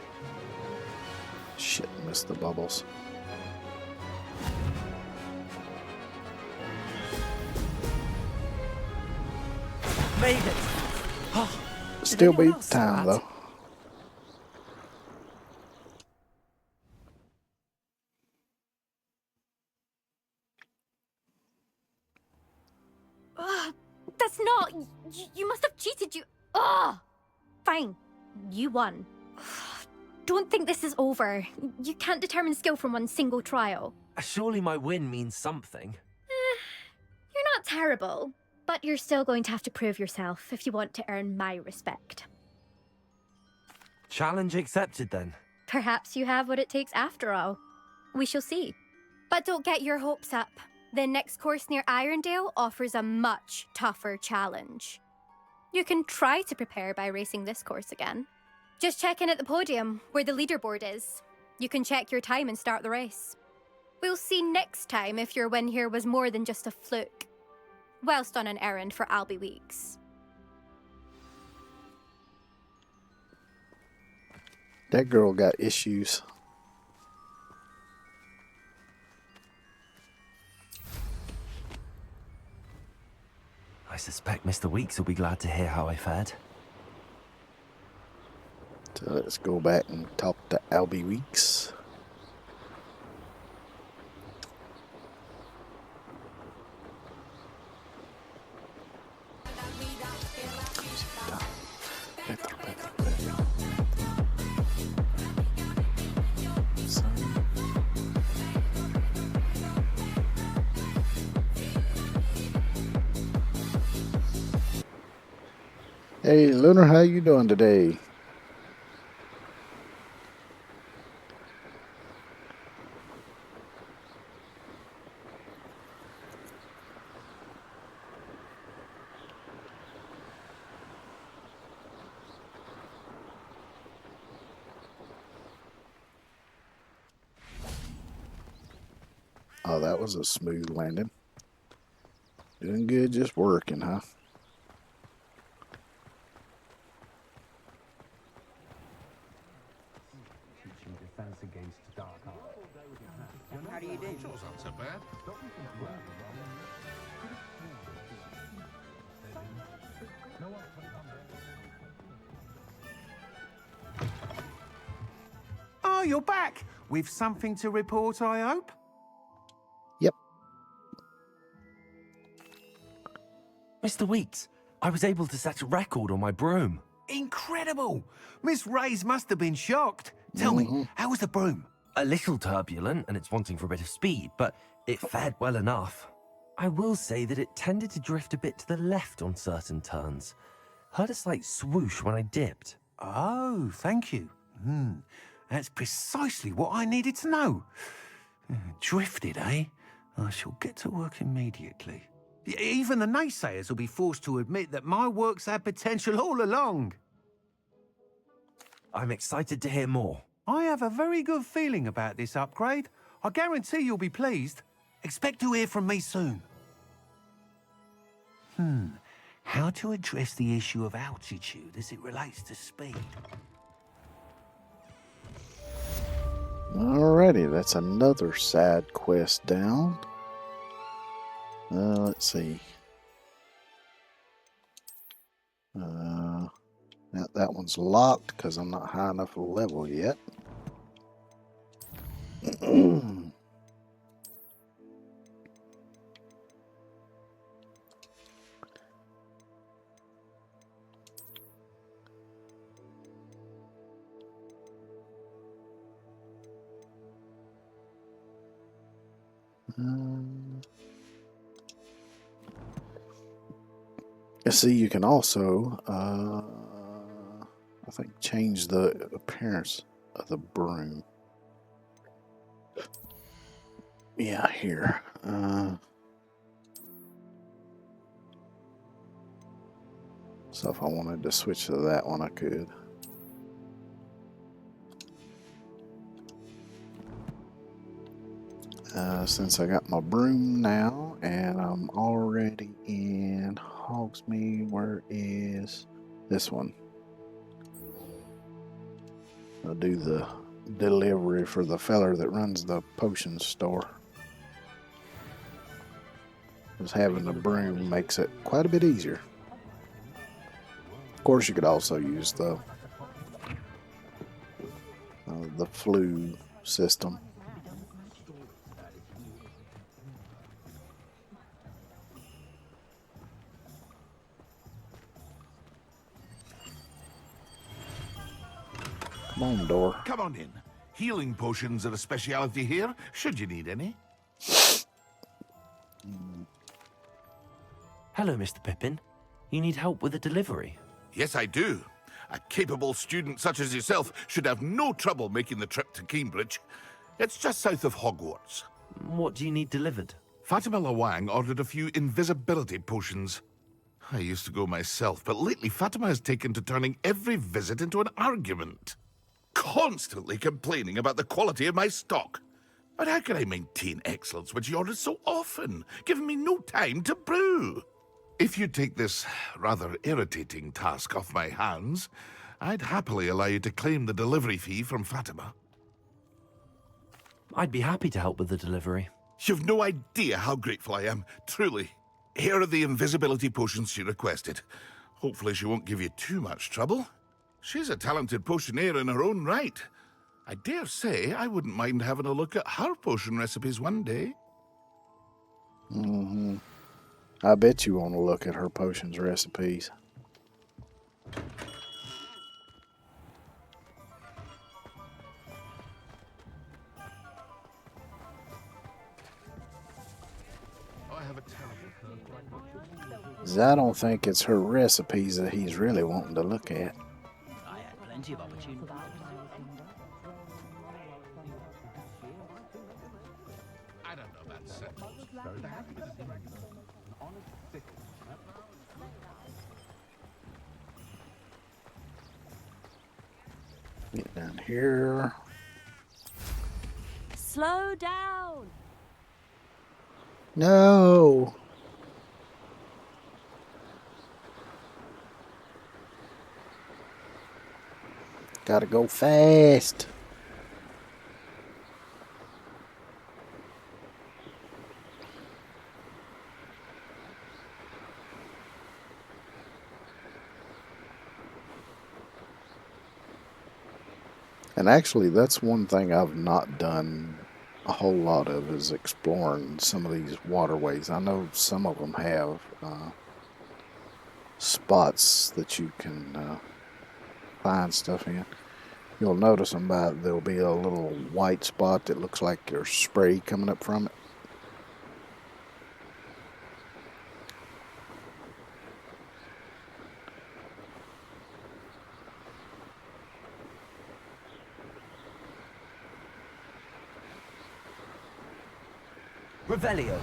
Shit, missed the bubbles. Made it. Oh, Still beat time though. That's not. You must have cheated. Fine. You won. Don't think this is over. You can't determine skill from one single trial. surely my win means something. You're not terrible, but you're still going to have to prove yourself if you want to earn my respect. Challenge accepted then. Perhaps you have what it takes after all. We shall see. But don't get your hopes up. The next course near Irondale offers a much tougher challenge. You can try to prepare by racing this course again. Just check in at the podium, where the leaderboard is. You can check your time and start the race. We'll see next time if your win here was more than just a fluke. Whilst on an errand for Albie Weeks. That girl got issues. I suspect Mr. Weeks will be glad to hear how I fared. So let's go back and talk to Albie Weeks. Hey, Lunar, how you doing today? Oh, that was a smooth landing. Doing good, just working, huh? Against dark art. How do you do? Sure, not so bad. Oh, you're back! With something to report, I hope? Yep. Mr. Weeks, I was able to set a record on my broom. Incredible! Miss Reyes must have been shocked. Tell me, how was the broom? a little turbulent and it's wanting for a bit of speed, but it fared well enough. I will say that it tended to drift a bit to the left on certain turns. Heard a slight swoosh when I dipped. Oh, thank you. That's precisely what I needed to know. Drifted, eh? I shall get to work immediately. Even the naysayers will be forced to admit that my work's had potential all along. I'm excited to hear more. I have a very good feeling about this upgrade. I guarantee you'll be pleased. Expect to hear from me soon. How to address the issue of altitude as it relates to speed. Alrighty, that's another side quest down. Let's see. Now that one's locked because I'm not high enough of a level yet. See, you can also, I think, change the appearance of the broom. Yeah, here. So if I wanted to switch to that one, I could. Since I got my broom now, and I'm already in Hogsmeade, where is this one? I'll do the delivery for the feller that runs the potion store. Just having the broom makes it quite a bit easier. Of course, you could also use the flue system. Come on, door. Come on in. Healing potions are a speciality here, should you need any. Hello, Mr. Pippin. You need help with a delivery? Yes, I do. A capable student such as yourself should have no trouble making the trip to Cambridge. It's just south of Hogwarts. What do you need delivered? Fatima Lawang ordered a few invisibility potions. I used to go myself, but lately Fatima has taken to turning every visit into an argument. Constantly complaining about the quality of my stock. But how can I maintain excellence when she orders so often, giving me no time to brew? If you take this rather irritating task off my hands, I'd happily allow you to claim the delivery fee from Fatima. I'd be happy to help with the delivery. You've no idea how grateful I am, truly. Here are the invisibility potions she requested. Hopefully she won't give you too much trouble. She's a talented potioneer in her own right. I dare say I wouldn't mind having a look at her potion recipes one day. I bet you want to look at her potions recipes. I don't think it's her recipes that he's really wanting to look at. I had plenty of opportunity. I don't know about settles. Get down here. Slow down. No. Gotta go fast. And actually, that's one thing I've not done a whole lot of, is exploring some of these waterways. I know some of them have spots that you can find stuff in. You'll notice them there'll be a little white spot that looks like there's spray coming up from it. Revelio.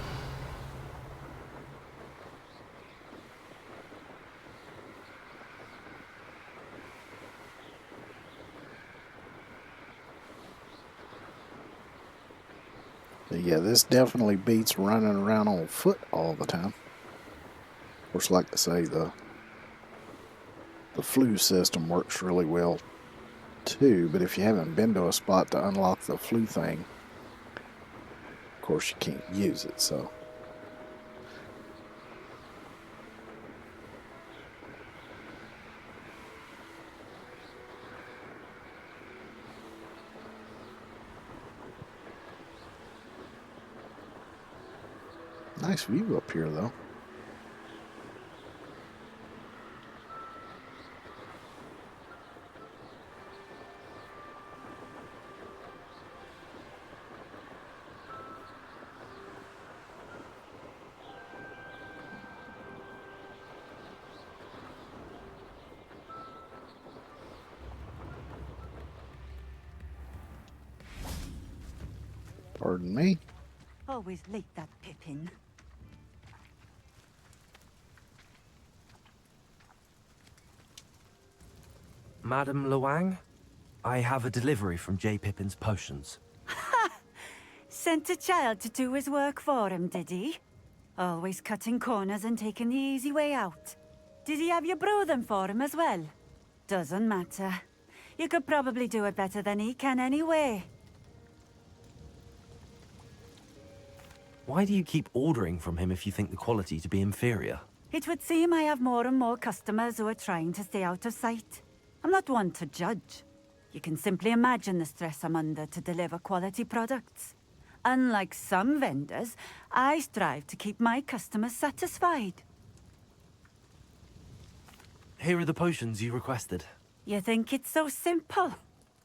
Yeah, this definitely beats running around on foot all the time. Of course, like I say, the flu system works really well too, but if you haven't been to a spot to unlock the flu thing, of course you can't use it, so. Nice view up here, though. Pardon me. Always late, that Pippin. Madame Luang, I have a delivery from J. Pippin's potions. Sent a child to do his work for him, did he? Always cutting corners and taking the easy way out. Did he have you brew them for him as well? Doesn't matter. You could probably do it better than he can anyway. Why do you keep ordering from him if you think the quality to be inferior? It would seem I have more and more customers who are trying to stay out of sight. I'm not one to judge. You can simply imagine the stress I'm under to deliver quality products. Unlike some vendors, I strive to keep my customers satisfied. Here are the potions you requested. You think it's so simple?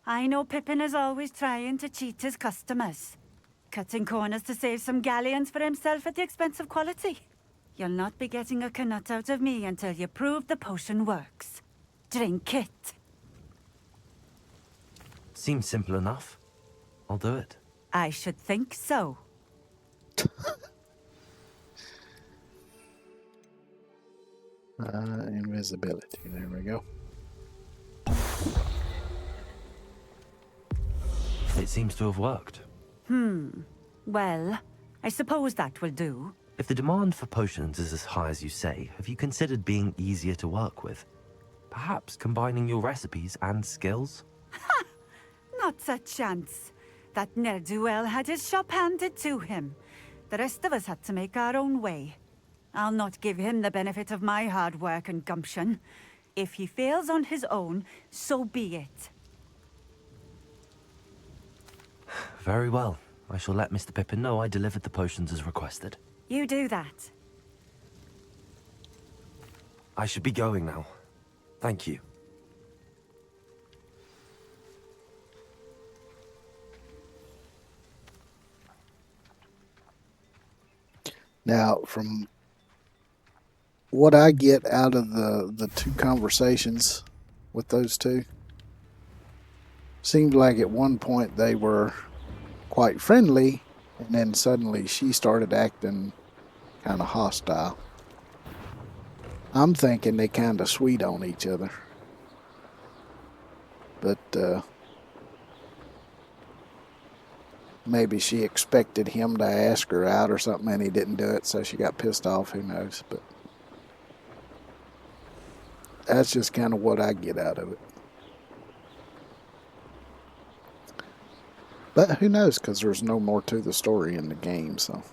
I know Pippin is always trying to cheat his customers. Cutting corners to save some galleons for himself at the expense of quality. You'll not be getting a knut out of me until you prove the potion works. Drink it. Seems simple enough. I'll do it. I should think so. Invisibility. There we go. It seems to have worked. Well, I suppose that will do. If the demand for potions is as high as you say, have you considered being easier to work with? Perhaps combining your recipes and skills? Not a chance. That ne'er-do-well had his shop handed to him. The rest of us had to make our own way. I'll not give him the benefit of my hard work and gumption. If he fails on his own, so be it. Very well. I shall let Mr. Pippin know I delivered the potions as requested. You do that. I should be going now. Thank you. Now, from what I get out of the two conversations with those two, seemed like at one point they were quite friendly, and then suddenly she started acting kind of hostile. I'm thinking they kind of sweet on each other. But maybe she expected him to ask her out or something and he didn't do it, so she got pissed off. Who knows? But that's just kind of what I get out of it. But who knows, because there's no more to the story in the game, so.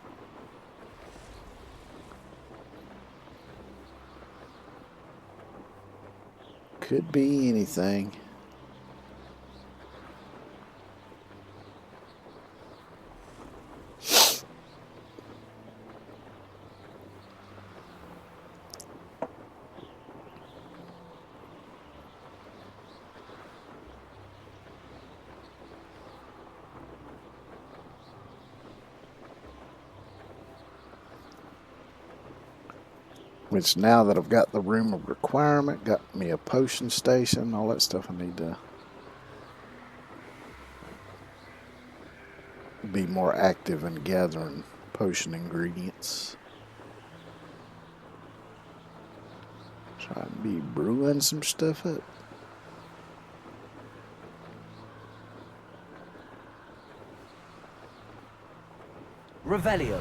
Could be anything. Which now that I've got the room of requirement, got me a potion station, all that stuff, I need to be more active in gathering potion ingredients. Try and be brewing some stuff up. Revelio.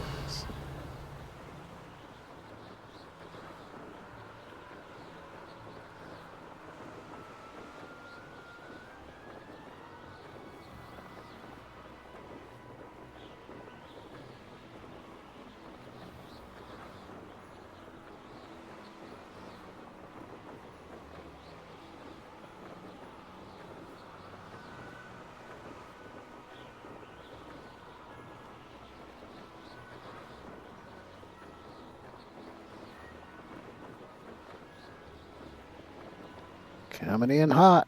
Coming in hot.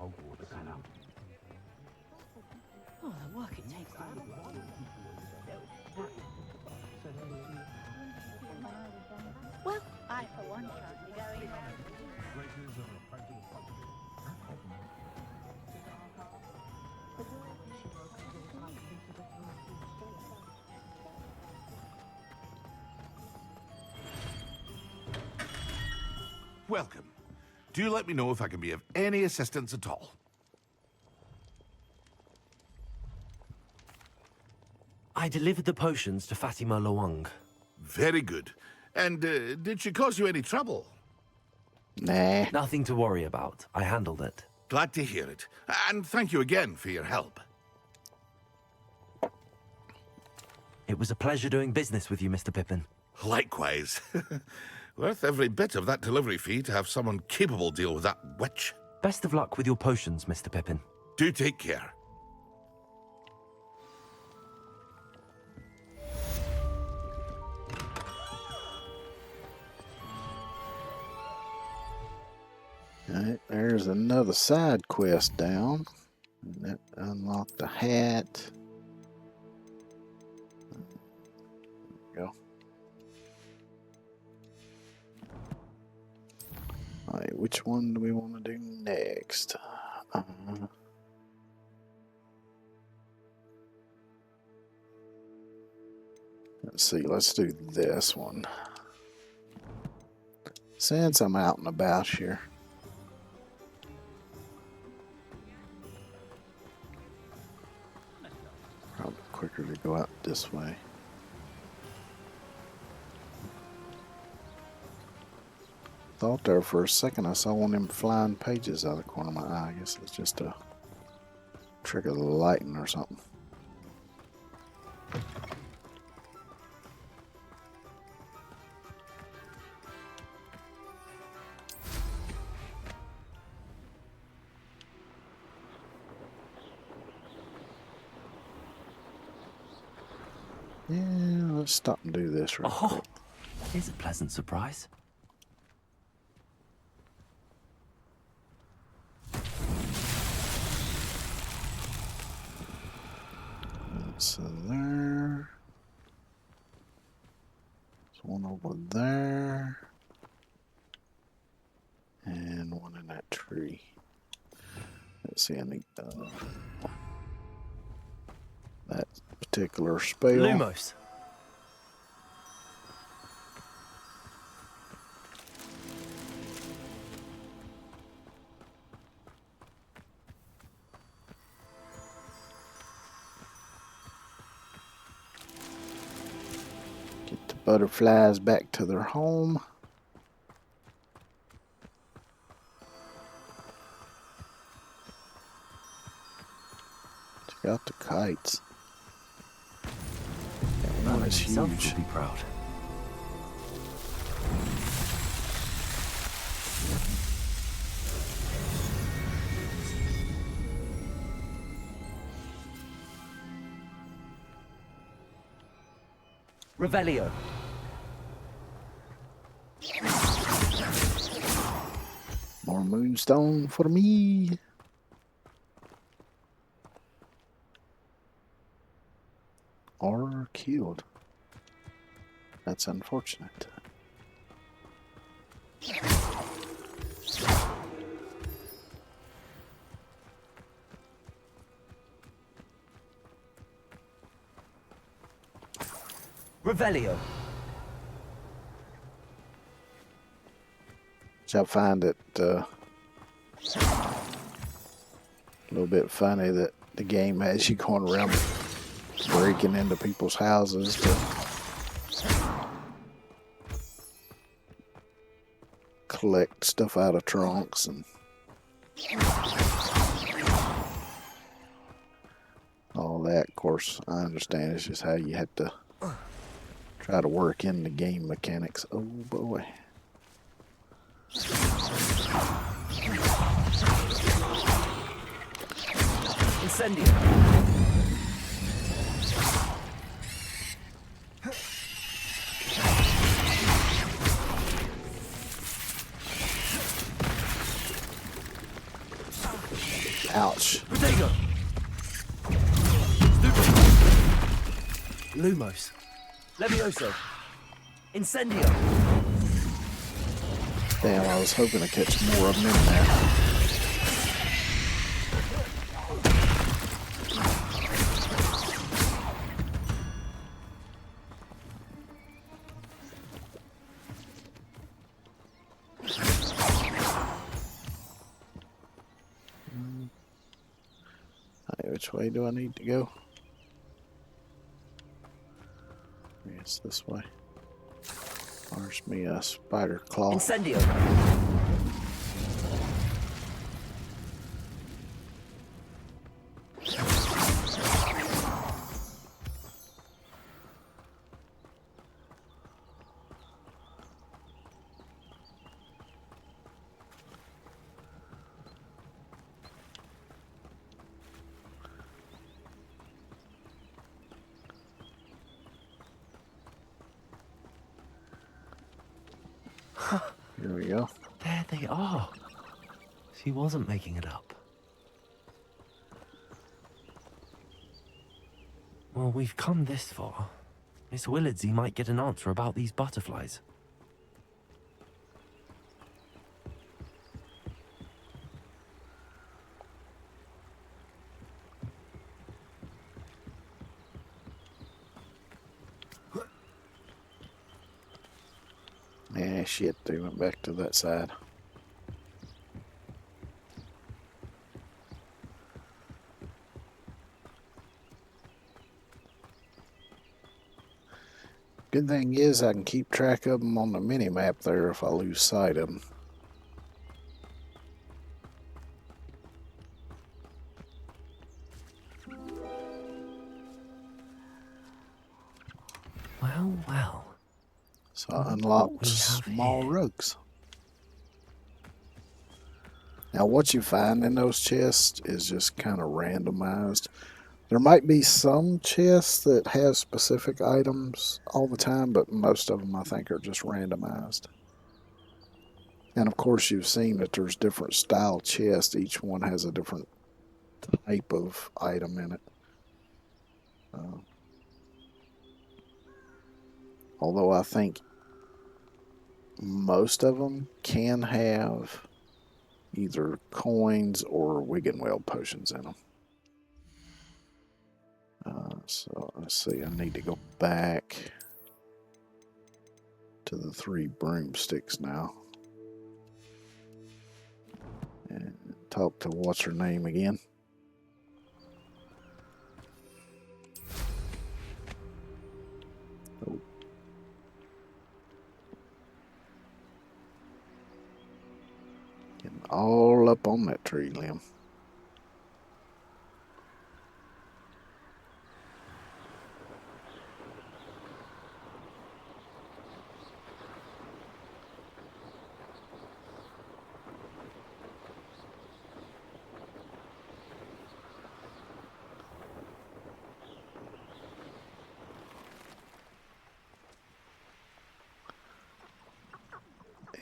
Oh, the work it takes. Well, I for one shan't be going there. Welcome. Do let me know if I can be of any assistance at all. I delivered the potions to Fatima Luang. Very good. And did she cause you any trouble? Nah. Nothing to worry about. I handled it. Glad to hear it. And thank you again for your help. It was a pleasure doing business with you, Mr. Pippin. Likewise. Worth every bit of that delivery fee to have someone capable deal with that witch. Best of luck with your potions, Mr. Pippin. Do take care. Alright, there's another side quest down. And that unlocked the hat. There we go. Alright, which one do we want to do next? Let's see, let's do this one. Since I'm out and about here. Probably quicker to go out this way. Thought there for a second I saw one of them flying pages out of the corner of my eye. I guess it's just a trick of the lighting or something. Yeah, let's stop and do this real quick. Here's a pleasant surprise. So there. There's one over there. And one in that tree. Let's see, I need that particular spell. Lumos. Get the butterflies back to their home. Check out the kites. That one is Himself huge. will be proud. Revelio. moonstone for me. Or killed. That's unfortunate. Revelio. Which I find it a little bit funny that the game has you going around breaking into people's houses to collect stuff out of trunks and all that. Of course, I understand it's just how you have to try to work in the game mechanics. Oh boy. Incendio. Ouch. Protego. Lumos. Levioso. Incendio. Damn, I was hoping to catch more of them in there. Which way do I need to go? Yes, this way. There's me a spider claw. Incendio. Here we go. There they are. She wasn't making it up. Well, we've come this far. Miss Willardsey might get an answer about these butterflies. Yeah, shit, they went back to that side. Good thing is I can keep track of them on the mini-map there if I lose sight of them. Well, well. So I unlocked small rugs. Now what you find in those chests is just kind of randomized. There might be some chests that have specific items all the time, but most of them I think are just randomized. And of course you've seen that there's different style chests. Each one has a different type of item in it. Although I think most of them can have either coins or Wiggenweld potions in them. So let's see, I need to go back to the 3 broomsticks now and talk to what's her name again. Oh. Getting all up on that tree limb.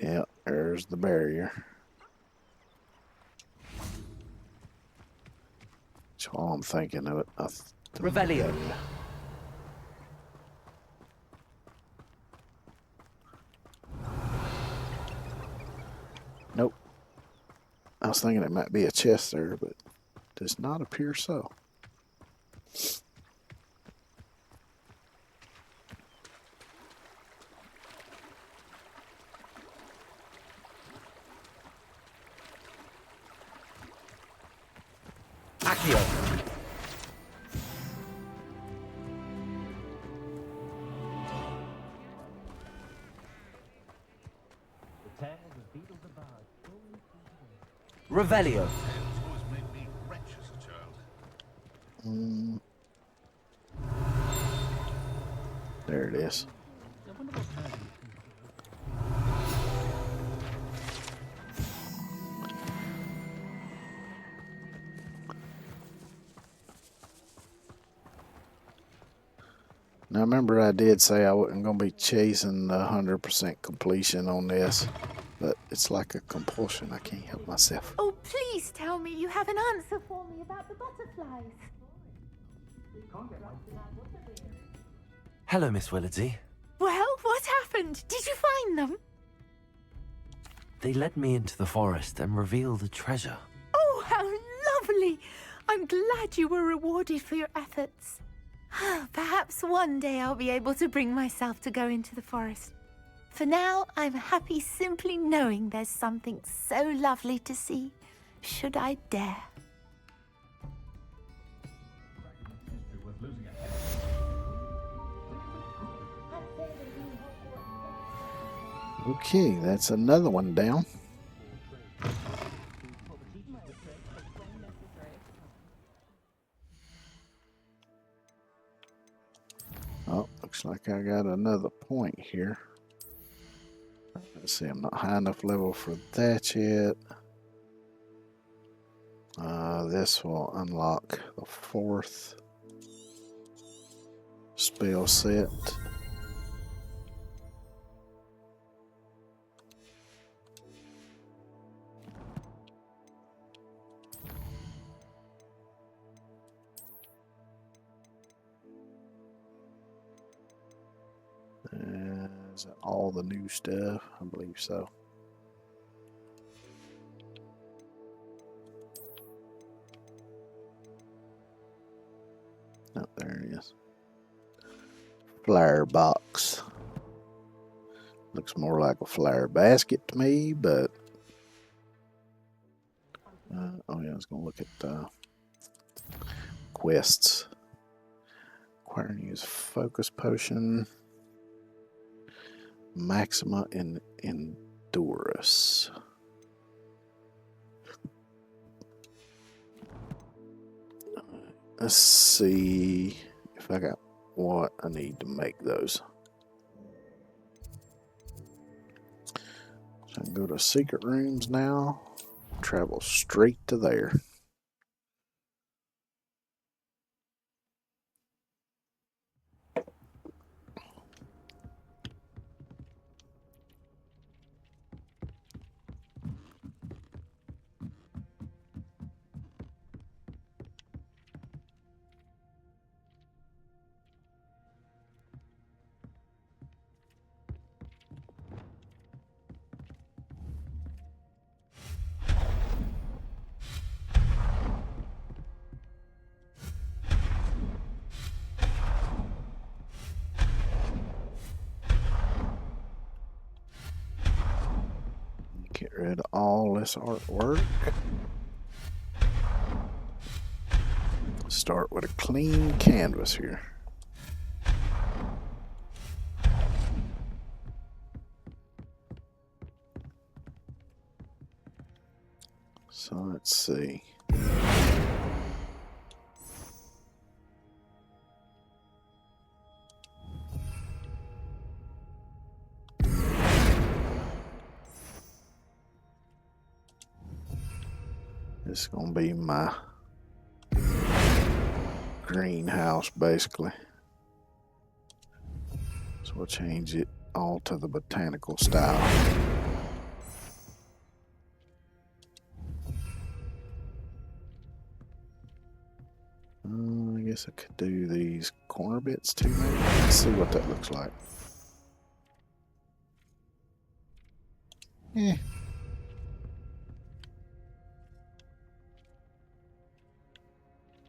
Yeah, there's the barrier. while I'm thinking of it. Revelio. Nope. I was thinking it might be a chest there, but does not appear so. Accio. Revelio. There it is. Now remember I did say I wasn't going to be chasing 100% completion on this, but it's like a compulsion. I can't help myself. Oh, please tell me you have an answer for me about the butterflies. Hello, Miss Willardsey. Well, what happened? Did you find them? They led me into the forest and revealed a treasure. Oh, how lovely! I'm glad you were rewarded for your efforts. Perhaps one day I'll be able to bring myself to go into the forest. For now, I'm happy simply knowing there's something so lovely to see, should I dare. Okay, that's another one down. Oh, looks like I got another point here. Let's see, I'm not high enough level for that yet. This will unlock the 4th spell set. Is it all the new stuff? I believe so. Oh, there it is. Flower box. Looks more like a flower basket to me, but oh yeah, I was gonna look at quests. Acquire and use focus potion. Maxima and Endurus. Let's see if I got what I need to make those. So I can go to secret rooms now. Travel straight to there. Get rid of all this artwork. Start with a clean canvas here. So let's see. This is going to be my greenhouse, basically. So we'll change it all to the botanical style. Guess I could do these corner bits too, maybe. Let's see what that looks like. Yeah.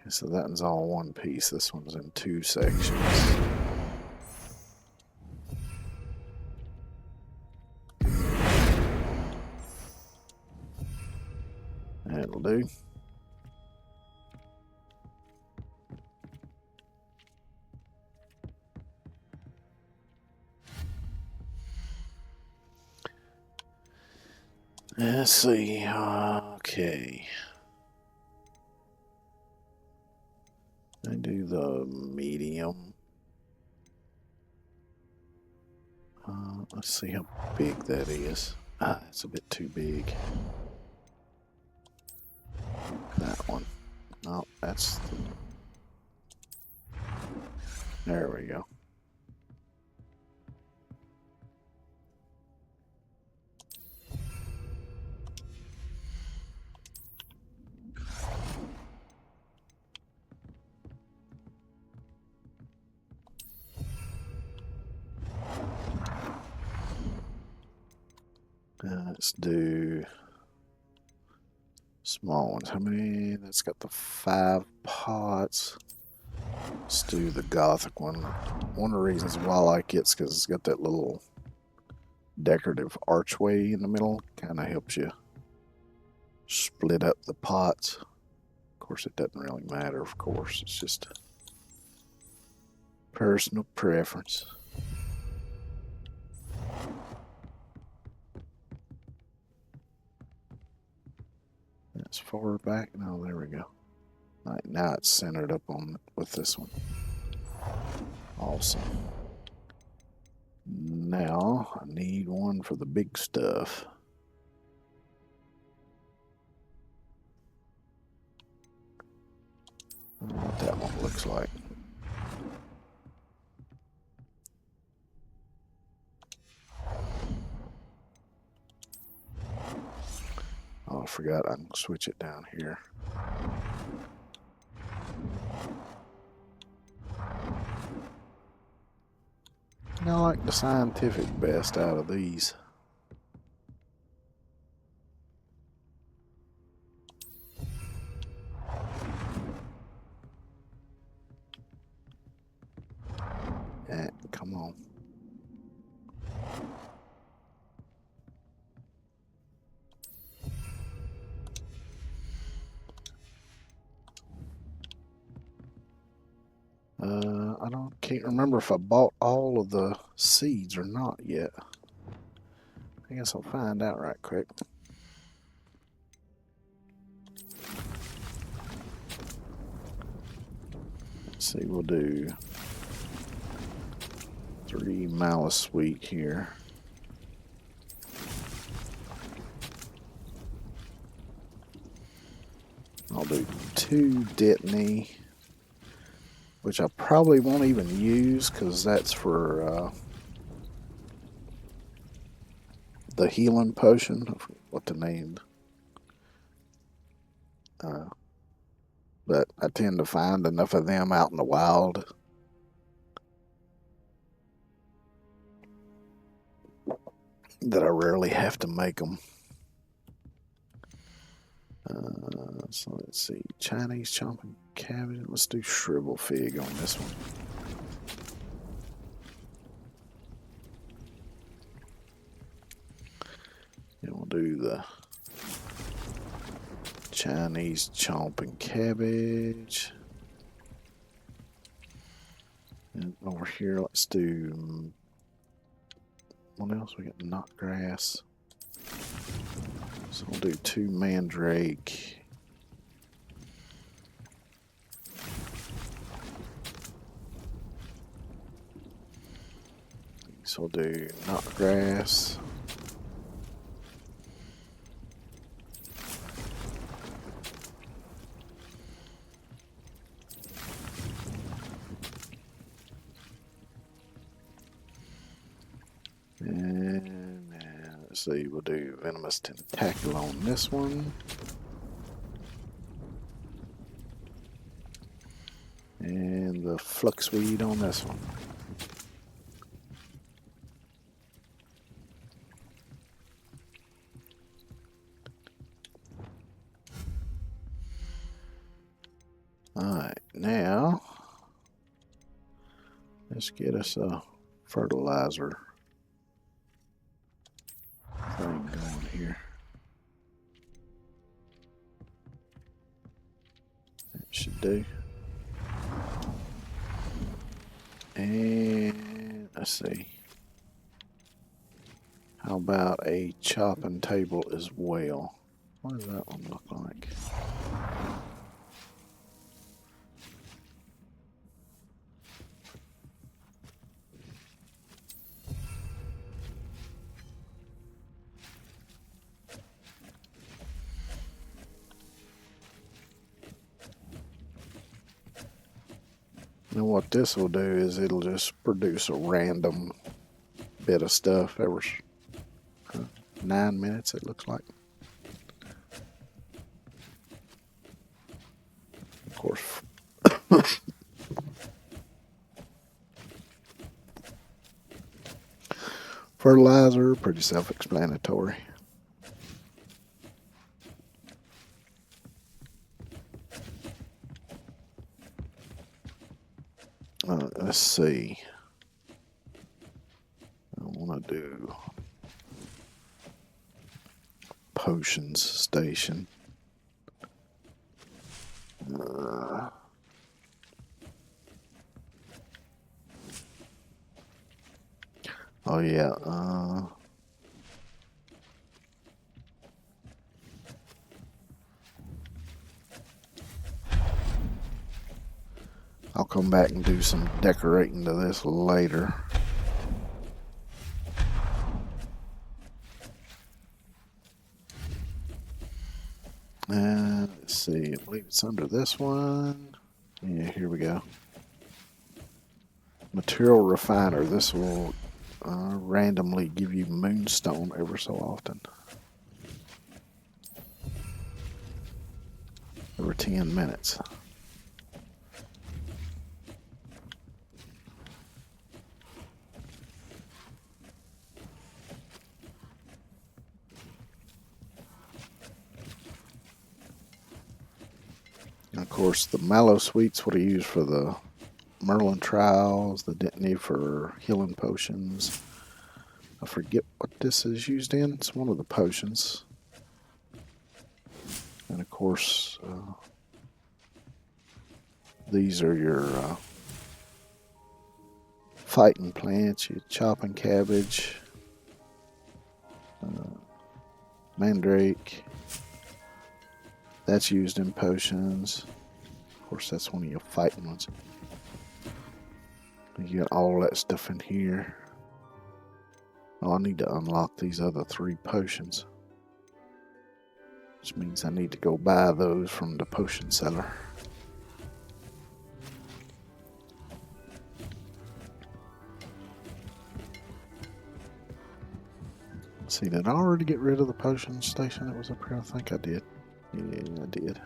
So that one's all one piece. This one's in two sections. That'll do. Let's see. Okay. I do the medium. Let's see how big that is. It's a bit too big. That one. No, that's the... There we go. Let's do small ones. How many? That's got the 5 pots. Let's do the Gothic one. One of the reasons why I like it's because it's got that little decorative archway in the middle. Kind of helps you split up the pots. Of course, it doesn't really matter, of course. It's just personal preference. That's forward back. No, there we go. All right, now it's centered up on with this one. Awesome. Now I need one for the big stuff. I don't know what that one looks like. Oh, I forgot I can switch it down here. I like the scientific best out of these. Come on. Can't remember if I bought all of the seeds or not yet. I guess I'll find out right quick. Let's see, we'll do 3 Malice Sweet here. I'll do 2 Dittany, which I probably won't even use because that's for the healing potion. I forget what the name. But I tend to find enough of them out in the wild. That I rarely have to make them. So let's see, Chinese chomping cabbage. Let's do shrivel fig on this one. And we'll do the Chinese chomping cabbage. And over here, let's do, what else? We got knotgrass. So we'll do 2 mandrake. So we'll do knotgrass. And let's see, we'll do venomous tentacle on this one. And the fluxweed on this one. Alright, now let's get us a fertilizer thing going here. That should do. And let's see. How about a chopping table as well? What does that one look like? And what this will do is it'll just produce a random bit of stuff every 9 minutes, it looks like. Of course. Fertilizer, pretty self-explanatory. Let's see. I want to do potions station. Oh yeah. I'll come back and do some decorating to this later. Let's see, I believe it's under this one. Yeah, here we go. Material refiner. This will randomly give you moonstone ever so often. Every 10 minutes. And of course, the mallow sweets, what I use for the Merlin trials, the Dentiny for healing potions. I forget what this is used in. It's one of the potions. And of course, these are your fighting plants, your chopping cabbage, mandrake. That's used in potions. Of course, that's one of your fighting ones. You got all that stuff in here. Well, I need to unlock these other 3 potions. Which means I need to go buy those from the potion seller. See, did I already get rid of the potion station that was up here? I think I did. Yeah, I did.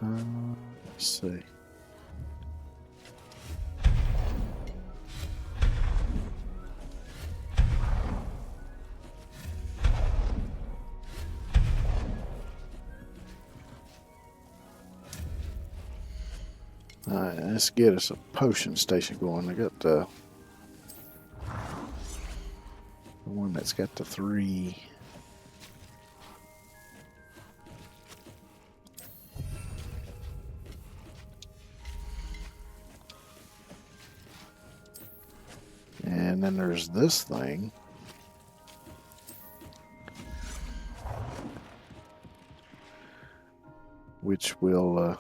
Let's see. Alright, let's get us a potion station going. I got the one that's got the 3. And then there's this thing. Which will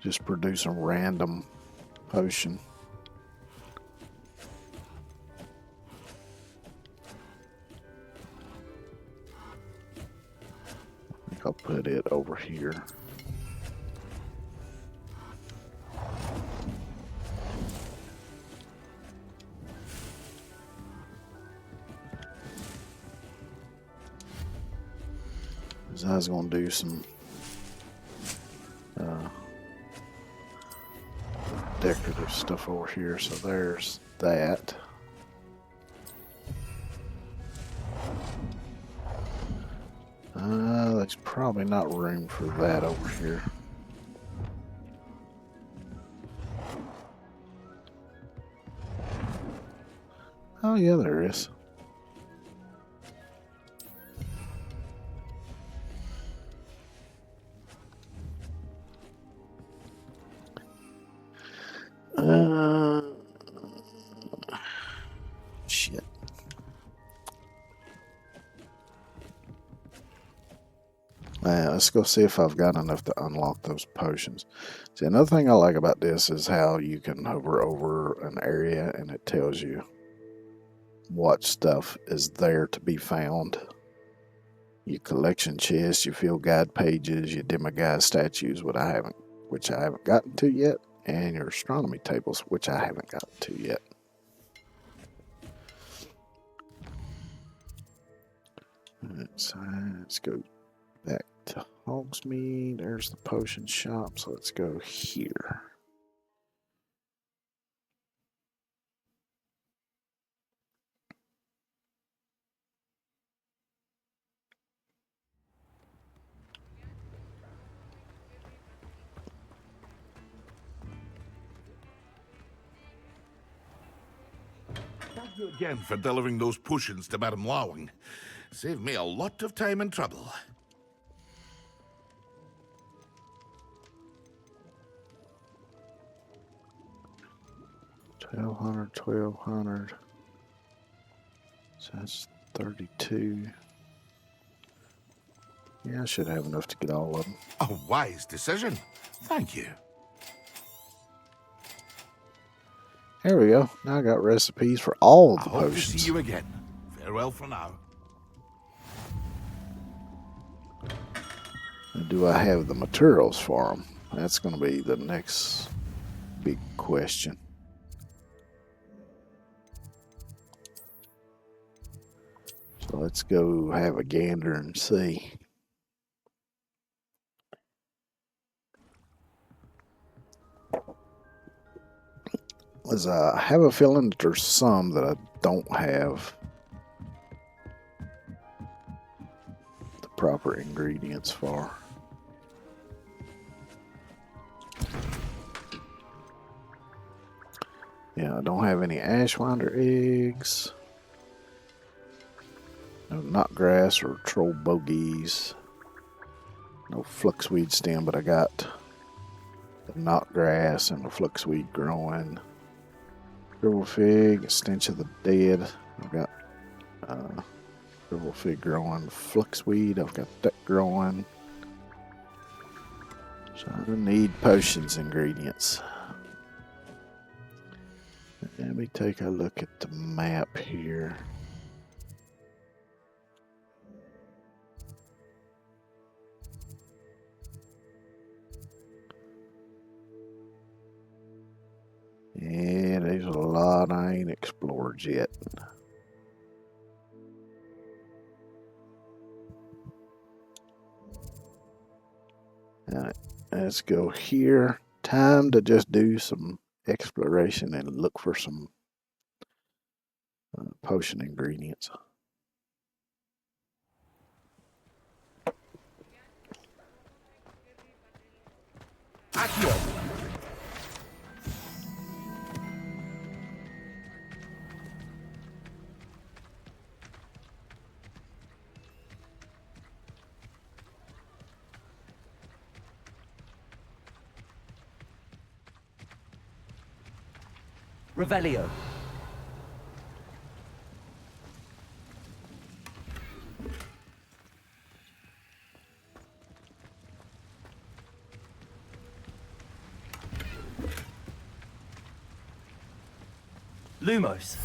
just produce a random potion. I think I'll put it over here. Because I was going to do some decorative stuff over here. So there's that. There's probably not room for that over here. Oh yeah, there is. Shit. Let's go see if I've got enough to unlock those potions. See, another thing I like about this is how you can hover over an area and it tells you what stuff is there to be found. Your collection chest, your field guide pages, your demiguise statues, which I haven't gotten to yet, and your astronomy tables, which I haven't gotten to yet. Let's go back to Hogsmeade. There's the potion shop, so let's go here. Thank you again for delivering those potions to Madame Lawing. Saved me a lot of time and trouble. $1,200. So that's 32. Yeah, I should have enough to get all of them. A wise decision. Thank you. There we go. Now I got recipes for all of the I hope to potions. see you again. Farewell for now. And do I have the materials for them? That's going to be the next big question. So let's go have a gander and see. As I have a feeling that there's some that I don't have the proper ingredients for. Yeah, I don't have any ashwinder eggs. No knotgrass or troll bogies. No fluxweed stem, but I got the knotgrass and the fluxweed growing. Grivel fig, stench of the dead. I've got grivel fig growing. Fluxweed, I've got that growing. So I need potions ingredients. Let me take a look at the map here. Yeah, there's a lot I ain't explored yet. Alright, let's go here. Time to just do some exploration and look for some potion ingredients. Accio. Revelio. Lumos.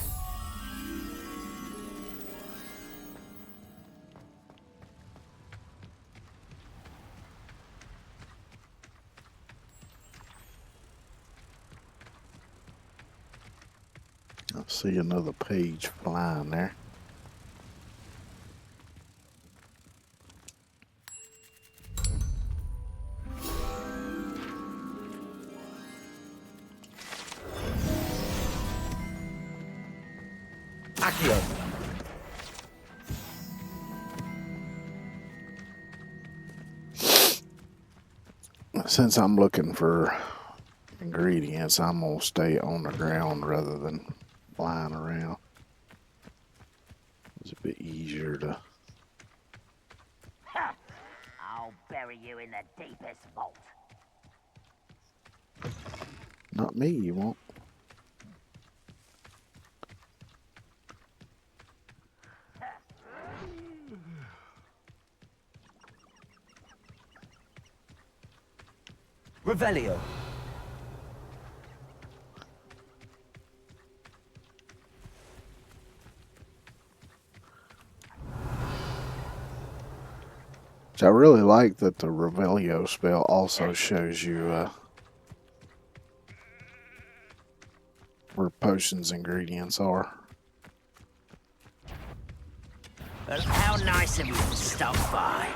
I see another page flying there. Accio. Since I'm looking for ingredients, I'm going to stay on the ground rather than flying around. It's a bit easier to... I'll bury you in the deepest vault. Not me, you won't. Revelio. So I really like that the Revelio spell also shows you where potions ingredients are. Well, how nice of you to stop by.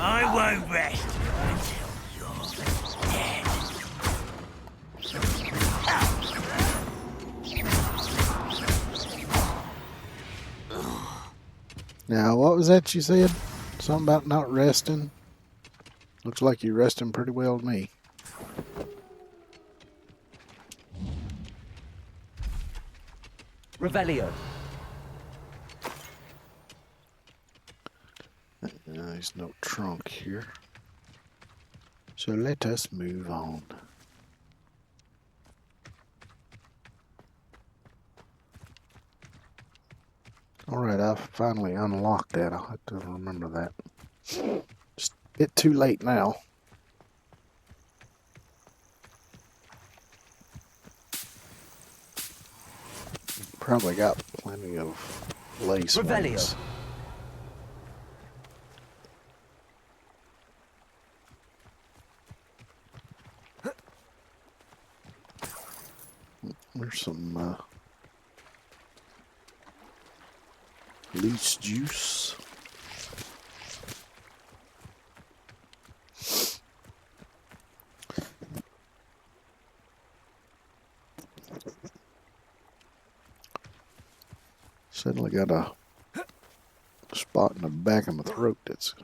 I won't rest until you're dead. Now, what was that you said? Something about not resting? Looks like you're resting pretty well to me. Revelio. There's no trunk here. So let us move on. Alright, I finally unlocked that. I'll have to remember that. Just a bit too late now. Probably got plenty of lace wings. There's some leech juice. Suddenly got a spot in the back of my throat that's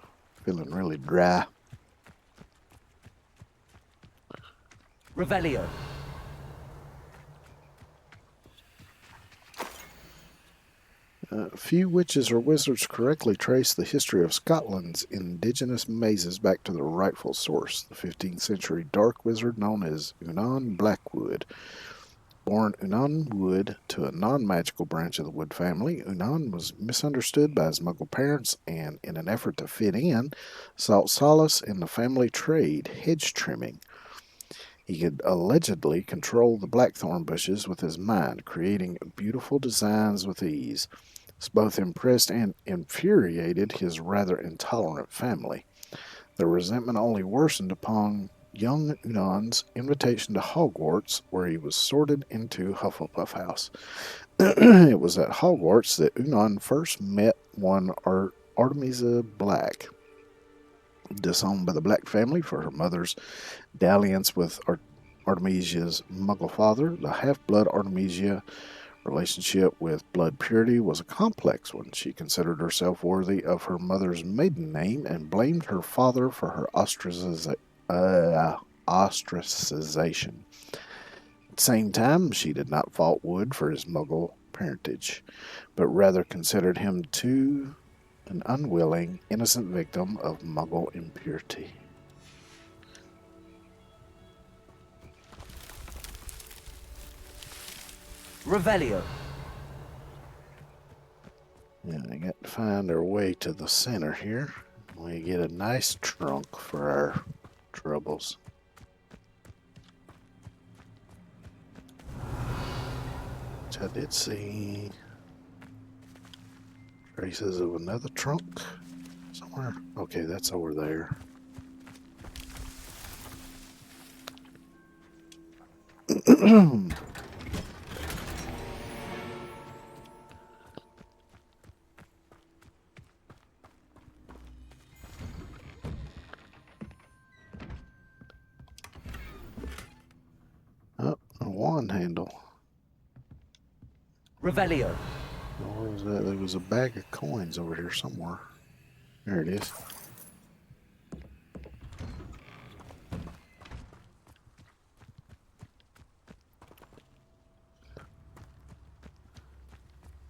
feeling really dry. Revelio. Few witches or wizards correctly trace the history of Scotland's indigenous mazes back to their rightful source, the 15th century dark wizard known as Unan Blackwood. Born Unan Wood to a non-magical branch of the Wood family, Unan was misunderstood by his Muggle parents and, in an effort to fit in, sought solace in the family trade, hedge trimming. He could allegedly control the blackthorn bushes with his mind, creating beautiful designs with ease. This both impressed and infuriated his rather intolerant family. Their resentment only worsened upon young Unan's invitation to Hogwarts, where he was sorted into Hufflepuff House. It was at Hogwarts that Unan first met one Artemisia Black. Disowned by the Black family for her mother's dalliance with Artemisia's Muggle father, the half-blood Artemisia relationship with blood purity was a complex one. She considered herself worthy of her mother's maiden name and blamed her father for her ostracization. At the same time, she did not fault Wood for his Muggle parentage, but rather considered him too an unwilling, innocent victim of Muggle impurity. Revelio. Yeah, I got to find our way to the center here. We get a nice trunk for our troubles. Which I did see traces of another trunk somewhere. Okay, that's over there. wand handle. Revelio. Where was that? There was a bag of coins over here somewhere. There it is.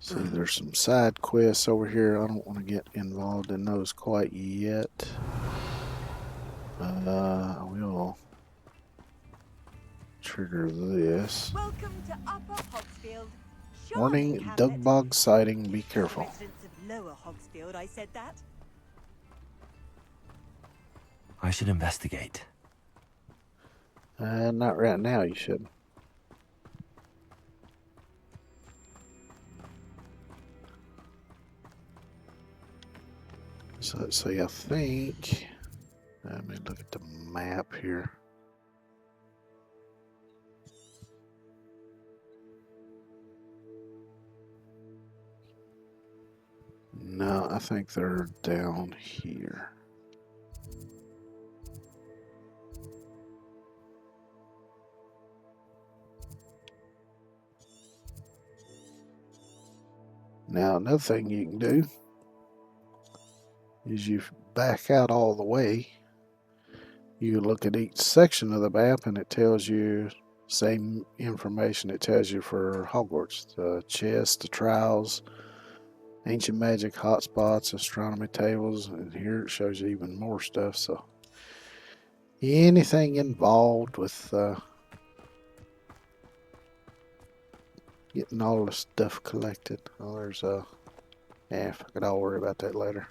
See, there's some side quests over here. I don't want to get involved in those quite yet. I will trigger this. Welcome to Upper Hogsfield. Warning, Dugbog sighting, be careful. Residents of Lower Hogsfield, I said that. I should investigate. Not right now, you should. So let's see, I think, let me look at the map here. No, I think they're down here. Now, another thing you can do is you back out all the way. You look at each section of the map and it tells you same information it tells you for Hogwarts. The chests, the trials, ancient magic hotspots, astronomy tables, and here it shows you even more stuff. So anything involved with getting all the stuff collected. Oh, there's yeah, fuck it, I'll worry about that later.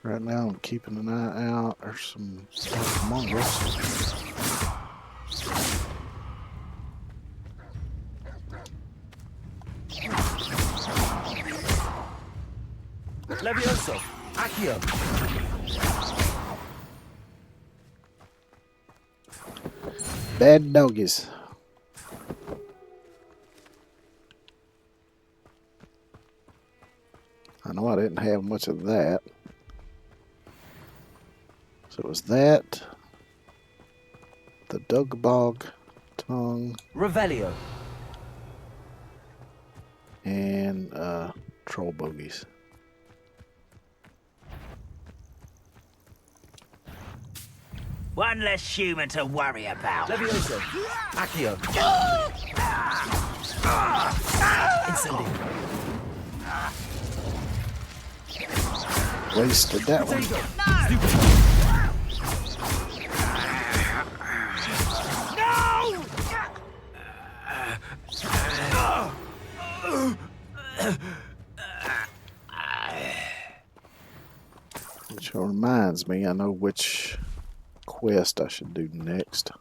Right now I'm keeping an eye out. There's some stuff among us. Levioso. Accio. Bad doggies. I know I didn't have much of that. So it was that, the Dugbog tongue, Revelio, and troll bogies. One less human to worry about. Levioso. Accio. Incendio. Wasted that one. Which reminds me, I know which quest I should do next.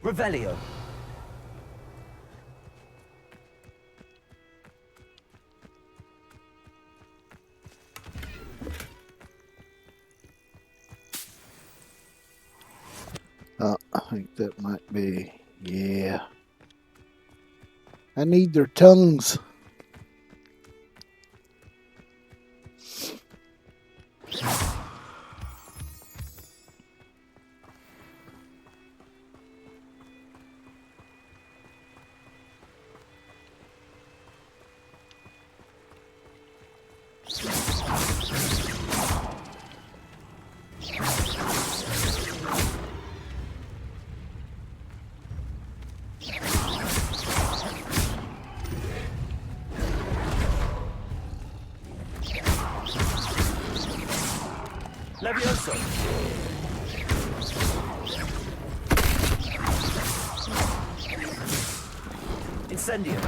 Revelio. I think that might be, yeah. I need their tongues. Levioso. Incendio.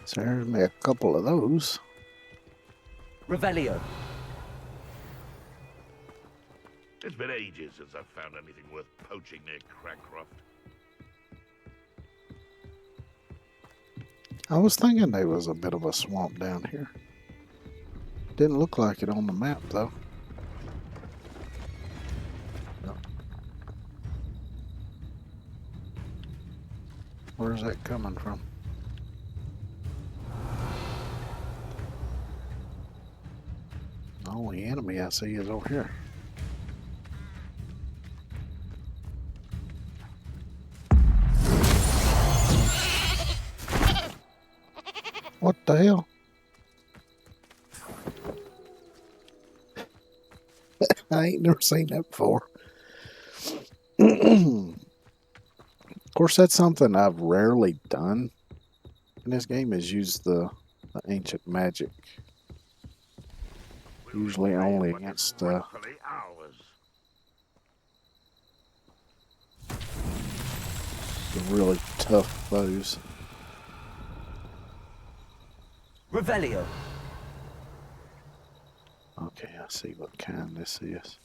So there's me a couple of those. Revelio. It's been ages since I've found anything worth poaching near Crackcroft. I was thinking there was a bit of a swamp down here. Didn't look like it on the map, though. No. Where's that coming from? The only enemy I see is over here. What the hell? I ain't never seen that before. Of course, that's something I've rarely done in this game, is use the ancient magic. Usually only against some really tough foes. Revelio. Okay, I see what kind this is.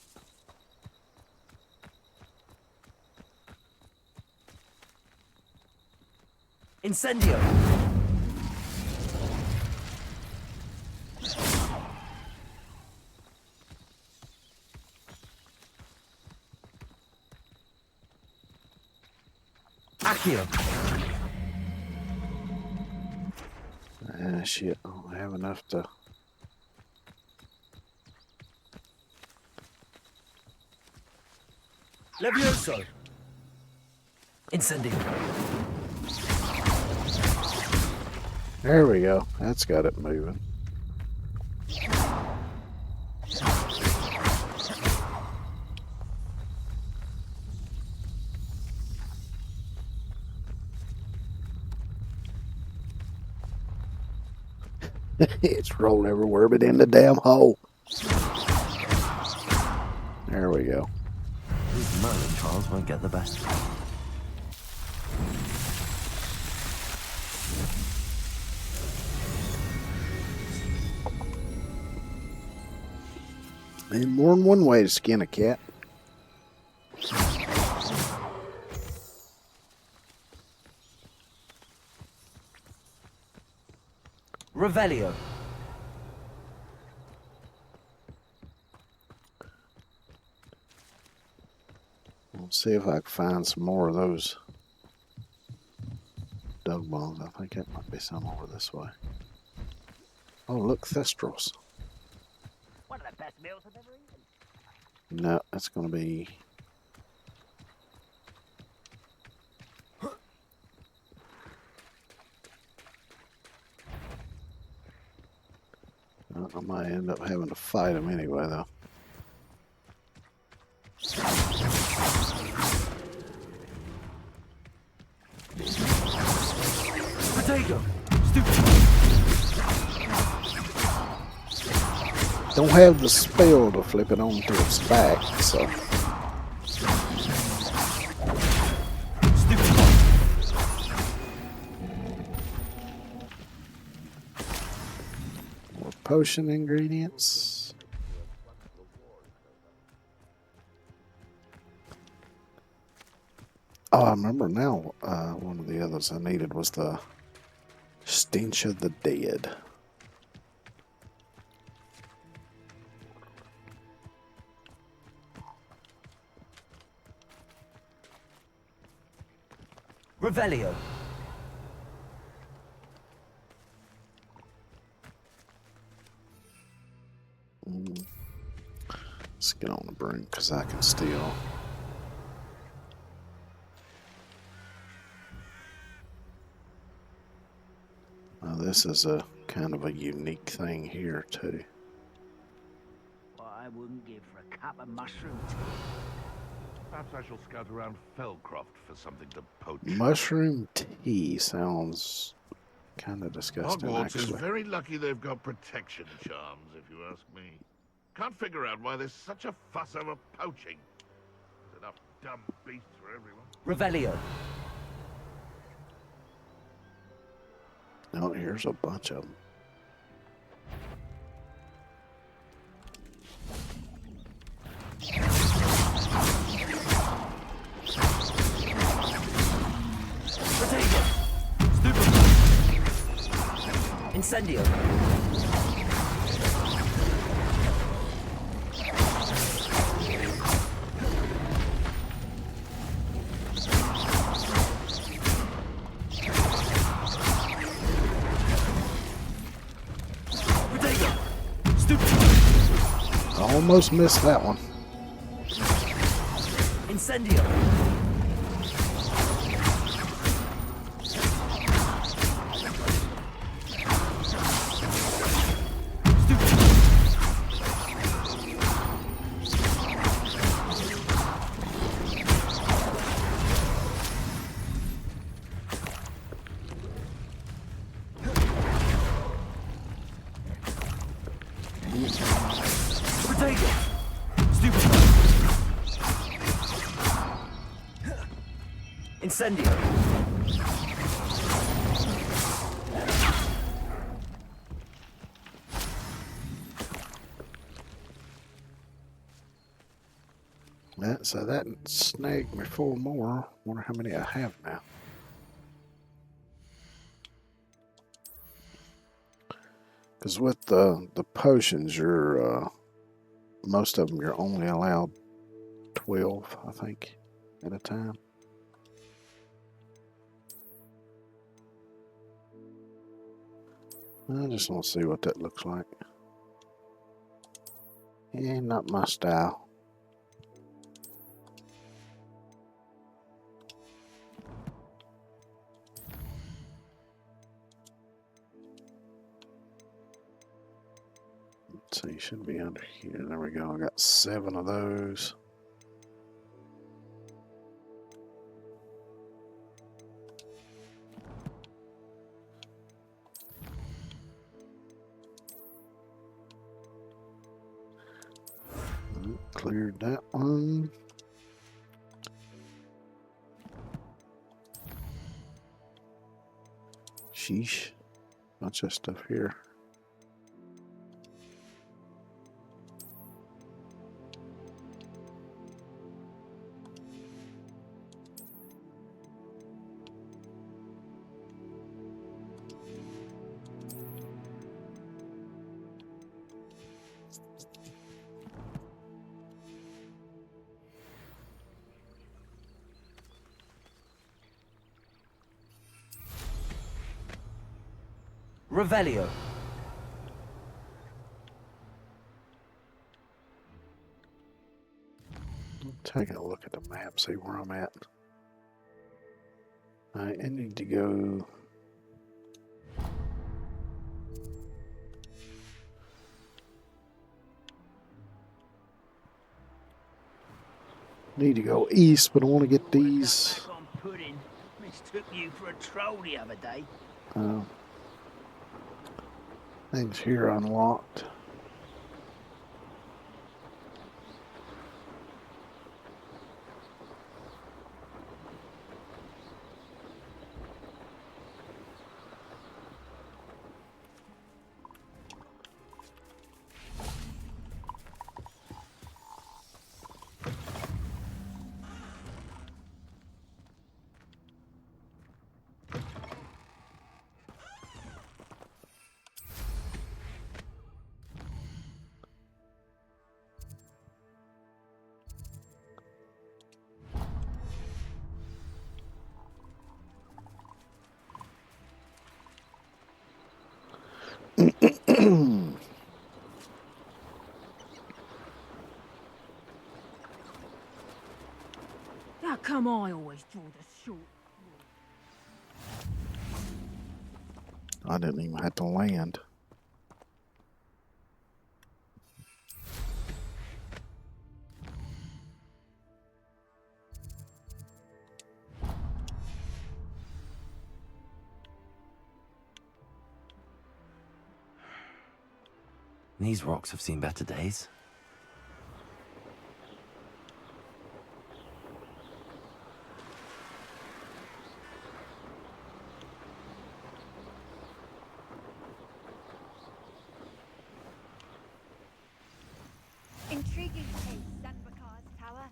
Incendio. Accio. Ah, shit, I don't have enough to... Levioso. Incendio. There we go. That's got it moving. It's rolled everywhere but in the damn hole. There we go. These Merlin trials won't get the best. There's more than one way to skin a cat. Revelio. We'll see if I can find some more of those dug bombs. I think that might be some over this way. Oh, look, Thestros. One of the best meals I've ever eaten. No, that's going to be... I might end up having to fight him anyway, though. Potato. Don't have the spell to flip it onto its back, so... More potion ingredients. Oh, I remember now, one of the others I needed was the Stench of the Dead. Revelio. Let's get on the broom, because I can steal. Now this is a kind of a unique thing here, too. What I wouldn't give for a cup of mushroom tea. Perhaps I shall scout around Felcroft for something to poach. Mushroom tea sounds kind of disgusting, Hogwarts is actually. very lucky they've got protection charms, if you ask me. Can't figure out why there's such a fuss over poaching. There's enough dumb beasts for everyone. Revelio. Oh, here's a bunch of them. Incendio. Almost missed that one. Incendio. Incendio. So that snagged me 4 more. Wonder how many I have now. Because with the potions, you're most of them you're only allowed 12, I think, at a time. I just want to see what that looks like. Yeah, not my style. Let's see, should be under here. There we go. I got 7 of those. Cleared that one. Sheesh. Bunch of stuff here. Revelio. Take a look at the map, see where I'm at. I need to go. Need to go east, but I want to get these. Mistook you for a troll the other day. Things here unlocked. How come I always draw the short? I didn't even have to land. These rocks have seen better days. Intriguing case, Dunbarcar's Tower.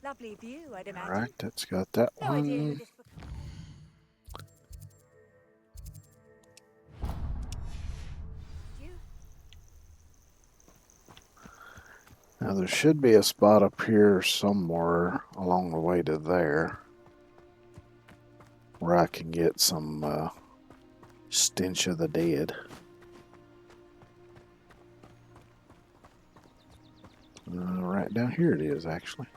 Lovely view, I'd imagine. Alright, that's got that No idea who one. this Now there should be a spot up here somewhere along the way to there where I can get some stench of the dead. Right down here it is, actually.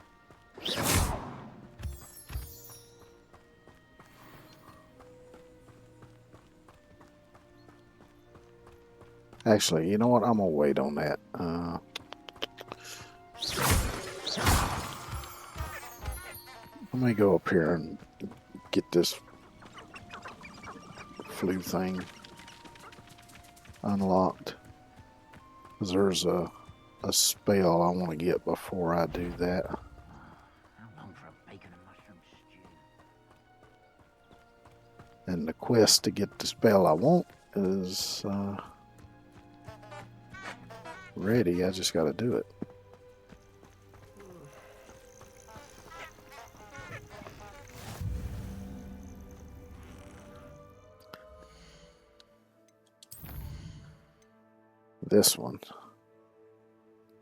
Actually, you know what? I'm gonna wait on that. Let me go up here and get this flue thing unlocked. Because there's a spell I want to get before I do that. And the quest to get the spell I want is ready. I just got to do it. This one.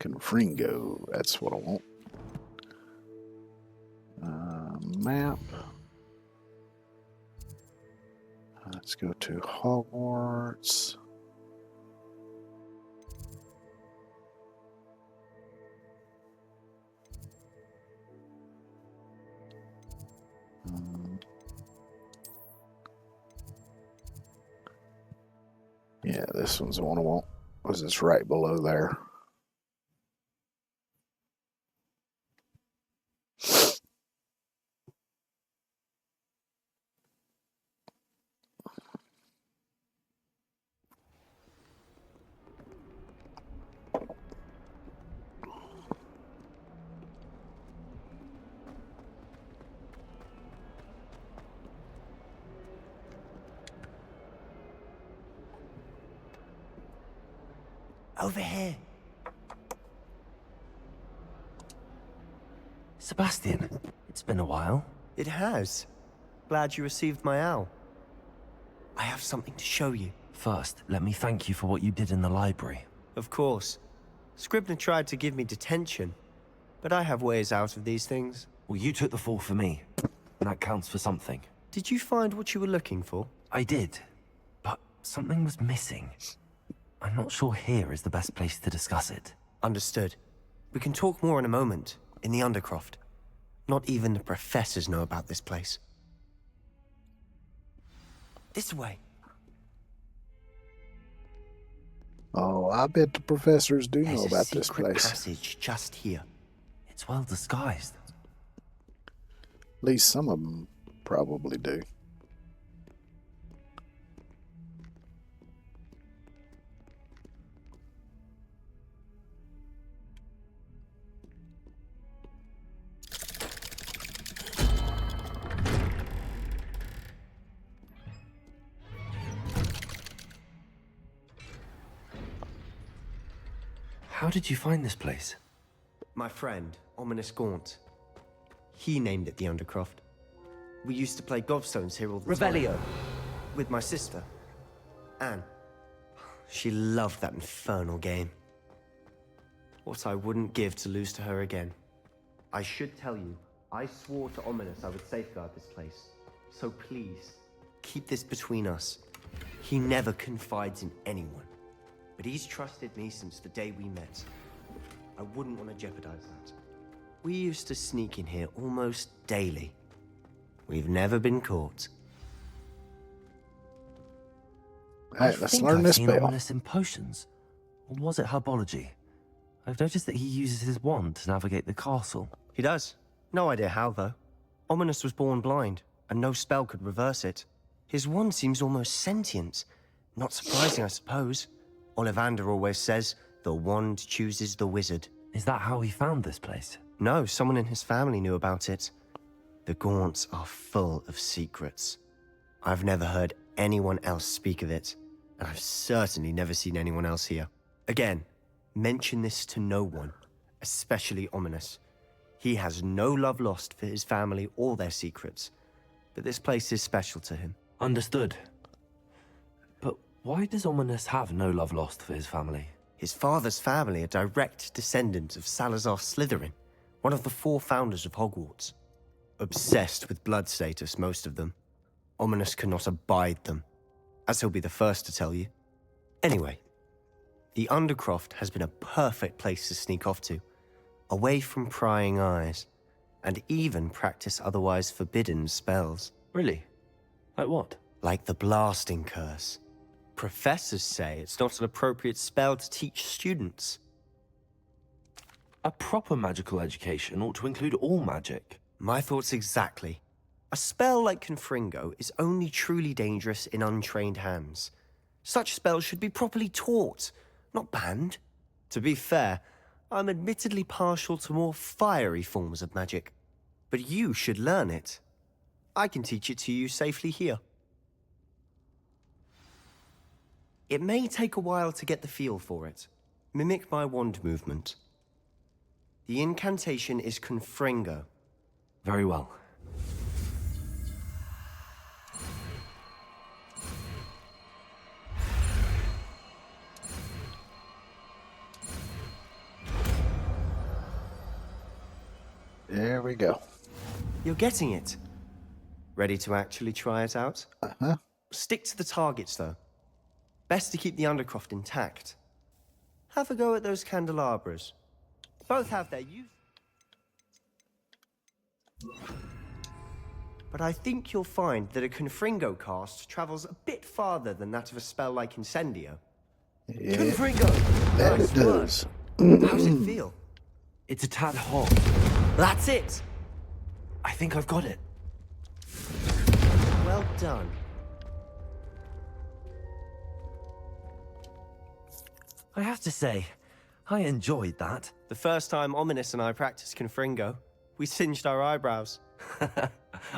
Confringo, that's what I want. Map. Let's go to Hogwarts. Yeah, this one's the one I want, because it's right below there. Over here. Sebastian, it's been a while. It has. Glad you received my owl. I have something to show you. First, let me thank you for what you did in the library. Of course. Scribner tried to give me detention, but I have ways out of these things. Well, you took the fall for me, and that counts for something. Did you find what you were looking for? I did, but something was missing. I'm not sure here is the best place to discuss it. Understood. We can talk more in a moment, in the Undercroft. Not even the professors know about this place. This way. Oh, I bet the professors do There's know about this secret place. Passage just here. It's well disguised. At least some of them probably do. How did you find this place? My friend, Ominous Gaunt. He named it the Undercroft. We used to play gobstones here all the Revelio. time. With my sister, Anne. She loved that infernal game. What I wouldn't give to lose to her again. I should tell you, I swore to Ominous I would safeguard this place. So please, keep this between us. He never confides in anyone. But he's trusted me since the day we met. I wouldn't want to jeopardize that. We used to sneak in here almost daily. We've never been caught. Alright, let's learn this I've seen spell. Ominous in potions. Or was it herbology? I've noticed that he uses his wand to navigate the castle. He does. No idea how, though. Ominous was born blind, and no spell could reverse it. His wand seems almost sentient. Not surprising, I suppose. Ollivander always says, the wand chooses the wizard. Is that how he found this place? No, someone in his family knew about it. The Gaunts are full of secrets. I've never heard anyone else speak of it, and I've certainly never seen anyone else here. Again, mention this to no one, especially Ominous. He has no love lost for his family or their secrets, but this place is special to him. Understood. But why does Ominous have no love lost for his family? His father's family are direct descendants of Salazar Slytherin, one of the 4 founders of Hogwarts. Obsessed with blood status, most of them. Ominis cannot abide them, as he'll be the first to tell you. Anyway, the Undercroft has been a perfect place to sneak off to, away from prying eyes, and even practice otherwise forbidden spells. Really? Like what? Like the Blasting Curse. Professors say it's not an appropriate spell to teach students. A proper magical education ought to include all magic. My thoughts exactly. A spell like Confringo is only truly dangerous in untrained hands. Such spells should be properly taught, not banned. To be fair, I'm admittedly partial to more fiery forms of magic. But you should learn it. I can teach it to you safely here. It may take a while to get the feel for it. Mimic my wand movement. The incantation is Confringo. Very well. There we go. You're getting it. Ready to actually try it out? Uh-huh. Stick to the targets, though. Best to keep the Undercroft intact. Have a go at those candelabras. Both have their use. But I think you'll find that a Confringo cast travels a bit farther than that of a spell like Incendio. Yeah, Confringo! that Nice it does. work. How's it feel? It's a tad hot. That's it! I think I've got it. Well done. I have to say, I enjoyed that. The first time Ominis and I practiced Confringo, we singed our eyebrows.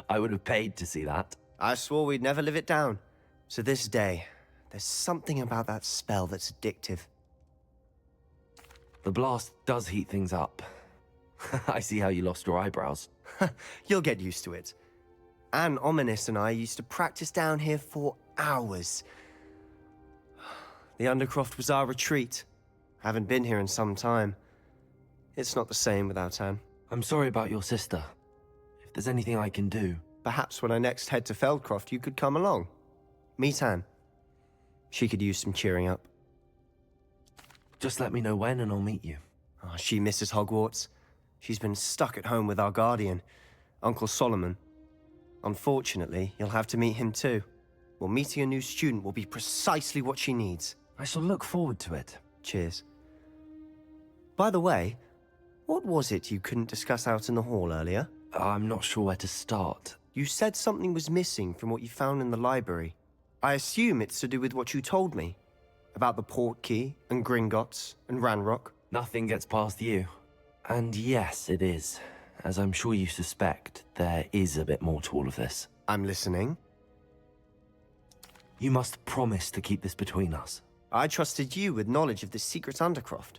I would have paid to see that. I swore we'd never live it down. To this day, there's something about that spell that's addictive. The blast does heat things up. I see how you lost your eyebrows. You'll get used to it. Anne Ominis and I used to practice down here for hours. The Undercroft was our retreat. Haven't been here in some time. It's not the same without Anne. I'm sorry about your sister. If there's anything I can do... Perhaps when I next head to Feldcroft, you could come along. Meet Anne. She could use some cheering up. Just let me know when and I'll meet you. Oh, she misses Hogwarts. She's been stuck at home with our guardian, Uncle Solomon. Unfortunately, you'll have to meet him too. Well, meeting a new student will be precisely what she needs. I shall look forward to it. Cheers. By the way, what was it you couldn't discuss out in the hall earlier? I'm not sure where to start. You said something was missing from what you found in the library. I assume it's to do with what you told me. About the Portkey, and Gringotts, and Ranrock. Nothing gets past you. And yes, it is. As I'm sure you suspect, there is a bit more to all of this. I'm listening. You must promise to keep this between us. I trusted you with knowledge of the secret Undercroft.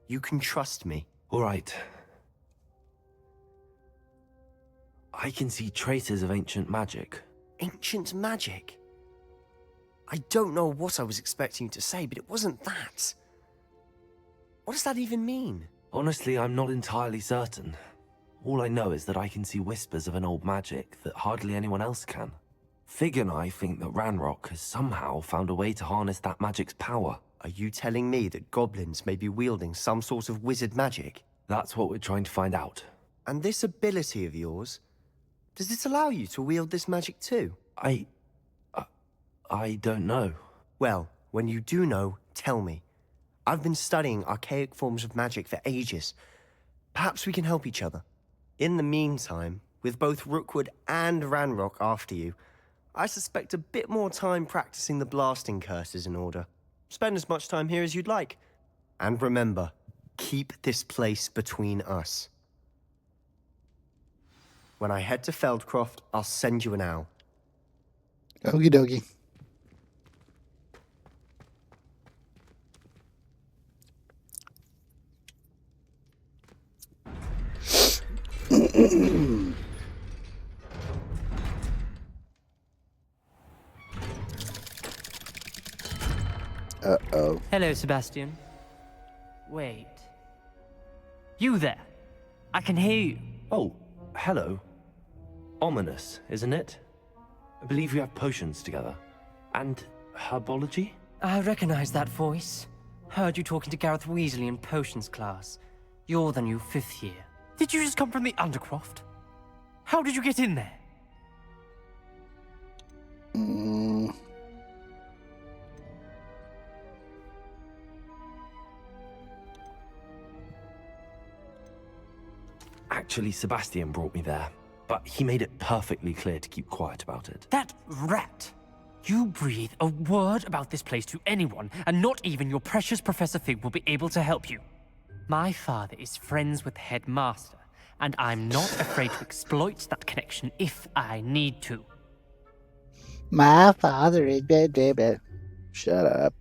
You can trust me. All right. I can see traces of ancient magic. Ancient magic? I don't know what I was expecting you to say, but it wasn't that. What does that even mean? Honestly, I'm not entirely certain. All I know is that I can see whispers of an old magic that hardly anyone else can. Fig and I think that Ranrock has somehow found a way to harness that magic's power. Are you telling me that goblins may be wielding some sort of wizard magic? That's what we're trying to find out. And this ability of yours, does it allow you to wield this magic too? I don't know. Well, when you do know, tell me. I've been studying archaic forms of magic for ages. Perhaps we can help each other. In the meantime, with both Rookwood and Ranrock after you, I suspect a bit more time practicing the blasting curse is in order. Spend as much time here as you'd like. And remember, keep this place between us. When I head to Feldcroft, I'll send you an owl. Okie dokie. Uh-oh. Hello, Sebastian. Wait. You there? I can hear you. Oh, hello. Ominous, isn't it? I believe we have potions together. And herbology? I recognize that voice. Heard you talking to Gareth Weasley in potions class. You're the new 5th year. Did you just come from the Undercroft? How did you get in there? Actually, Sebastian brought me there, but he made it perfectly clear to keep quiet about it. That rat! You breathe a word about this place to anyone, and not even your precious Professor Fig will be able to help you. My father is friends with the headmaster, and I'm not afraid to exploit that connection if I need to. My father is dead. Shut up.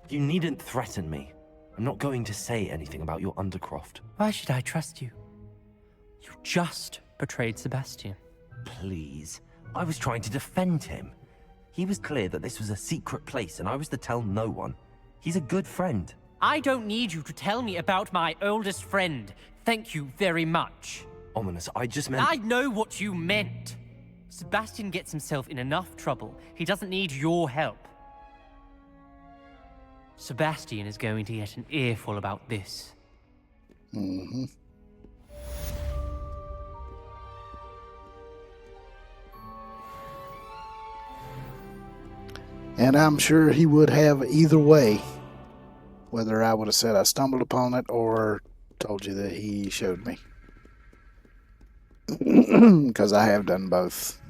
You needn't threaten me. I'm not going to say anything about your Undercroft. Why should I trust you? You just betrayed Sebastian. Please. I was trying to defend him. He was clear that this was a secret place and I was to tell no one. He's a good friend. I don't need you to tell me about my oldest friend. Thank you very much. Ominous, I just meant... I know what you meant. Sebastian gets himself in enough trouble. He doesn't need your help. Sebastian is going to get an earful about this. Mm-hmm. And I'm sure he would have either way, whether I would have said I stumbled upon it or told you that he showed me. Because I have done both.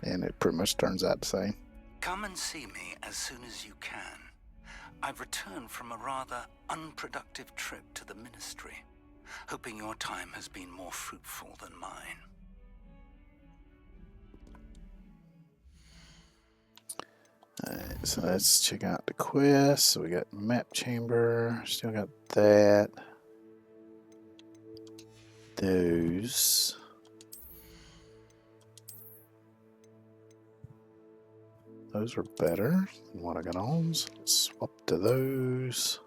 And it pretty much turns out the same. Come and see me as soon as you can. I've returned from a rather unproductive trip to the Ministry, hoping your time has been more fruitful than mine. Alright, so let's check out the quest. So we got map chamber, still got that. Those. Those are better than what I got on. So let's swap to those.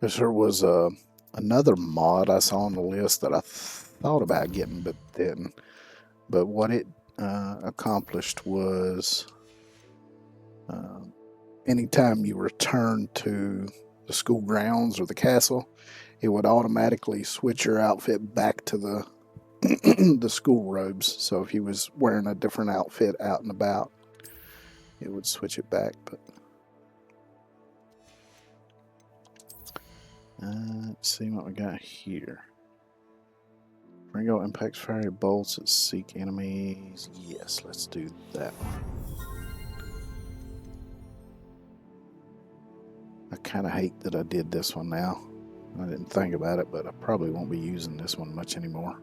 There was another mod I saw on the list that I thought about getting but didn't. But what it accomplished was anytime you return to the school grounds or the castle, it would automatically switch your outfit back to the the school robes. So if you was wearing a different outfit out and about, it would switch it back. But let's see what we got here. Ringo impacts fiery bolts that seek enemies. Yes, let's do that one. I kind of hate that I did this one now. I didn't think about it, but I probably won't be using this one much anymore.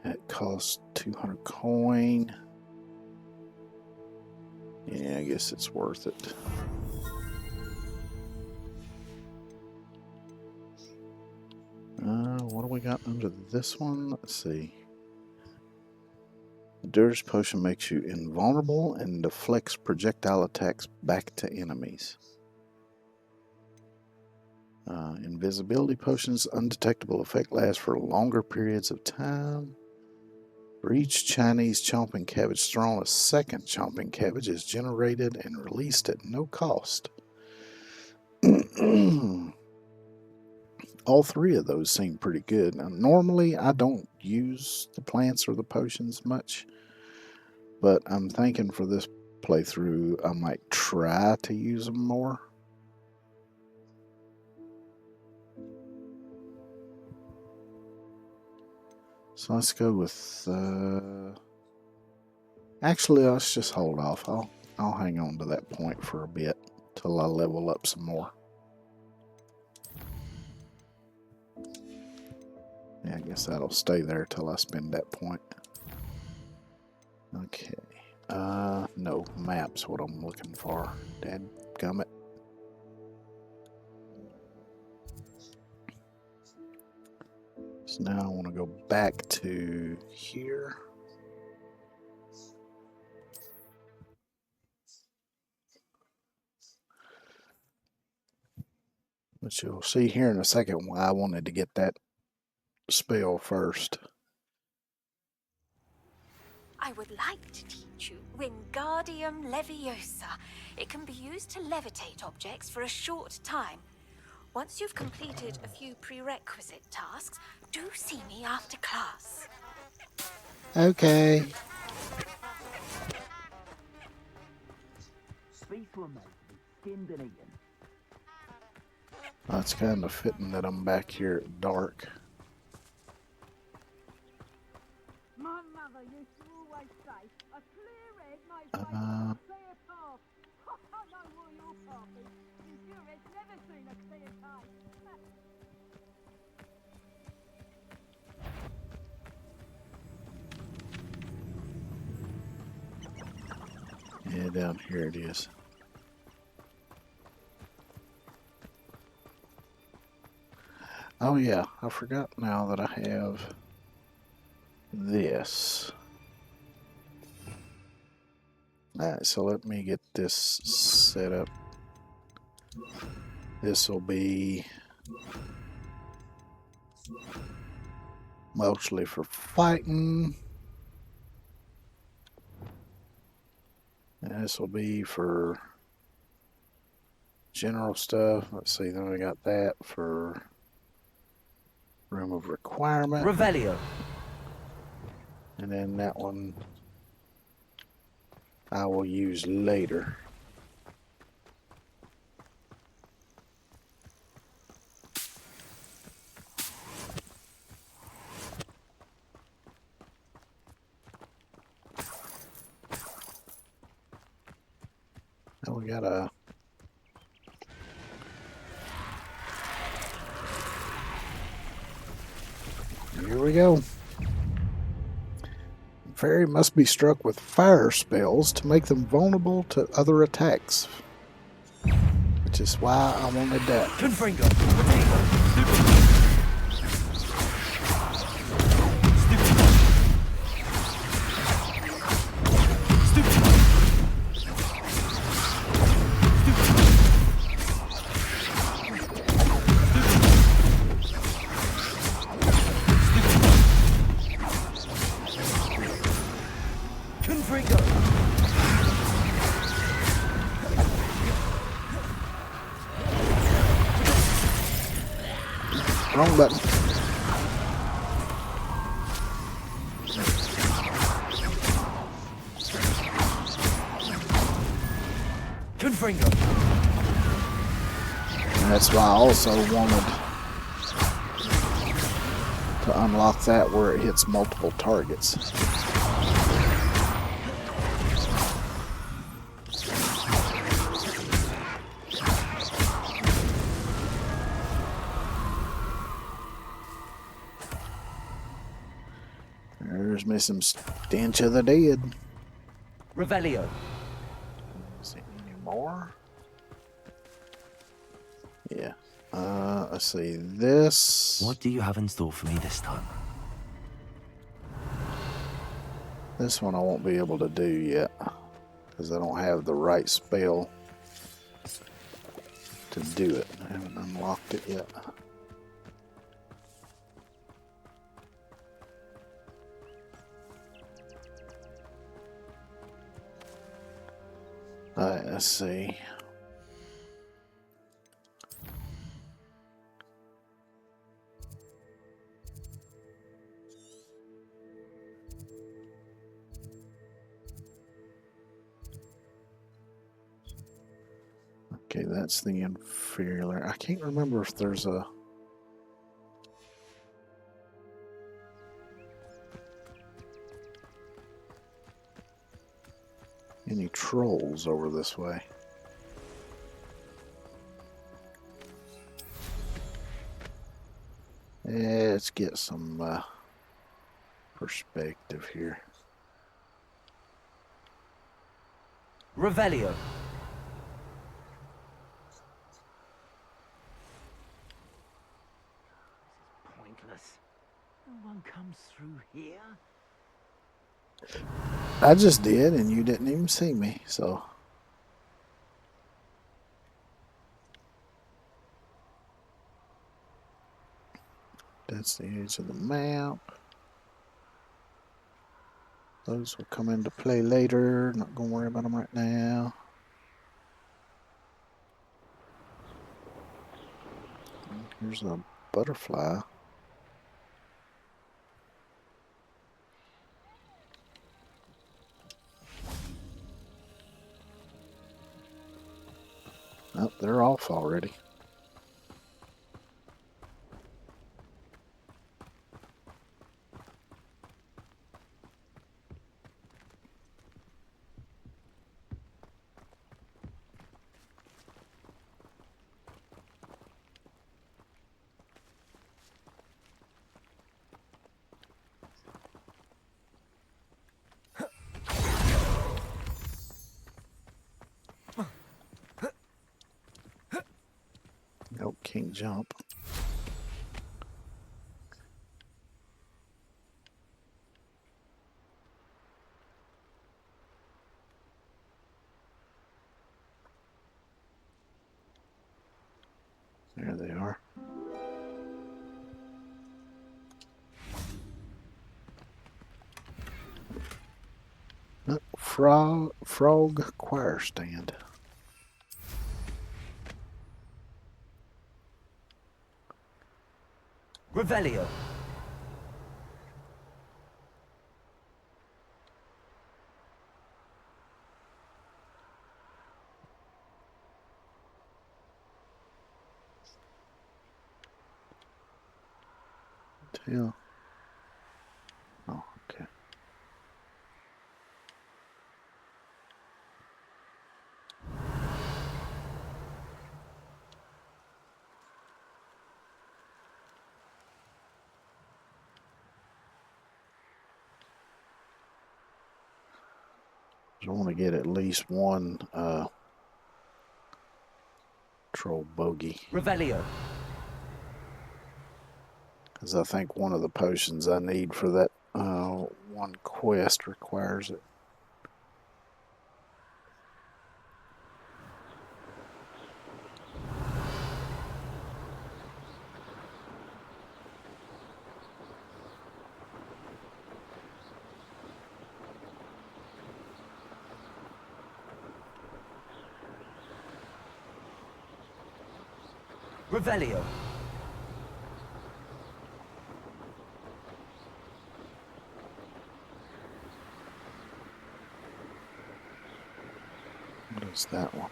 It costs 200 coin. Yeah, I guess it's worth it. What do we got under this one? Let's see. The Dirge Potion makes you invulnerable and deflects projectile attacks back to enemies. Invisibility Potion's undetectable effect lasts for longer periods of time. For each Chinese chomping cabbage thrown, a second chomping cabbage is generated and released at no cost. All three of those seem pretty good. Now, normally I don't use the plants or the potions much, but I'm thinking for this playthrough I might try to use them more. So let's go with, actually let's just hold off. I'll hang on to that point for a bit till I level up some more. Yeah, I guess that'll stay there till I spend that point. Okay. No, map's what I'm looking for. Dadgummit. Now I want to go back to here. But you'll see here in a second why I wanted to get that spell first. I would like to teach you Wingardium Leviosa. It can be used to levitate objects for a short time. Once you've completed a few prerequisite tasks, do see me after class. Okay. Speak were made to be skinned and eaten. That's kind of fitting that I'm back here at dark. My mother used to always say, a clear head made by a clear path. I know what your path is. Your head's never seen a clear path. Yeah, down here it is. Oh yeah, I forgot now that I have this. Alright, so let me get this set up. This will be mostly for fighting. And this will be for general stuff. Let's see, then we got that for room of requirement. Revelio. And then that one I will use later. Now we got a here we go. Fairy must be struck with fire spells to make them vulnerable to other attacks. Which is why I wanted that. Confringo. Wrong button. Confringo. And that's why I also wanted to unlock that where it hits multiple targets. There's me some Stench of the Dead. Revelio. See any more? Yeah. Let's see. This. What do you have in store for me this time? This one I won't be able to do yet because I don't have the right spell to do it. I haven't unlocked it yet. Alright, let's see. Okay, that's the inferior. I can't remember if there's a any trolls over this way. Let's get some perspective here. Revelio. Pointless. comes through here? I just did, and you didn't even see me, so. That's the edge of the map. Those will come into play later. Not gonna worry about them right now. Here's a butterfly. Oh, they're off already. Nope, can't jump. There they are. Look, frog choir stand. Revelio. Tail. Oh, okay. I want to get at least one troll bogey. Revelio. Because I think one of the potions I need for that one quest requires it. Revelio. What is that one?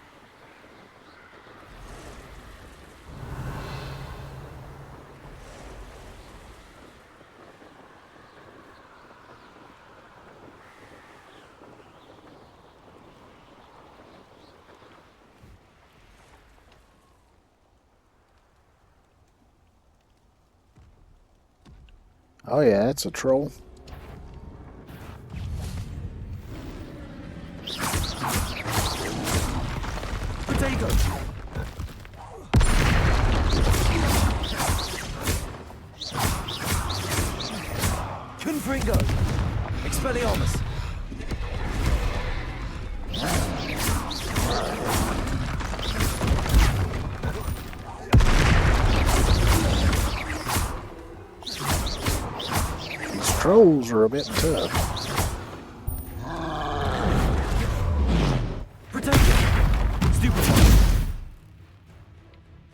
Oh yeah, it's a troll. Potato. Confringo. Expelliarmus. Trolls are a bit tough.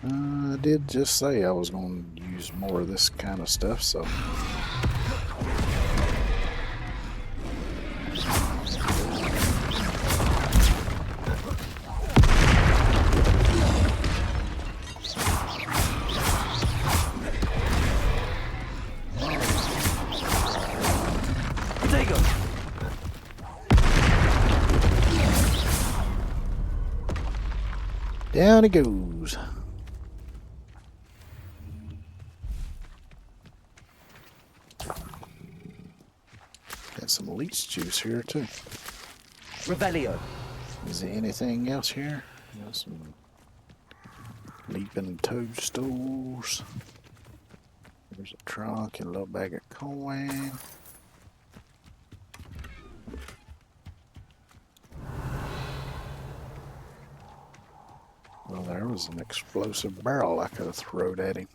I did just say I was going to use more of this kind of stuff, so. Down it goes. Got some leech juice here too. Revelio. Is there anything else here? Got some leaping toadstools. There's a trunk and a little bag of coin. Well, there was an explosive barrel I could have thrown at him.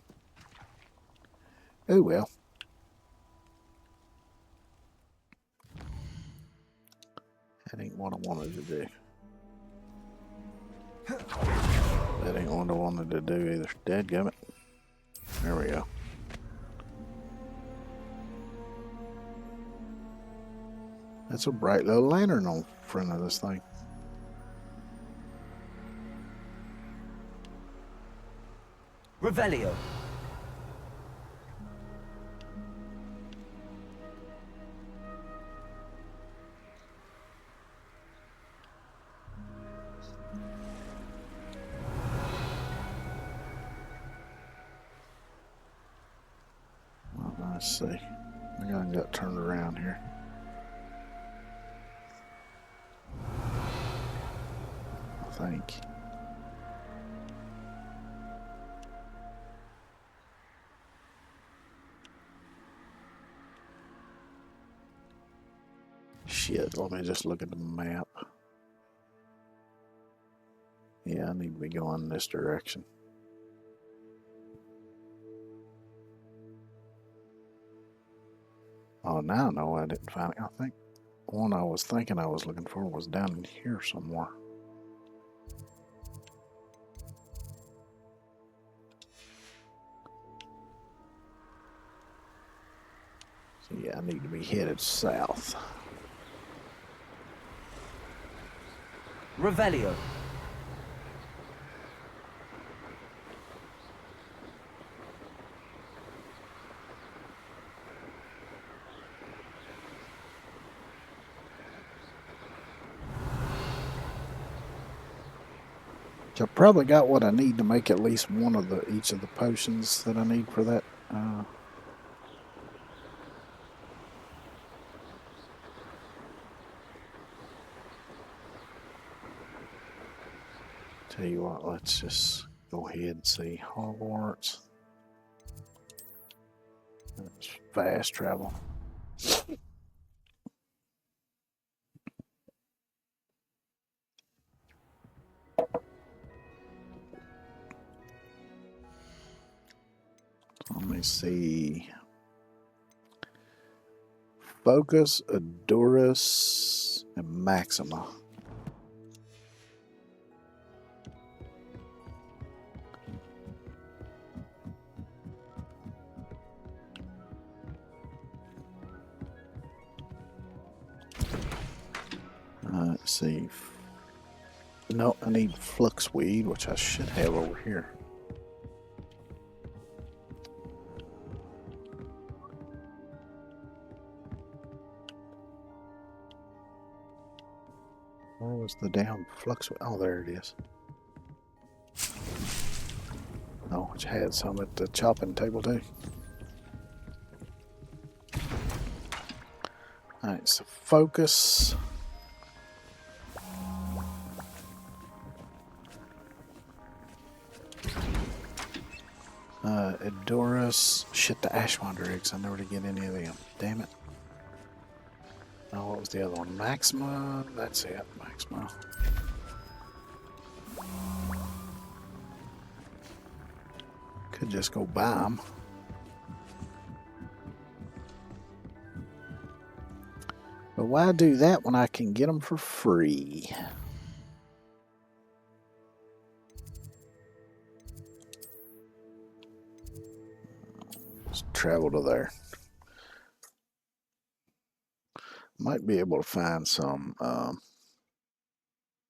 Oh well. That ain't what I wanted to do. That ain't what I wanted to do either. Dadgummit. There we go. That's a bright little lantern on front of this thing. Revelio. Well, let's see. I gotta get turned around here. I think. Shit, let me just look at the map. Yeah, I need to be going in this direction. Oh, now I know I didn't find it. I think the one I was thinking I was looking for was down in here somewhere. So yeah, I need to be headed south. Revelio. So I probably got what I need to make at least one of each of the potions that I need for that. Tell you what, let's just go ahead and see Hogwarts. That's fast travel. Let me see. Focus, Adurus, and Maxima. Let's see. No, I need Fluxweed, which I should have over here. Where was the damn Fluxweed? Oh, there it is. Oh, which had some at the chopping table too. Alright, so focus. Adurus. Shit, the Ashwander eggs. I never did get any of them. Damn it. Oh, what was the other one? Maxima. That's it. Maxima. Could just go buy them. But why do that when I can get them for free? Let's travel to there. Might be able to find some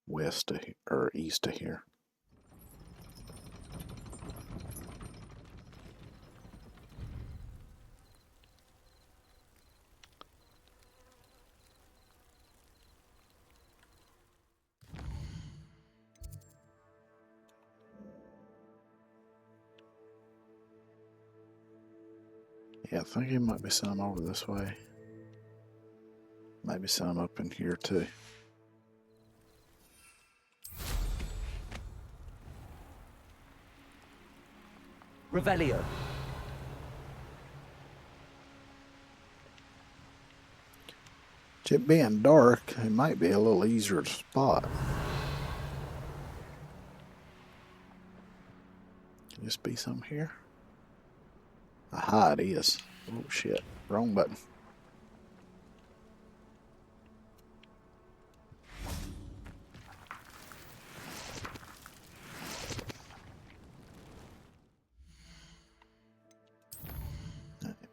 west of, or east of here. Yeah, I think there might be some over this way. Maybe some up in here too. Revelio. It being dark, it might be a little easier to spot. Can this be some here? Aha, it is. Oh shit, wrong button.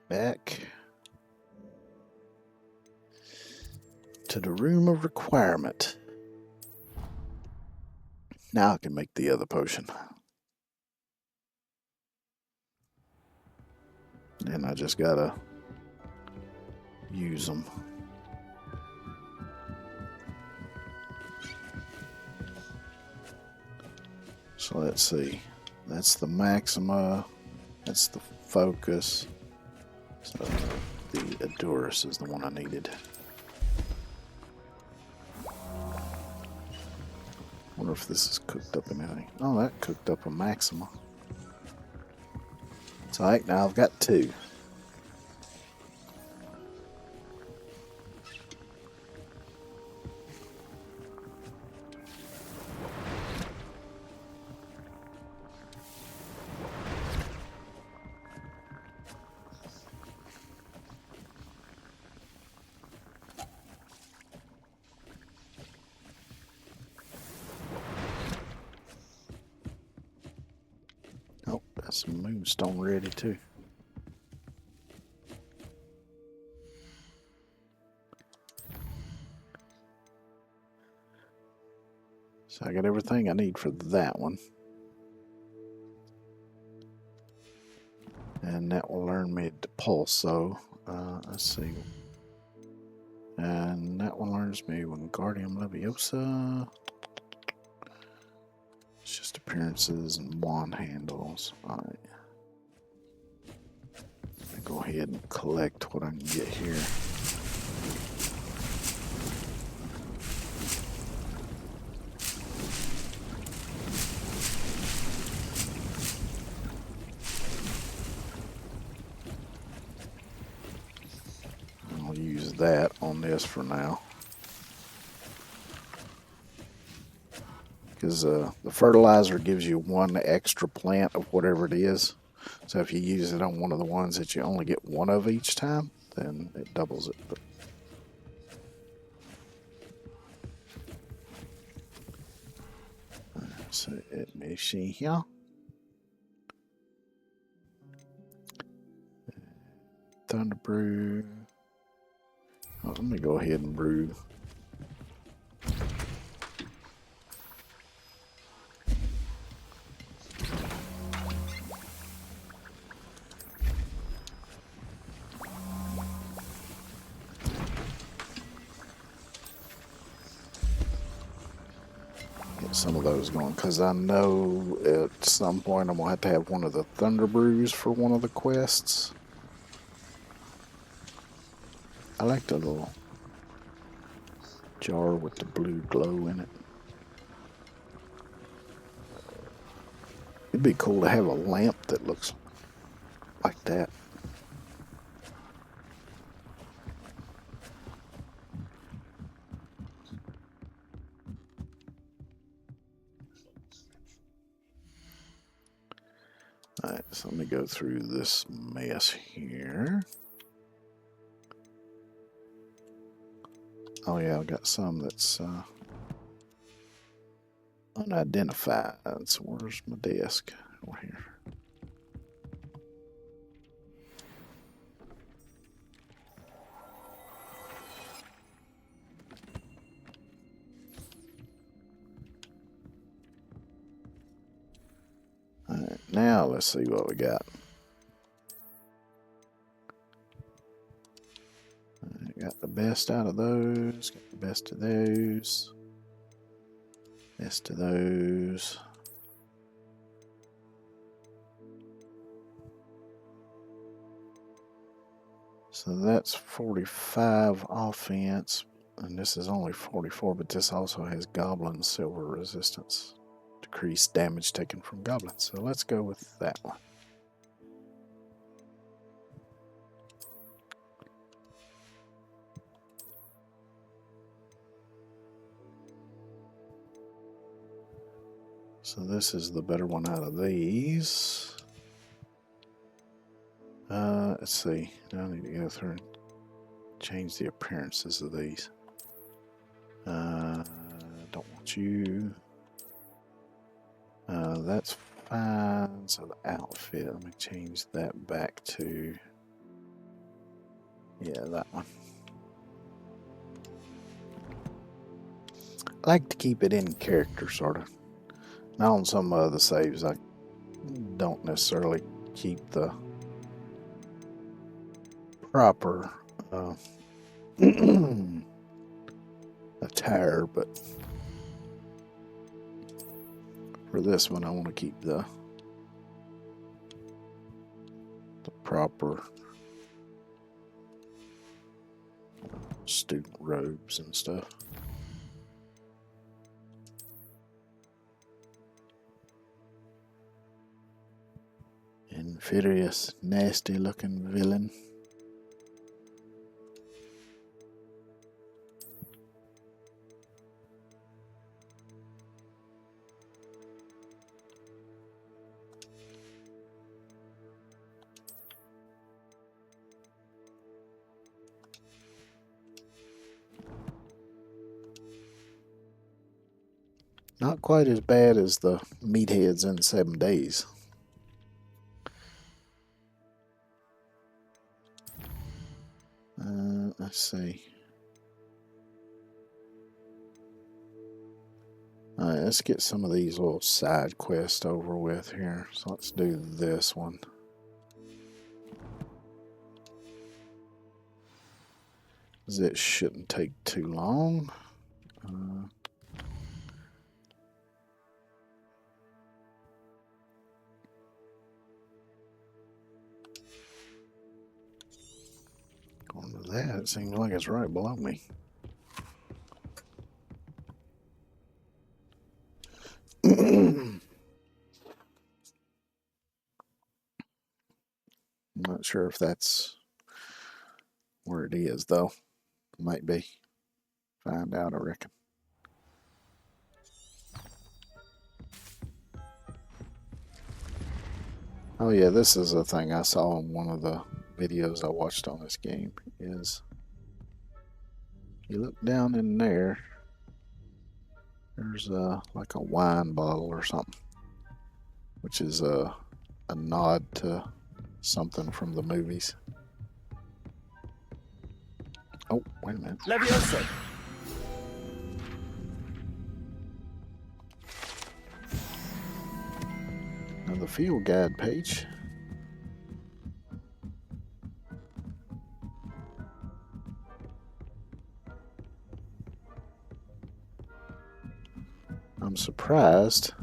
Back to the room of requirement. Now I can make the other potion. And I just gotta use them. So let's see. That's the Maxima. That's the Focus. So the Edurus is the one I needed. Wonder if this is cooked up in anything. Oh, that cooked up a Maxima. It's alright, now I've got 2. Some moonstone ready too. So I got everything I need for that one. And that will learn me to pulso. Let's see. And that one learns me Wingardium Leviosa. It's just appearances and wand handles. Alright. Go ahead and collect what I can get here. I'll use that on this for now. Because the fertilizer gives you 1 extra plant of whatever it is. So if you use it on one of the ones that you only get 1 of each time, then it doubles it. But so let me see here. Thunder Brew. Oh, let me go ahead and brew. Some of those going, because I know at some point I'm going to have one of the Thunder Brews for one of the quests. I like the little jar with the blue glow in it. It'd be cool to have a lamp that looks like that. Alright, so let me go through this mess here. Oh yeah, I've got some that's unidentified. So where's my desk? Over here. Alright, now let's see what we got. Got the best out of those, got the best of those, best of those. So that's 45 offense, and this is only 44, but this also has goblin silver resistance. Decreased damage taken from goblins. So let's go with that one. So this is the better one out of these. Let's see. Now I need to go through and change the appearances of these. Don't want you. That's fine. So the outfit, let me change that back to, yeah, that one. I like to keep it in character, sort of. Now on some other saves, I don't necessarily keep the proper attire, but for this one, I want to keep the proper student robes and stuff. Invidious, nasty looking villain. Not quite as bad as the meatheads in 7 Days. Let's see. Alright, let's get some of these little side quests over with here. So let's do this one. This shouldn't take too long. Going to that, it seems like it's right below me. I'm not sure if that's where it is, though. Might be. Find out, I reckon. Oh yeah, this is a thing I saw in one of the videos I watched on this game, is you look down in there, there's like a wine bottle or something, which is a nod to something from the movies. Oh, wait a minute. Leviosa! Now the field guide page. I'm surprised.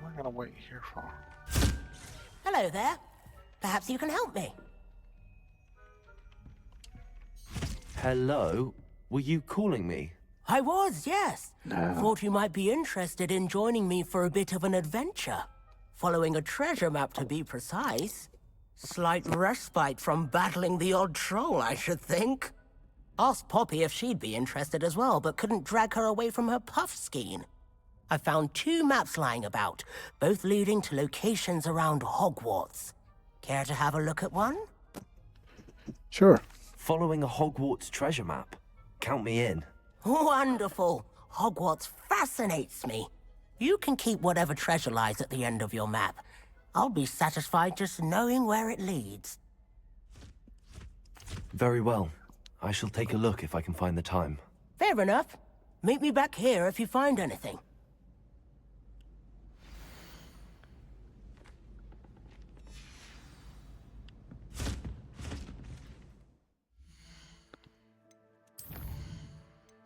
What am I gonna wait here for? Hello there. Perhaps you can help me. Hello? Were you calling me? I was, yes. No. Thought you might be interested in joining me for a bit of an adventure. Following a treasure map, to be precise. Slight respite from battling the odd troll, I should think. Asked Poppy if she'd be interested as well, but couldn't drag her away from her puff skein. I found 2 maps lying about, both leading to locations around Hogwarts. Care to have a look at one? Sure. Following a Hogwarts treasure map. Count me in. Wonderful. Hogwarts fascinates me. You can keep whatever treasure lies at the end of your map. I'll be satisfied just knowing where it leads. Very well. I shall take a look if I can find the time. Fair enough. Meet me back here if you find anything.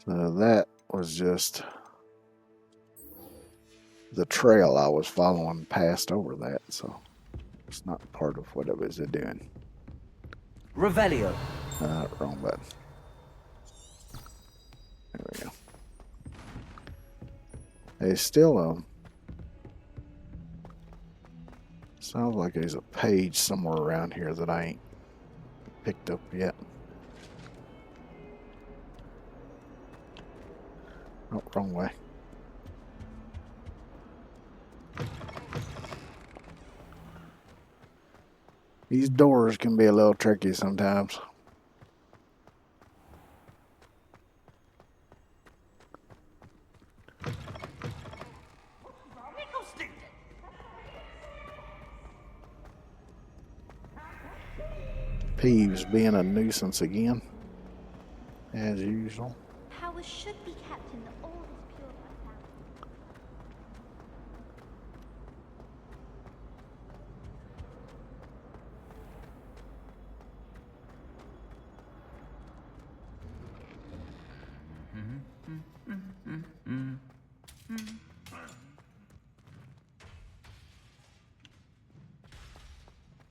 So that was just the trail I was following passed over that, so it's not part of what it was doing. Revelio. Wrong button. There we go. There's still sounds like there's a page somewhere around here that I ain't picked up yet. Oh, wrong way. These doors can be a little tricky sometimes. Peeves being a nuisance again, as usual. Powers should be kept in the oldest purified family.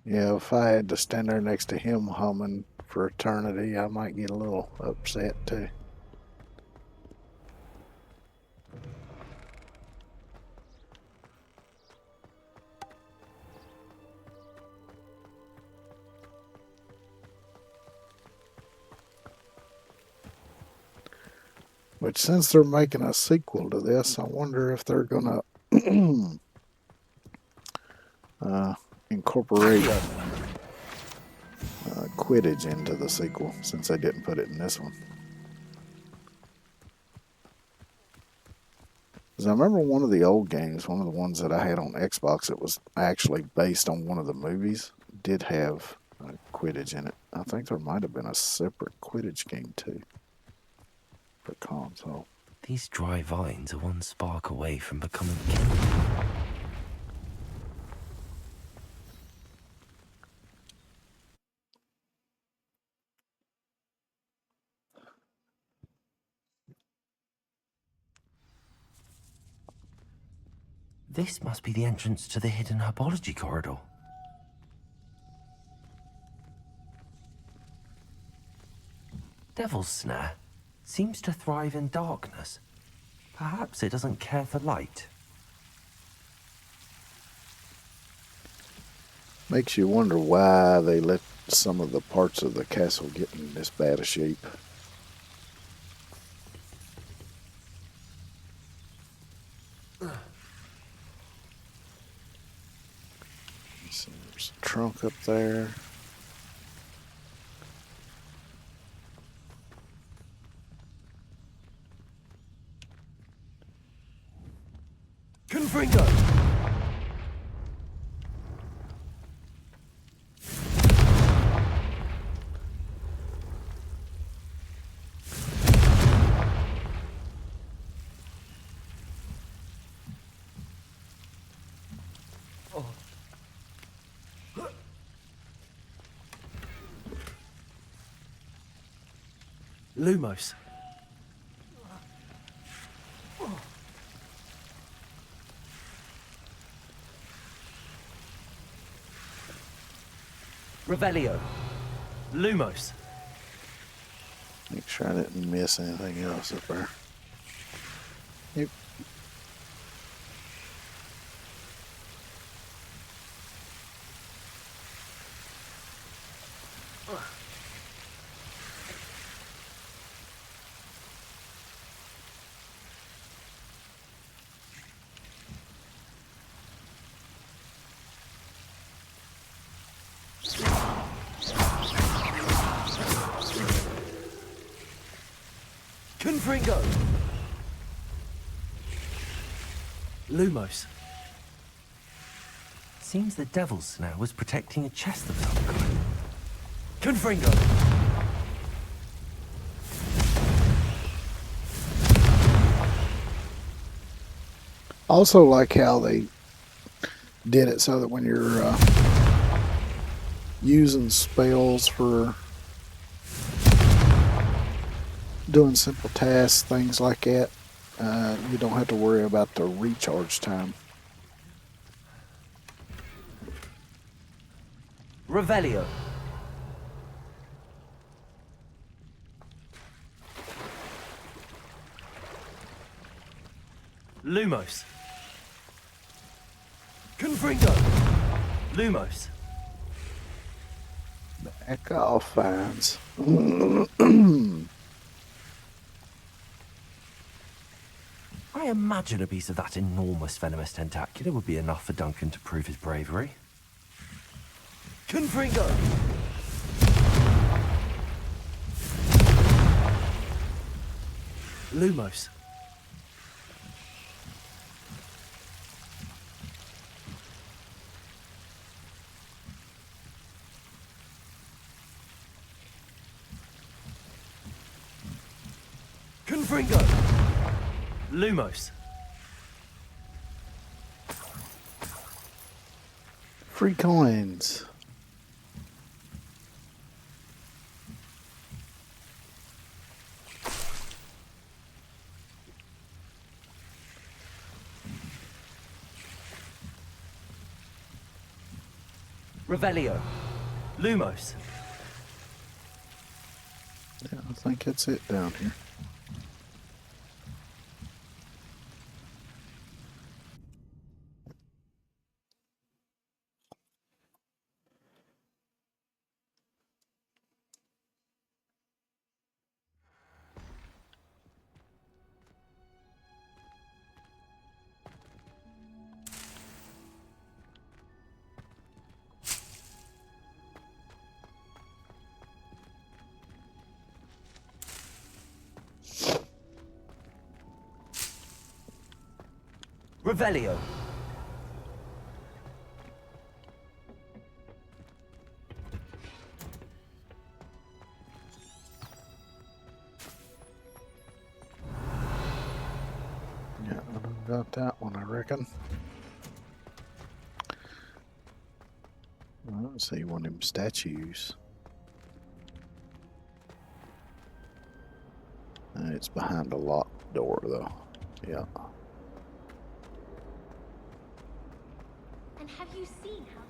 Yeah, if I had to stand there next to him humming for eternity, I might get a little upset too. But since they're making a sequel to this, I wonder if they're gonna incorporate Quidditch into the sequel, since they didn't put it in this one. Because I remember one of the old games, one of the ones that I had on Xbox, that was actually based on one of the movies, did have Quidditch in it. I think there might have been a separate Quidditch game too for console. These dry vines are one spark away from becoming kindled. This must be the entrance to the hidden herbology corridor. Devil's Snare seems to thrive in darkness. Perhaps it doesn't care for light. Makes you wonder why they let some of the parts of the castle get in this bad a shape. So there's a trunk up there. Confringo! Lumos. Revelio. Lumos. Make sure I didn't miss anything else up there. Yep. Confringo! Lumos. Seems the Devil's Snare was protecting a chest of some kind. Confringo! Also like how they did it so that when you're using spells for doing simple tasks, things like that, you don't have to worry about the recharge time. Revelio. Lumos. Confringo! Lumos. Back off, fines. imagine a piece of that enormous venomous tentacular would be enough for Duncan to prove his bravery. Confringo! Lumos. Confringo! Lumos. Free coins. Revelio. Lumos. Yeah, I think that's it down here. Revelio. Yeah, I got that one, I reckon. I don't see one of them statues. It's behind a locked door, though. Yeah. And have you seen how...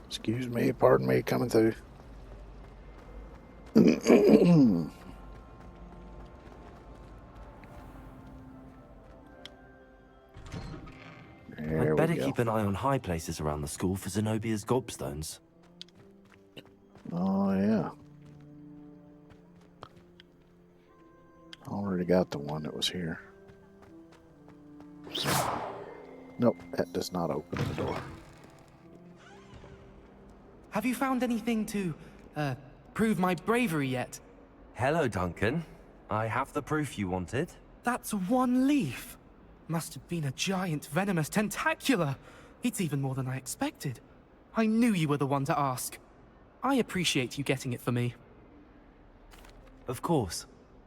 Excuse me, pardon me, coming through. There I'd better we go. keep an eye on high places around the school for Zenobia's gobstones. Oh, yeah. Already got the one that was here. Nope, that does not open the door. Have you found anything to, prove my bravery yet? Hello, Duncan. I have the proof you wanted. That's one leaf. Must have been a giant venomous tentacula. It's even more than I expected. I knew you were the one to ask. I appreciate you getting it for me. Of course.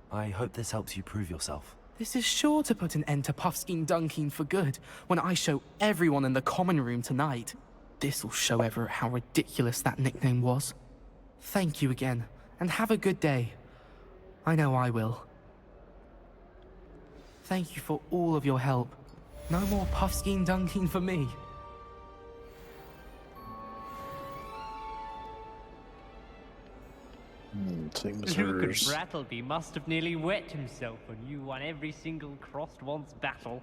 I hope this helps you prove yourself. This is sure to put an end to Puffskein Dunkin for good when I show everyone in the common room tonight. This'll show Everett how ridiculous that nickname was. Thank you again, and have a good day. I know I will. Thank you for all of your help. No more Puffskein Dunkin for me. Seems Luke there's... Brattleby must have nearly wet himself when you won every single crossed one's battle.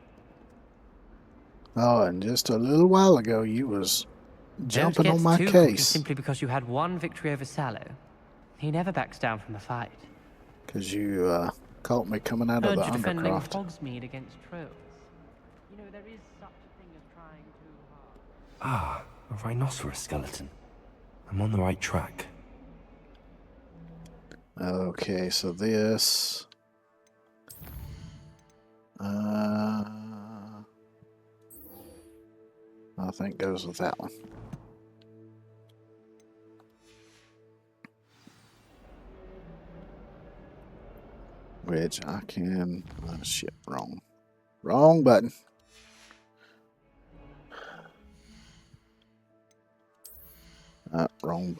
Oh, and just a little while ago, you was jumping on my case. Simply because you had one victory over Sallow. He never backs down from the fight. Because you caught me coming out of the defending Undercroft. Hogsmeade against trolls. You know, there is such a thing as trying too hard. Ah, a rhinoceros skeleton. I'm on the right track. Okay, so this... I think goes with that one. Which I can... shit, wrong. Wrong button. Wrong.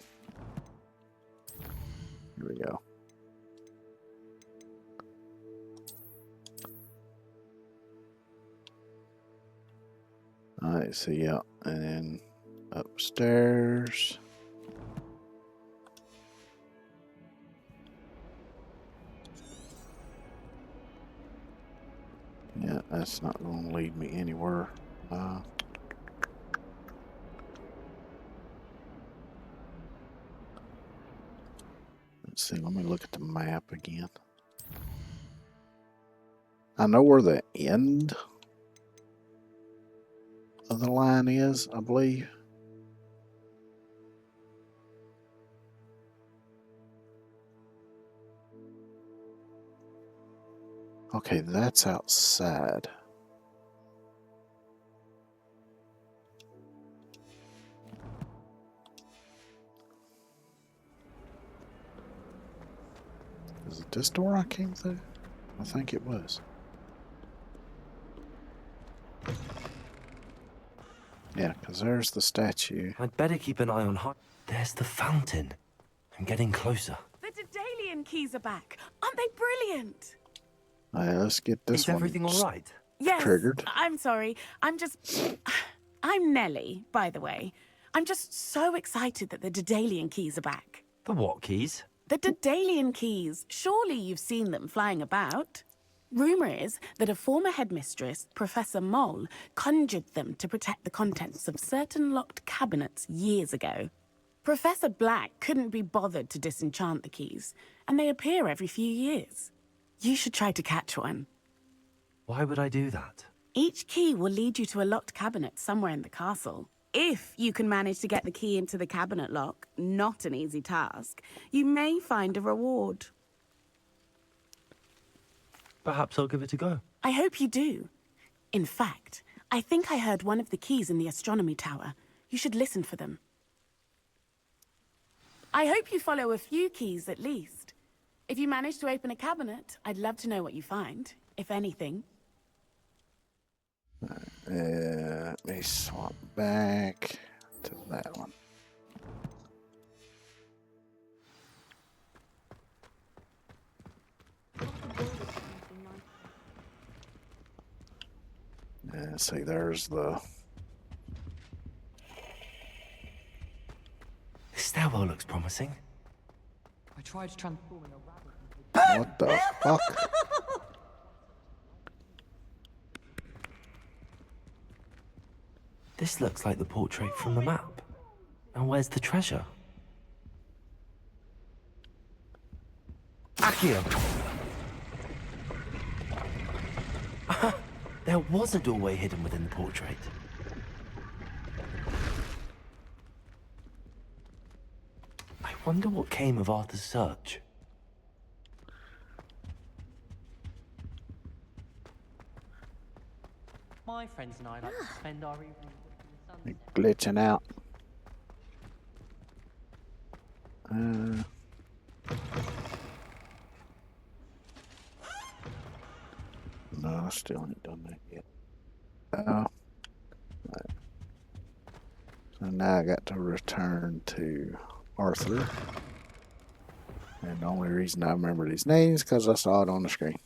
Here we go. Alright, so yeah, and then upstairs. Yeah, that's not going to lead me anywhere. Let's see, let me look at the map again. I know where the end of the line is, I believe. Okay, that's outside. Is it this door I came through? I think it was. Yeah, because there's the statue. I'd better keep an eye on high. There's the fountain. I'm getting closer. The Daedalian keys are back. Aren't they brilliant? Alright, let's get this Is one everything all right? Yes. triggered. I'm sorry. I'm Nellie, by the way. I'm just so excited that the Daedalian keys are back. The what keys? The Daedalian keys. Surely you've seen them flying about. Rumour is that a former headmistress, Professor Moll, conjured them to protect the contents of certain locked cabinets years ago. Professor Black couldn't be bothered to disenchant the keys, and they appear every few years. You should try to catch one. Why would I do that? Each key will lead you to a locked cabinet somewhere in the castle. If you can manage to get the key into the cabinet lock, not an easy task, you may find a reward. Perhaps I'll give it a go. I hope you do. In fact, I think I heard one of the keys in the astronomy tower. You should listen for them. I hope you follow a few keys at least. If you manage to open a cabinet, I'd love to know what you find, if anything. Let me swap back to that one. And see, there's the... This stairwell looks promising. I tried transforming a rabbit. What the fuck? This looks like the portrait from the map. And where's the treasure? Accio! There was a doorway hidden within the portrait. I wonder what came of Arthur's search. My friends and I like to spend our evenings watching the sunset. Glitching out. No, I still ain't done that yet. Right. So now I got to return to Arthur. And the only reason I remember these names because I saw it on the screen.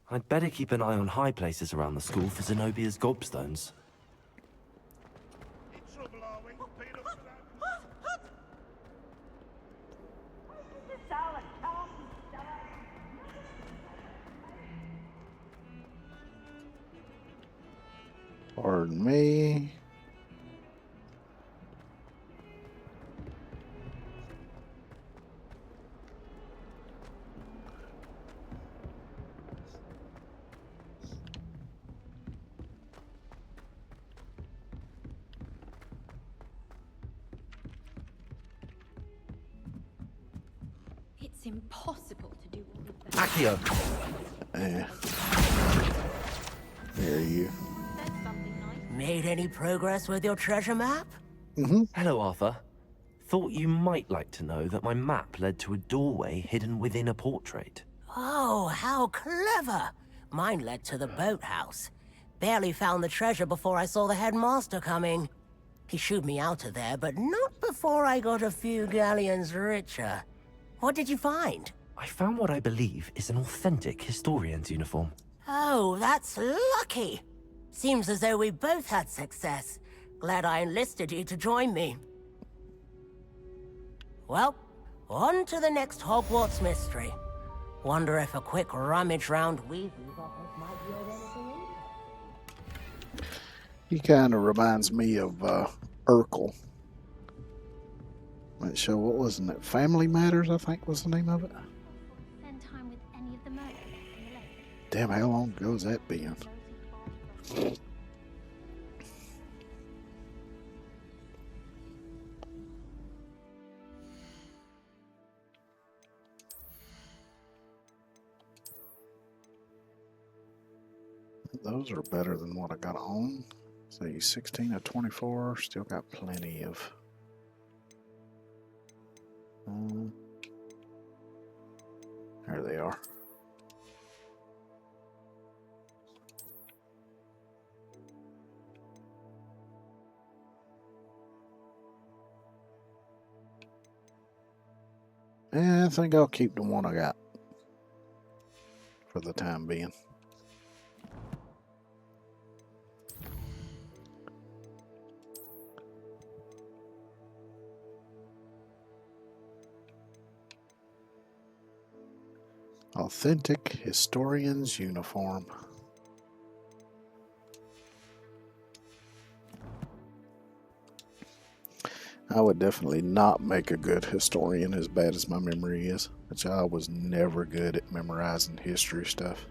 I'd better keep an eye on high places around the school for Zenobia's gobstones. Pardon me. It's impossible to do all of that. Accio! Yeah. There you. Made any progress with your treasure map? Hello, Arthur. Thought you might like to know that my map led to a doorway hidden within a portrait. Oh, how clever! Mine led to the boathouse. Barely found the treasure before I saw the headmaster coming. He shooed me out of there, but not before I got a few galleons richer. What did you find? I found what I believe is an authentic historian's uniform. Oh, that's lucky. Seems as though we both had success. Glad I enlisted you to join me. Well, on to the next Hogwarts mystery. Wonder if a quick rummage round Weasley's office might yield anything interesting. He kind of reminds me of Urkel. Might show, what wasn't it? Family Matters, I think was the name of it. Spend time with any of the murderers on the lake. Damn, how long ago has that been? Those are better than what I got on. See, 16 of 24, still got plenty of. There they are. Yeah, I think I'll keep the one I got for the time being. Authentic historian's uniform. I would definitely not make a good historian, as bad as my memory is, which I was never good at memorizing history stuff.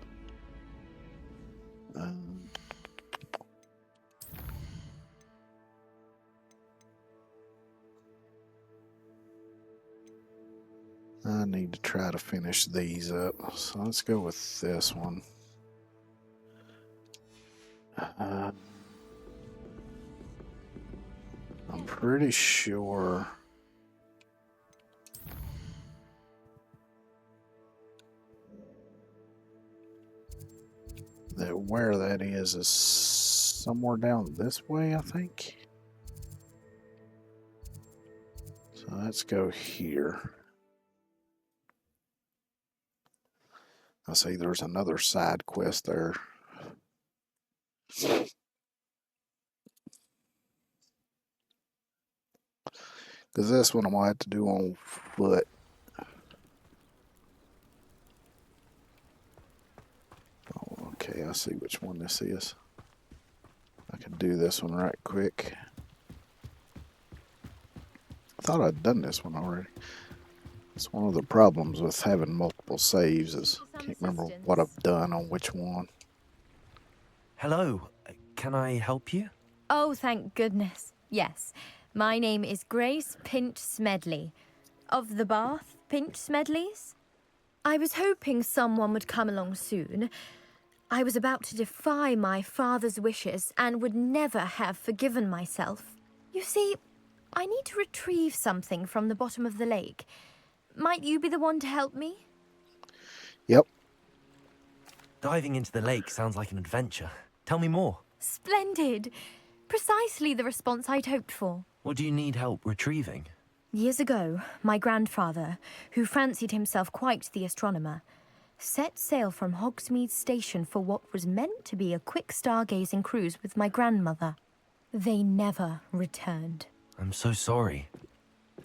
I need to try to finish these up, so let's go with this one. I'm pretty sure that where that is somewhere down this way, I think. So let's go here. I see there's another side quest there. Because this one I'm going to have to do on foot. Oh, okay, I see which one this is. I can do this one right quick. I thought I'd done this one already. It's one of the problems with having multiple saves is I can't remember what I've done on which one. Hello, can I help you? Oh, thank goodness. Yes. My name is Grace Pinch Smedley, of the Bath Pinch Smedleys. I was hoping someone would come along soon. I was about to defy my father's wishes and would never have forgiven myself. You see, I need to retrieve something from the bottom of the lake. Might you be the one to help me? Yep. Diving into the lake sounds like an adventure. Tell me more. Splendid. Precisely the response I'd hoped for. What do you need help retrieving? Years ago, my grandfather, who fancied himself quite the astronomer, set sail from Hogsmeade Station for what was meant to be a quick stargazing cruise with my grandmother. They never returned. I'm so sorry.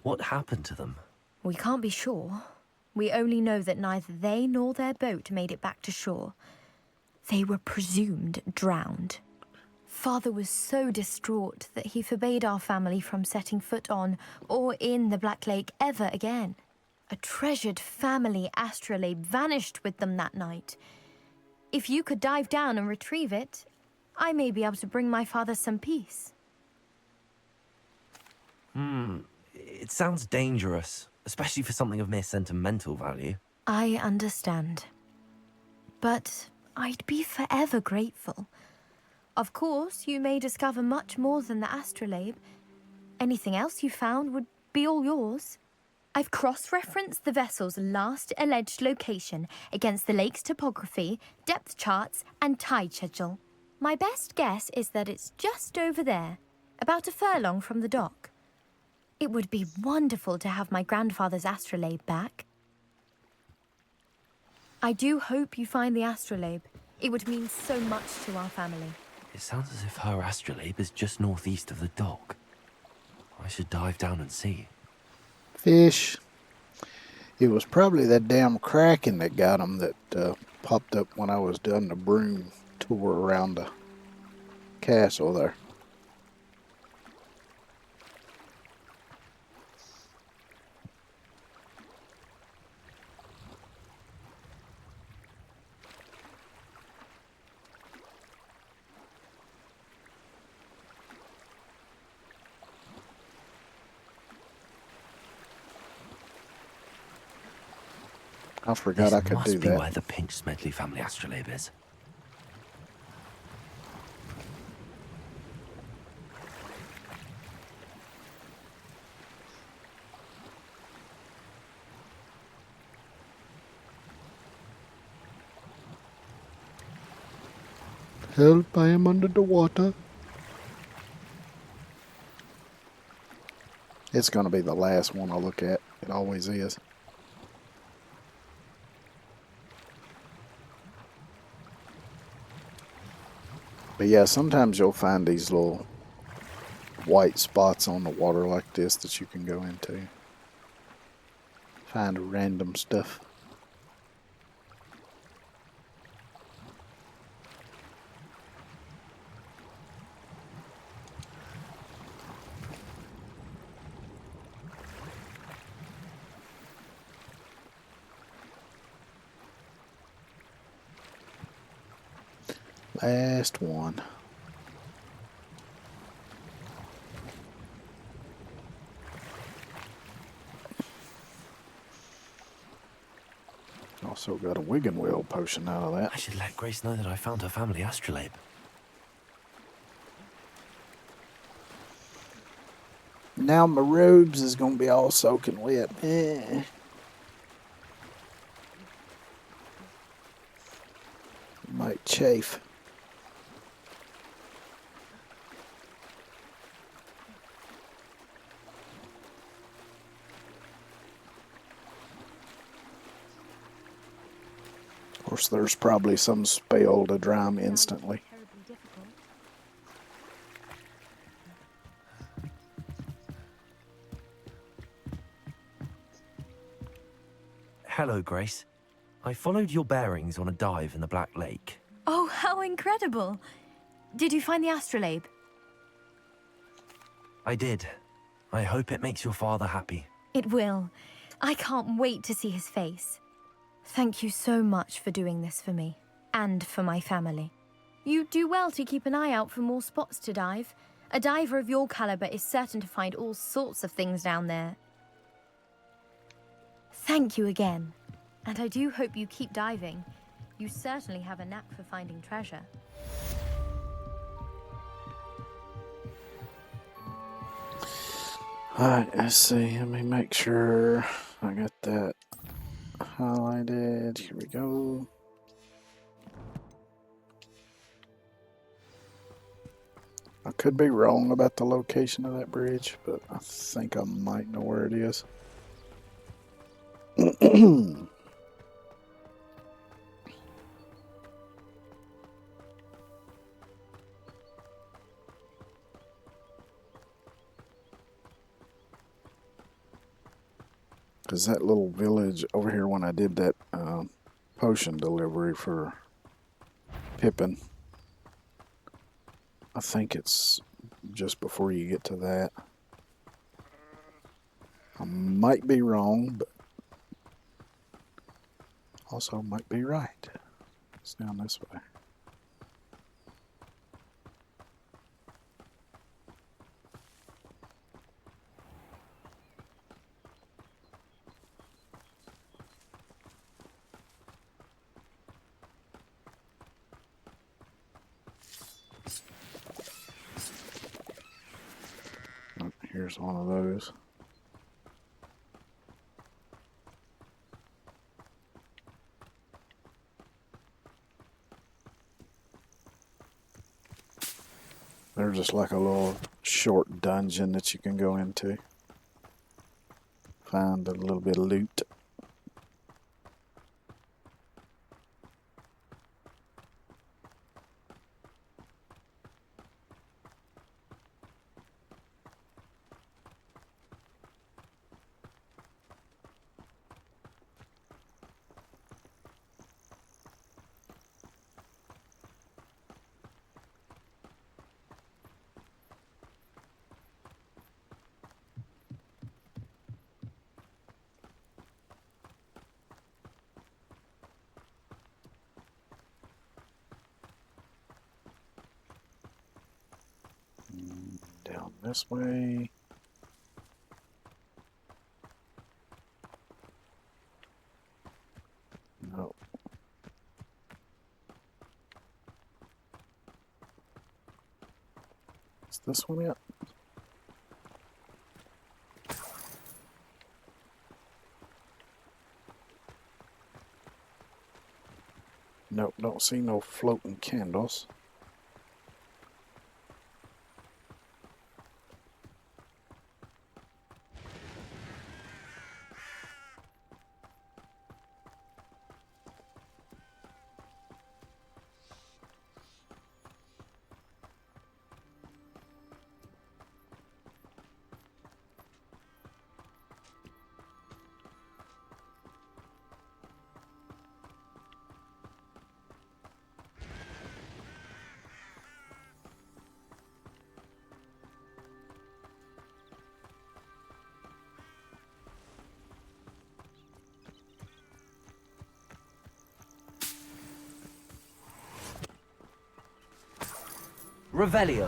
What happened to them? We can't be sure. We only know that neither they nor their boat made it back to shore. They were presumed drowned. Father was so distraught that he forbade our family from setting foot on or in the Black Lake ever again. A treasured family astrolabe vanished with them that night. If you could dive down and retrieve it, I may be able to bring my father some peace. It sounds dangerous, especially for something of mere sentimental value. I understand. But I'd be forever grateful. Of course, you may discover much more than the astrolabe. Anything else you found would be all yours. I've cross-referenced the vessel's last alleged location against the lake's topography, depth charts, and tide schedule. My best guess is that it's just over there, about a furlong from the dock. It would be wonderful to have my grandfather's astrolabe back. I do hope you find the astrolabe. It would mean so much to our family. It sounds as if her astrolabe is just northeast of the dock. I should dive down and see. Fish. It was probably that damn kraken that got him that popped up when I was doing the broom tour around the castle there. I forgot I could do Must be that. where the Pinch Smedley family astrolabe is. Help, I am under the water. It's going to be the last one I look at. It always is. But yeah, sometimes you'll find these little white spots on the water like this that you can go into. Find random stuff. Last one. Also got a Wigan Wheel potion out of that. I should let Grace know that I found her family astrolabe. Now my robes is gonna be all soaking wet. Might chafe. Of course, there's probably some spell to dry them instantly. Hello, Grace. I followed your bearings on a dive in the Black Lake. Oh, how incredible! Did you find the astrolabe? I did. I hope it makes your father happy. It will. I can't wait to see his face. Thank you so much for doing this for me, and for my family. You do well to keep an eye out for more spots to dive. A diver of your caliber is certain to find all sorts of things down there. Thank you again. And I do hope you keep diving. You certainly have a knack for finding treasure. Alright, let's see. Let me make sure I got that highlighted. Here we go. I could be wrong about the location of that bridge, but I think I might know where it is. Because that little village over here, when I did that potion delivery for Pippin, I think it's just before you get to that. I might be wrong, but also might be right. It's down this way. Oh, here's one of those. They're just like a little short dungeon that you can go into. Find a little bit of loot. Down this way. this one yet? Nope, don't see no floating candles. Revelio.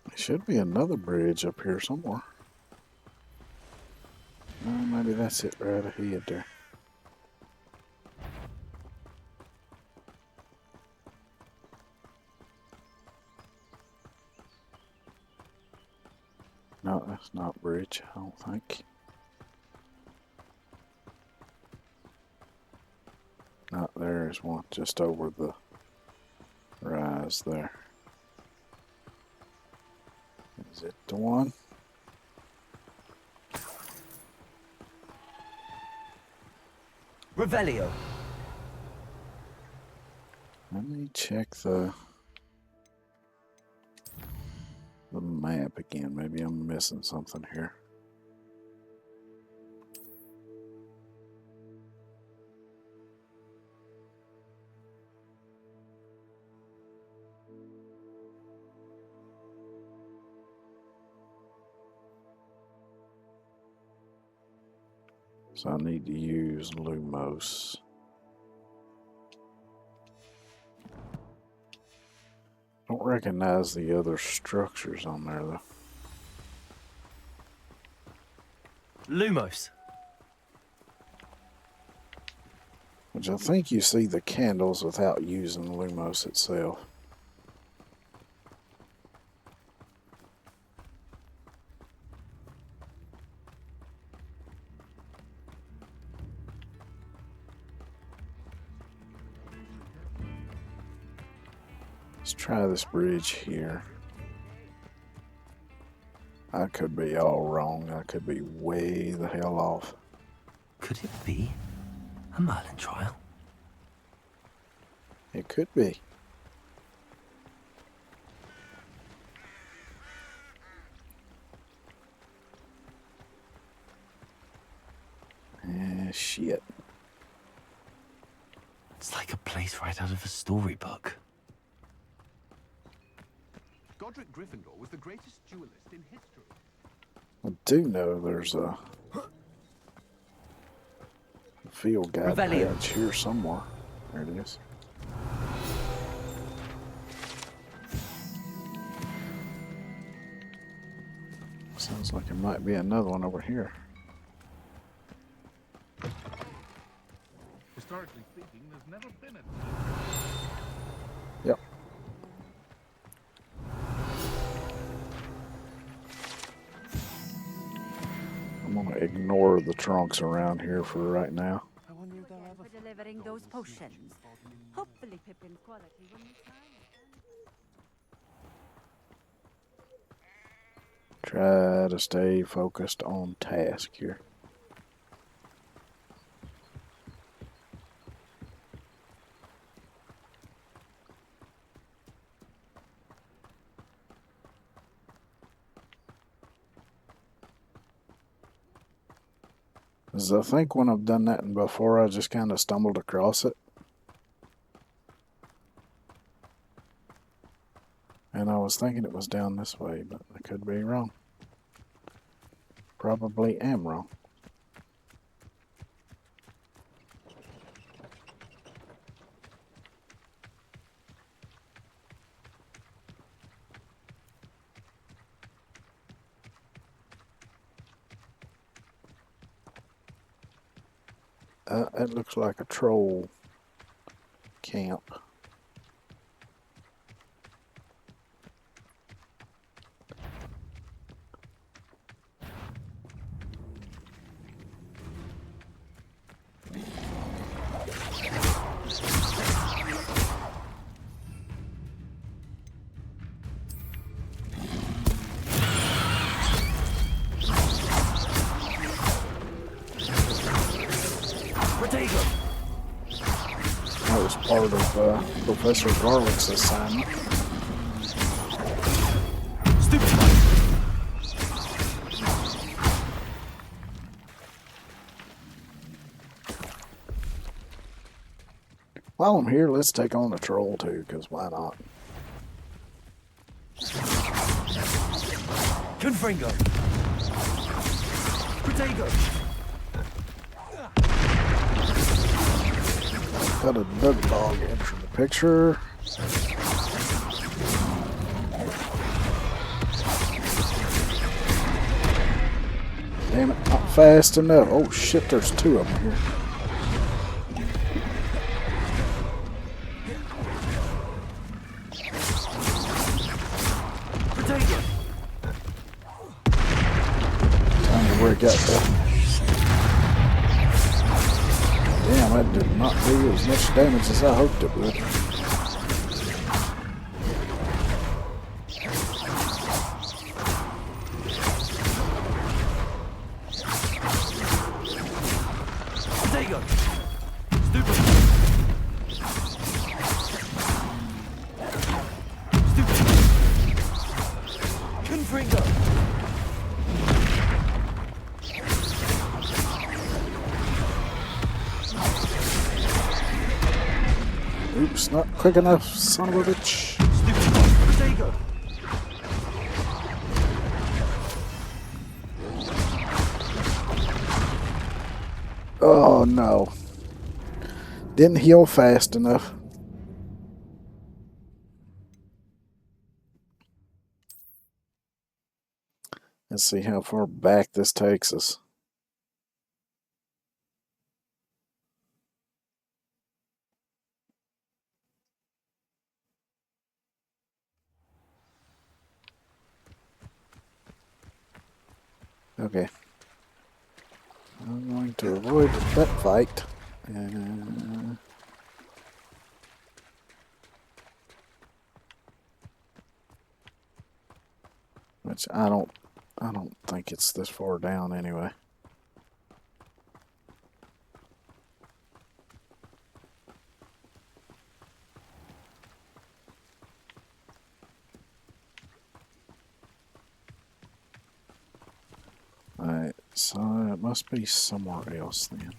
There should be another bridge up here somewhere. Oh, maybe that's it right ahead there. No, that's not bridge, I don't think. No, there's one just over the rise there. Is it the one? Revelio. Let me check the map again. Maybe I'm missing something here. So I need to use Lumos. Don't recognize the other structures on there though. Lumos. Which I think you see the candles without using Lumos itself. Let's try this bridge here. I could be all wrong. I could be way the hell off. Could it be a Merlin trial? It could be. Shit. It's like a place right out of a storybook. Godric Gryffindor was the greatest duelist in history. I do know there's a field guide Revelio. patch here somewhere. There it is. Sounds like it might be another one over here. Historically speaking, there's never been a... Yep. I'm gonna ignore the trunks around here for right now. For delivering those potions. Hopefully Pippin's quality will be Try to stay focused on task here. Because I think when I've done that before, I just kind of stumbled across it. And I was thinking it was down this way, but I could be wrong. Probably am wrong. It looks like a troll camp. That was part of Professor Garlick's assignment. While I'm here, let's take on the troll too, because why not? Confringo. Protego. Got a Doug Dog entering the picture. Damn it, not fast enough. Oh shit, there's two of them here. Time to where it got that. Damn, that did not do as much damage as I hoped it would. Oops, not quick enough, son of a bitch. Oh no. Didn't heal fast enough. Let's see how far back this takes us. Okay. I'm going to avoid that fight. Which I don't think it's this far down anyway. Alright, so it must be somewhere else then.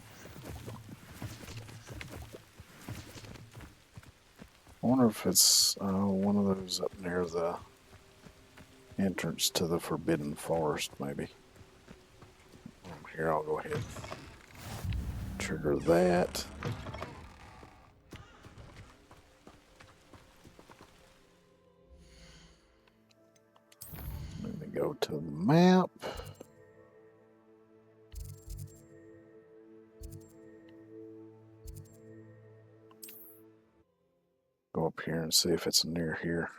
I wonder if it's one of those up near the entrance to the Forbidden Forest, maybe. Here, I'll go ahead and trigger that. Let me go to the map. Go up here and see if it's near here.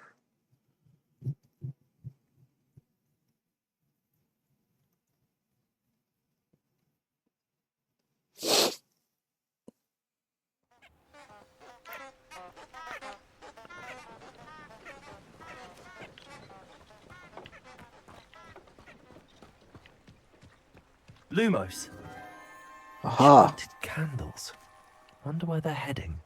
Lumos. Aha. Enchanted candles. Wonder where they're heading.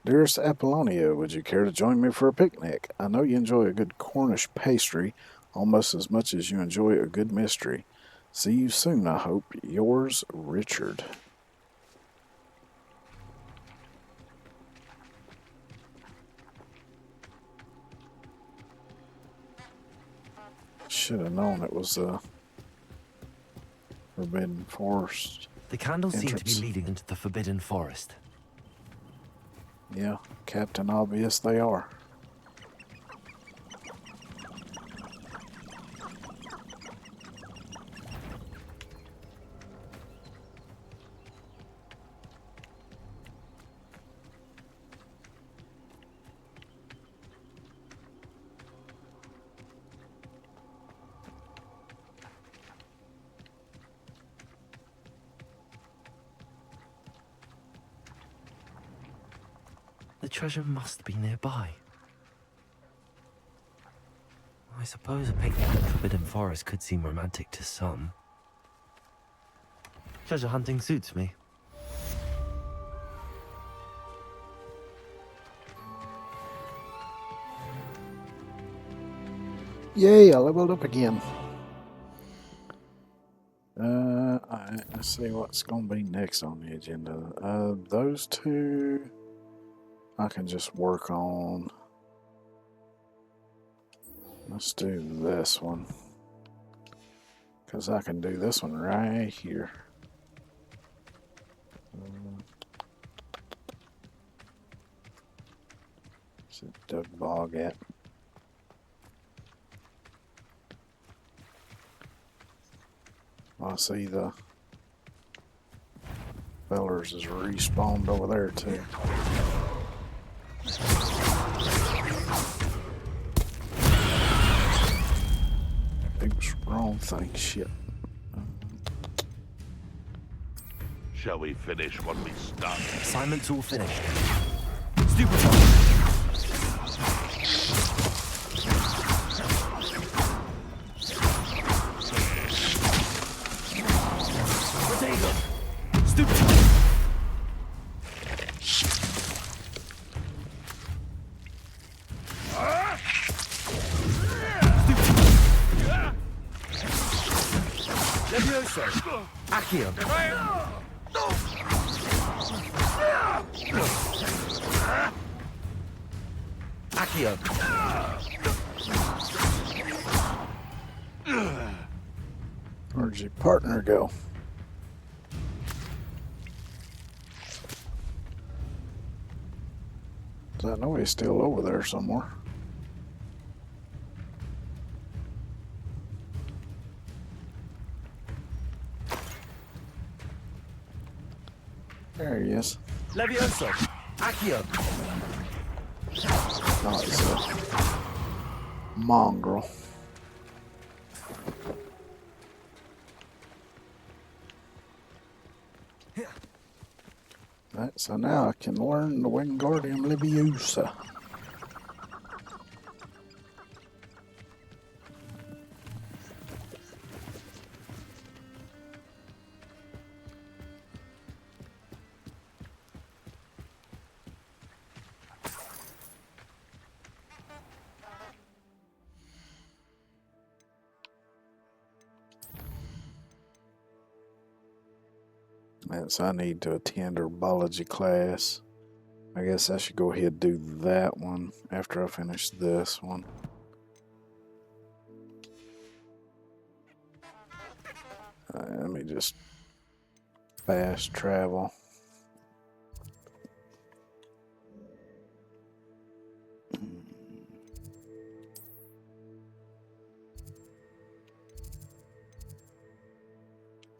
Dearest Apollonia, would you care to join me for a picnic? I know you enjoy a good Cornish pastry almost as much as you enjoy a good mystery. See you soon, I hope. Yours, Richard. Should have known it was Forbidden Forest. The candles seem to entrance. be leading into the Forbidden Forest. Yeah, Captain Obvious they are. The treasure must be nearby. I suppose a picnic in Forbidden Forest could seem romantic to some. Treasure hunting suits me. Yay, I leveled up again. Alright, let's see what's going to be next on the agenda. Those two I can just work on. Let's do this one, because I can do this one right here. Where's it Doug Bog at? I see the fellers is respawned over there too. Oops, wrong thing, shit. Shall we finish what we started? Assignment's all finished. Levioso! Accio! Accio! Where'd your partner go? I know he's still over there somewhere. There he is. Levioso! Accio! Oh, it's a mongrel. Right, so now I can learn the Wingardium Leviosa. So I need to attend herbology class. I guess I should go ahead and do that one after I finish this one. Let me just fast travel.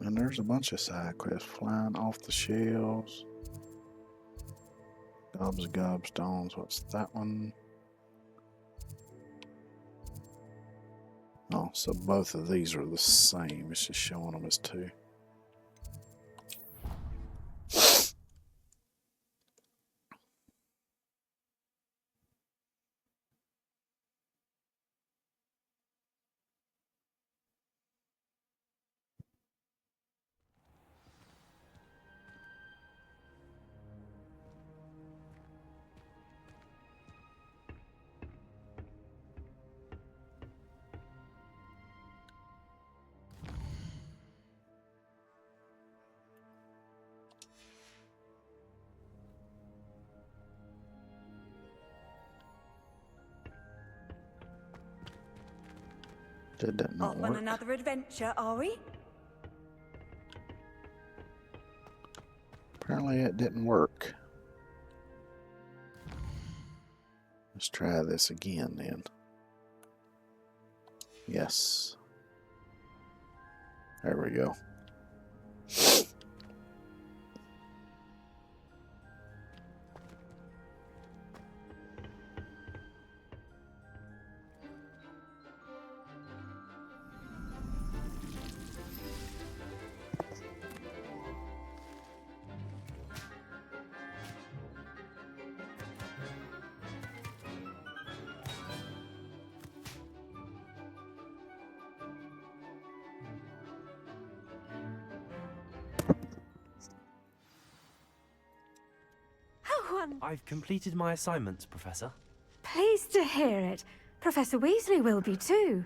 And there's a bunch of side quests. Flying off the shelves. Gobs of Gobstones. What's that one? Oh, so both of these are the same. It's just showing them as two. Did that not Off on work? another adventure, are we? Apparently it didn't work. Let's try this again then. Yes. There we go. done! I've completed my assignments, Professor. Pleased to hear it. Professor Weasley will be too.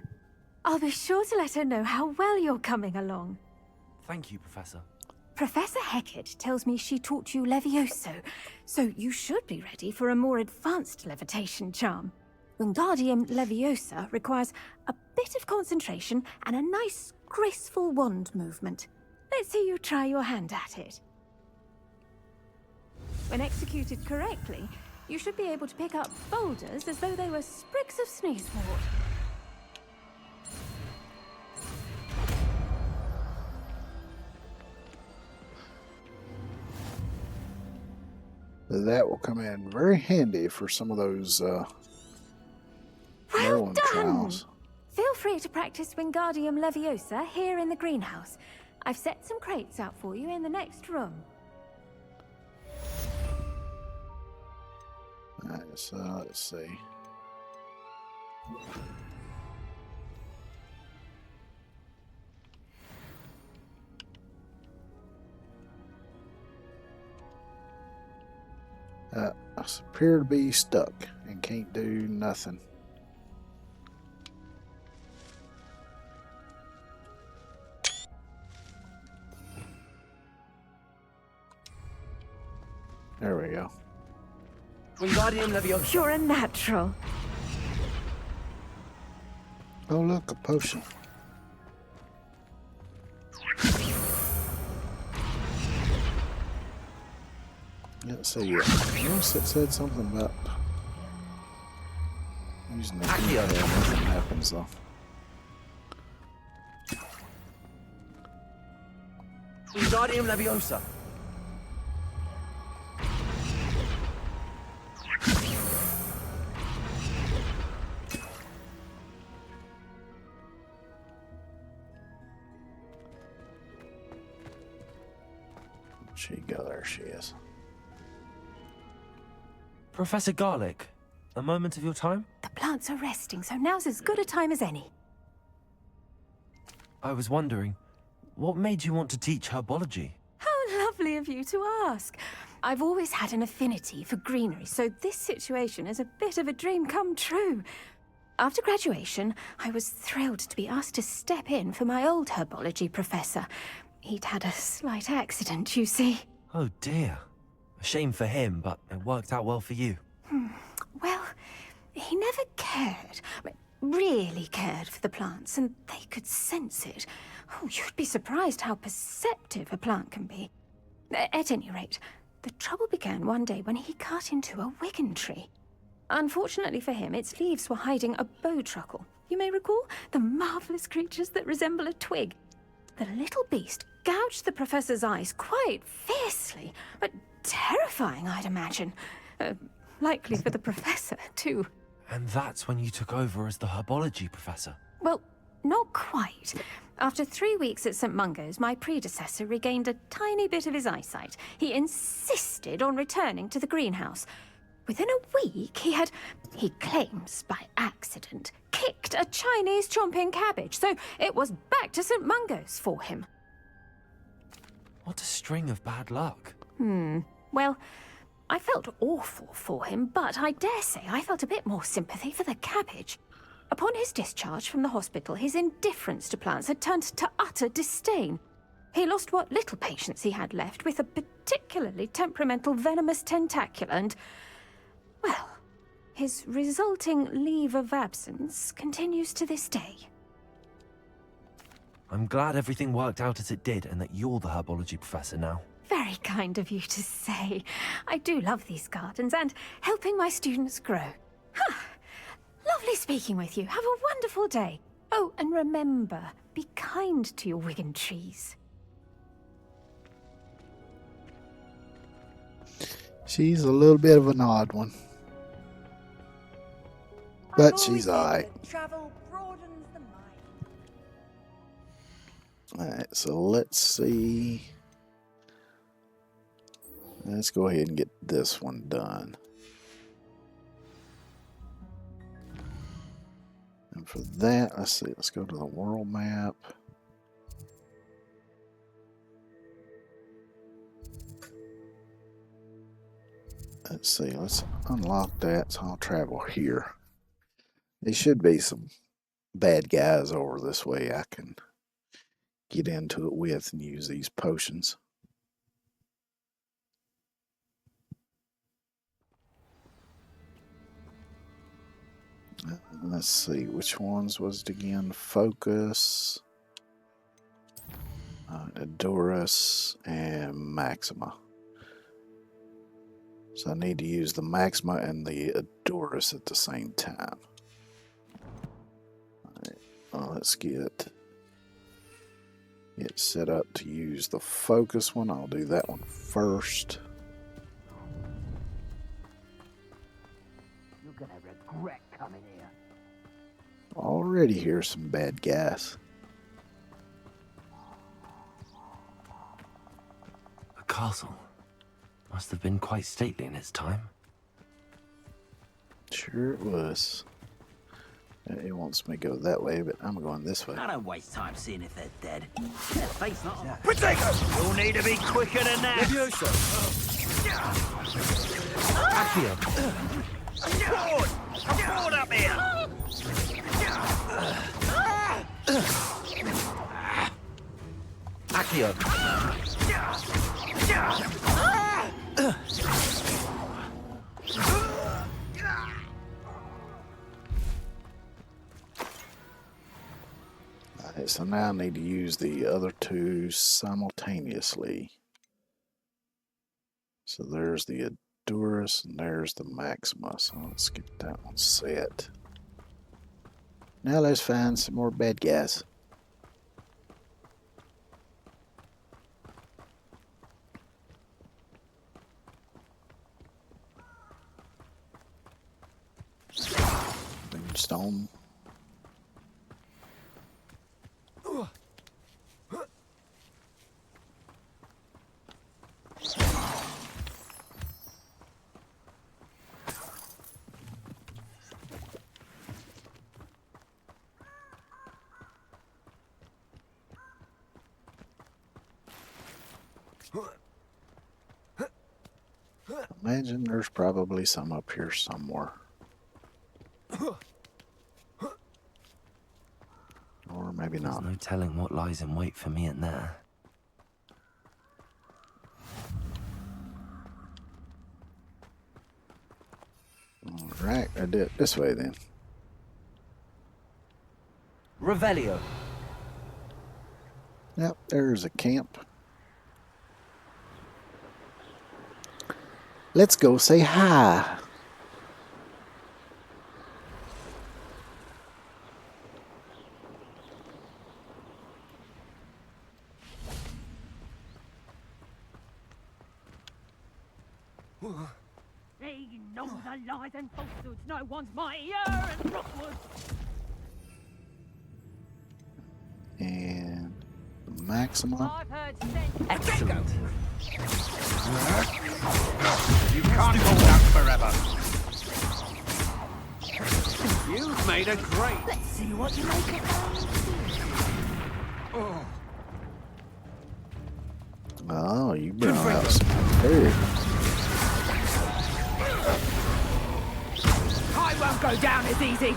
I'll be sure to let her know how well you're coming along. Thank you, Professor. Professor Hecat tells me she taught you Levioso, so you should be ready for a more advanced levitation charm. Wingardium Leviosa requires a bit of concentration and a nice, graceful wand movement. Let's see you try your hand at it. When executed correctly, you should be able to pick up boulders as though they were sprigs of sneezewort. That will come in very handy for some of those Merlin trials. Feel free to practice Wingardium Leviosa here in the greenhouse. I've set some crates out for you in the next room. Nice. Let's see. I appear to be stuck and can't do nothing. There we go. Wingardium Leviosa. You're a natural. Oh, look, a potion. Let's see. Notice it said something about using the Accio. Nothing happens though. Wingardium Leviosa. She go, there she is. Professor Garlick, a moment of your time? The plants are resting, so now's as good a time as any. I was wondering, what made you want to teach herbology? How lovely of you to ask. I've always had an affinity for greenery, so this situation is a bit of a dream come true. After graduation, I was thrilled to be asked to step in for my old herbology professor. He'd had a slight accident, you see. Oh dear. A shame for him, but it worked out well for you. Well, he never cared, really cared for the plants, and they could sense it. Oh, you'd be surprised how perceptive a plant can be. At any rate, the trouble began one day when he cut into a Wigan tree. Unfortunately for him, its leaves were hiding a bowtruckle. You may recall the marvelous creatures that resemble a twig. The little beast gouged the professor's eyes quite fiercely, but terrifying, I'd imagine. Likely for the professor, too. And that's when you took over as the herbology professor? Well, not quite. After 3 weeks at St. Mungo's, my predecessor regained a tiny bit of his eyesight. He insisted on returning to the greenhouse. Within a week, he claims by accident, kicked a Chinese chomping cabbage, so it was back to St. Mungo's for him. What a string of bad luck. Well, I felt awful for him, but I dare say I felt a bit more sympathy for the cabbage. Upon his discharge from the hospital, his indifference to plants had turned to utter disdain. He lost what little patience he had left with a particularly temperamental venomous tentacula and, well, his resulting leave of absence continues to this day. I'm glad everything worked out as it did and that you're the herbology professor now. Very kind of you to say. I do love these gardens and helping my students grow. Lovely speaking with you. Have a wonderful day. Oh, and remember, be kind to your Wigan trees. She's a little bit of an odd one. But she's alright. Travel broadens the mind. Alright, so let's see. Let's go ahead and get this one done. And for that, let's see, let's go to the world map. Let's see, let's unlock that so I'll travel here. There should be some bad guys over this way I can get into it with and use these potions. Let's see, which ones was it again? Focus, Adorus, and Maxima. So I need to use the Maxima and the Adorus at the same time. Alright, let's get set up to use the Focus one. I'll do that one first. You're gonna regret coming here. Already hear some bad guys. A castle. Must have been quite stately in its time. Sure it was. It wants me to go that way, but I'm going this way. I don't waste time seeing if they're dead. Their face not on. Protego! You'll need to be quicker than that. Accio! Forward! Come forward up here! Accio! Alright, so now I need to use the other two simultaneously. So there's the Adorus and there's the Maxima. So let's get that one set. Now let's find some more bad guys. Stone. Imagine there's probably some up here somewhere. Or maybe not. There's no telling what lies in wait for me in there. Alright, I did it this way then. Revelio. Yep, there's a camp. Let's go say hi. They know the lies and falsehoods no one's mightier and Rookwood. And the Maxima. I've heard Excellent. You can't hold out forever. You've made a great. Let's see what you make of Oh, you brought out some food. I won't go down as easy.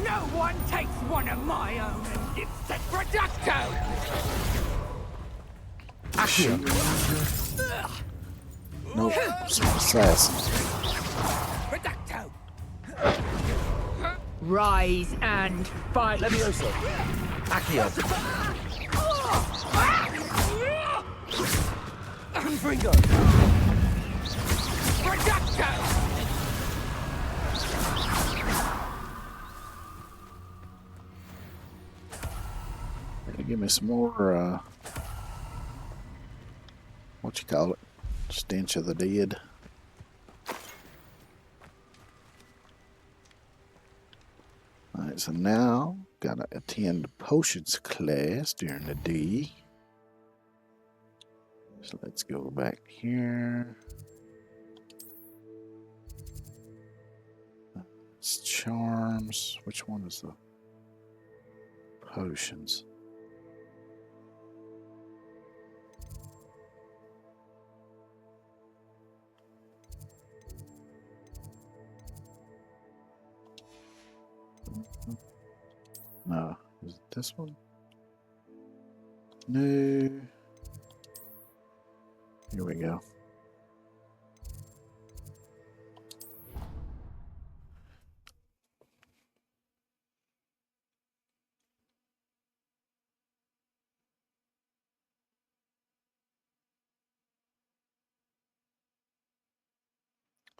No one takes one of my own and lives at Producto. Nope, some assassins. Producto. Rise and fight. Levioso. Accio. Confringo. Producto. Give me some more, what you call it? Stench of the Dead. Alright, so now gotta attend potions class during the day. So let's go back here. It's charms. Which one is the potions? No, is it this one? No. Here we go.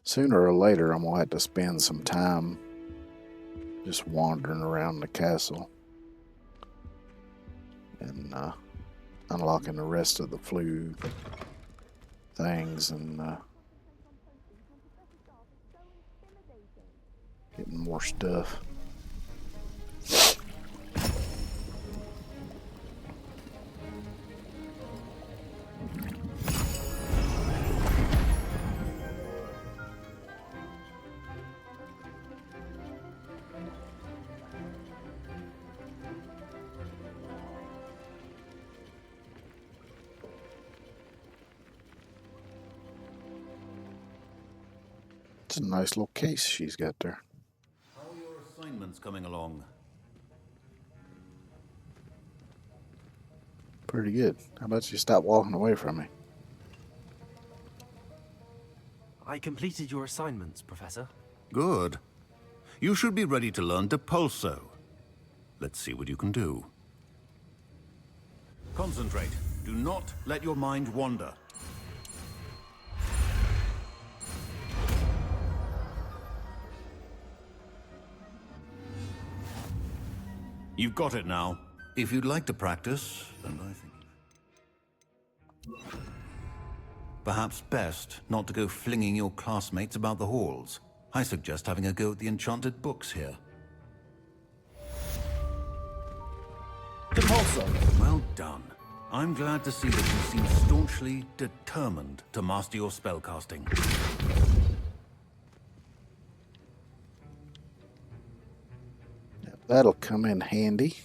Sooner or later, I'm gonna have to spend some time just wandering around the castle and unlocking the rest of the flu things and getting more stuff. It's a nice little case she's got there. How are your assignments coming along? Pretty good. How about you stop walking away from me? I completed your assignments, Professor. Good. You should be ready to learn Depulso. Let's see what you can do. Concentrate. Do not let your mind wander. You've got it now. If you'd like to practice, and I think perhaps best not to go flinging your classmates about the halls. I suggest having a go at the enchanted books here. Depulso! Well done. I'm glad to see that you seem staunchly determined to master your spellcasting. That'll come in handy.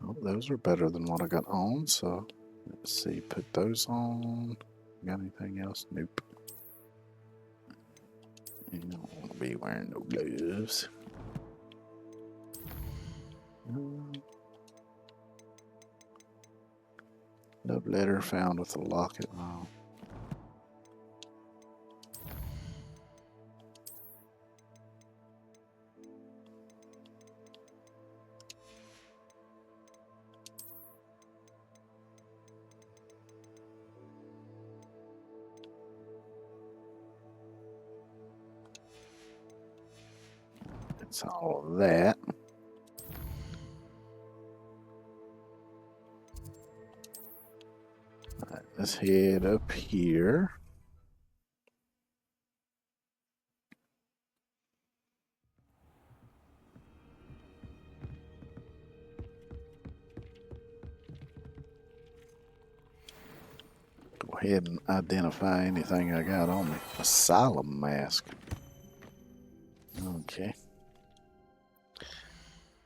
Oh, those are better than what I got on, so let's see, put those on. Got anything else? Nope. You don't want to be wearing no gloves. Love letter found with a locket. Oh. That's all of that. All right, let's head up here. Go ahead and identify anything I got on me. Asylum mask. Okay.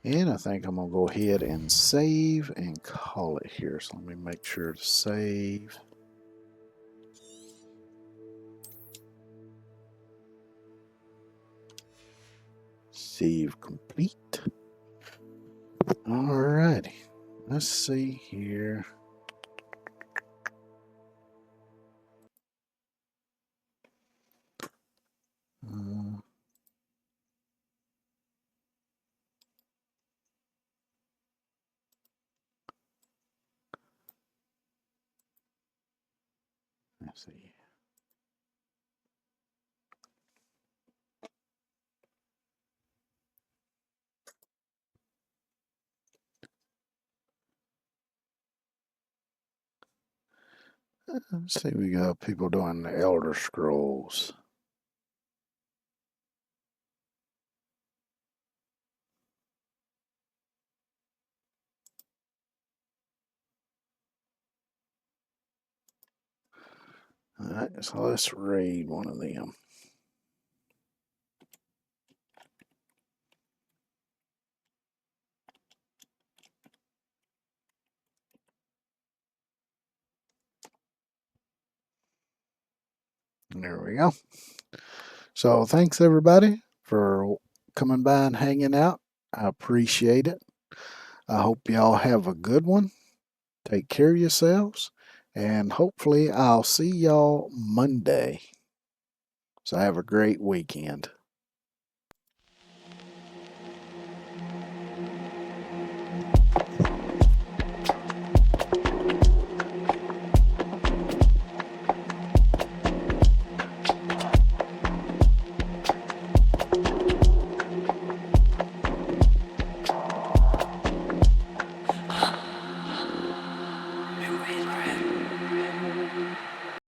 And I think I'm going to go ahead and save and call it here. So let me make sure to save. Save complete. Alrighty. Let's see here. Let's see. Let's see, we got people doing the Elder Scrolls. Alright, so let's read one of them. There we go. So thanks everybody for coming by and hanging out. I appreciate it. I hope y'all have a good one. Take care of yourselves. And hopefully I'll see y'all Monday. So have a great weekend.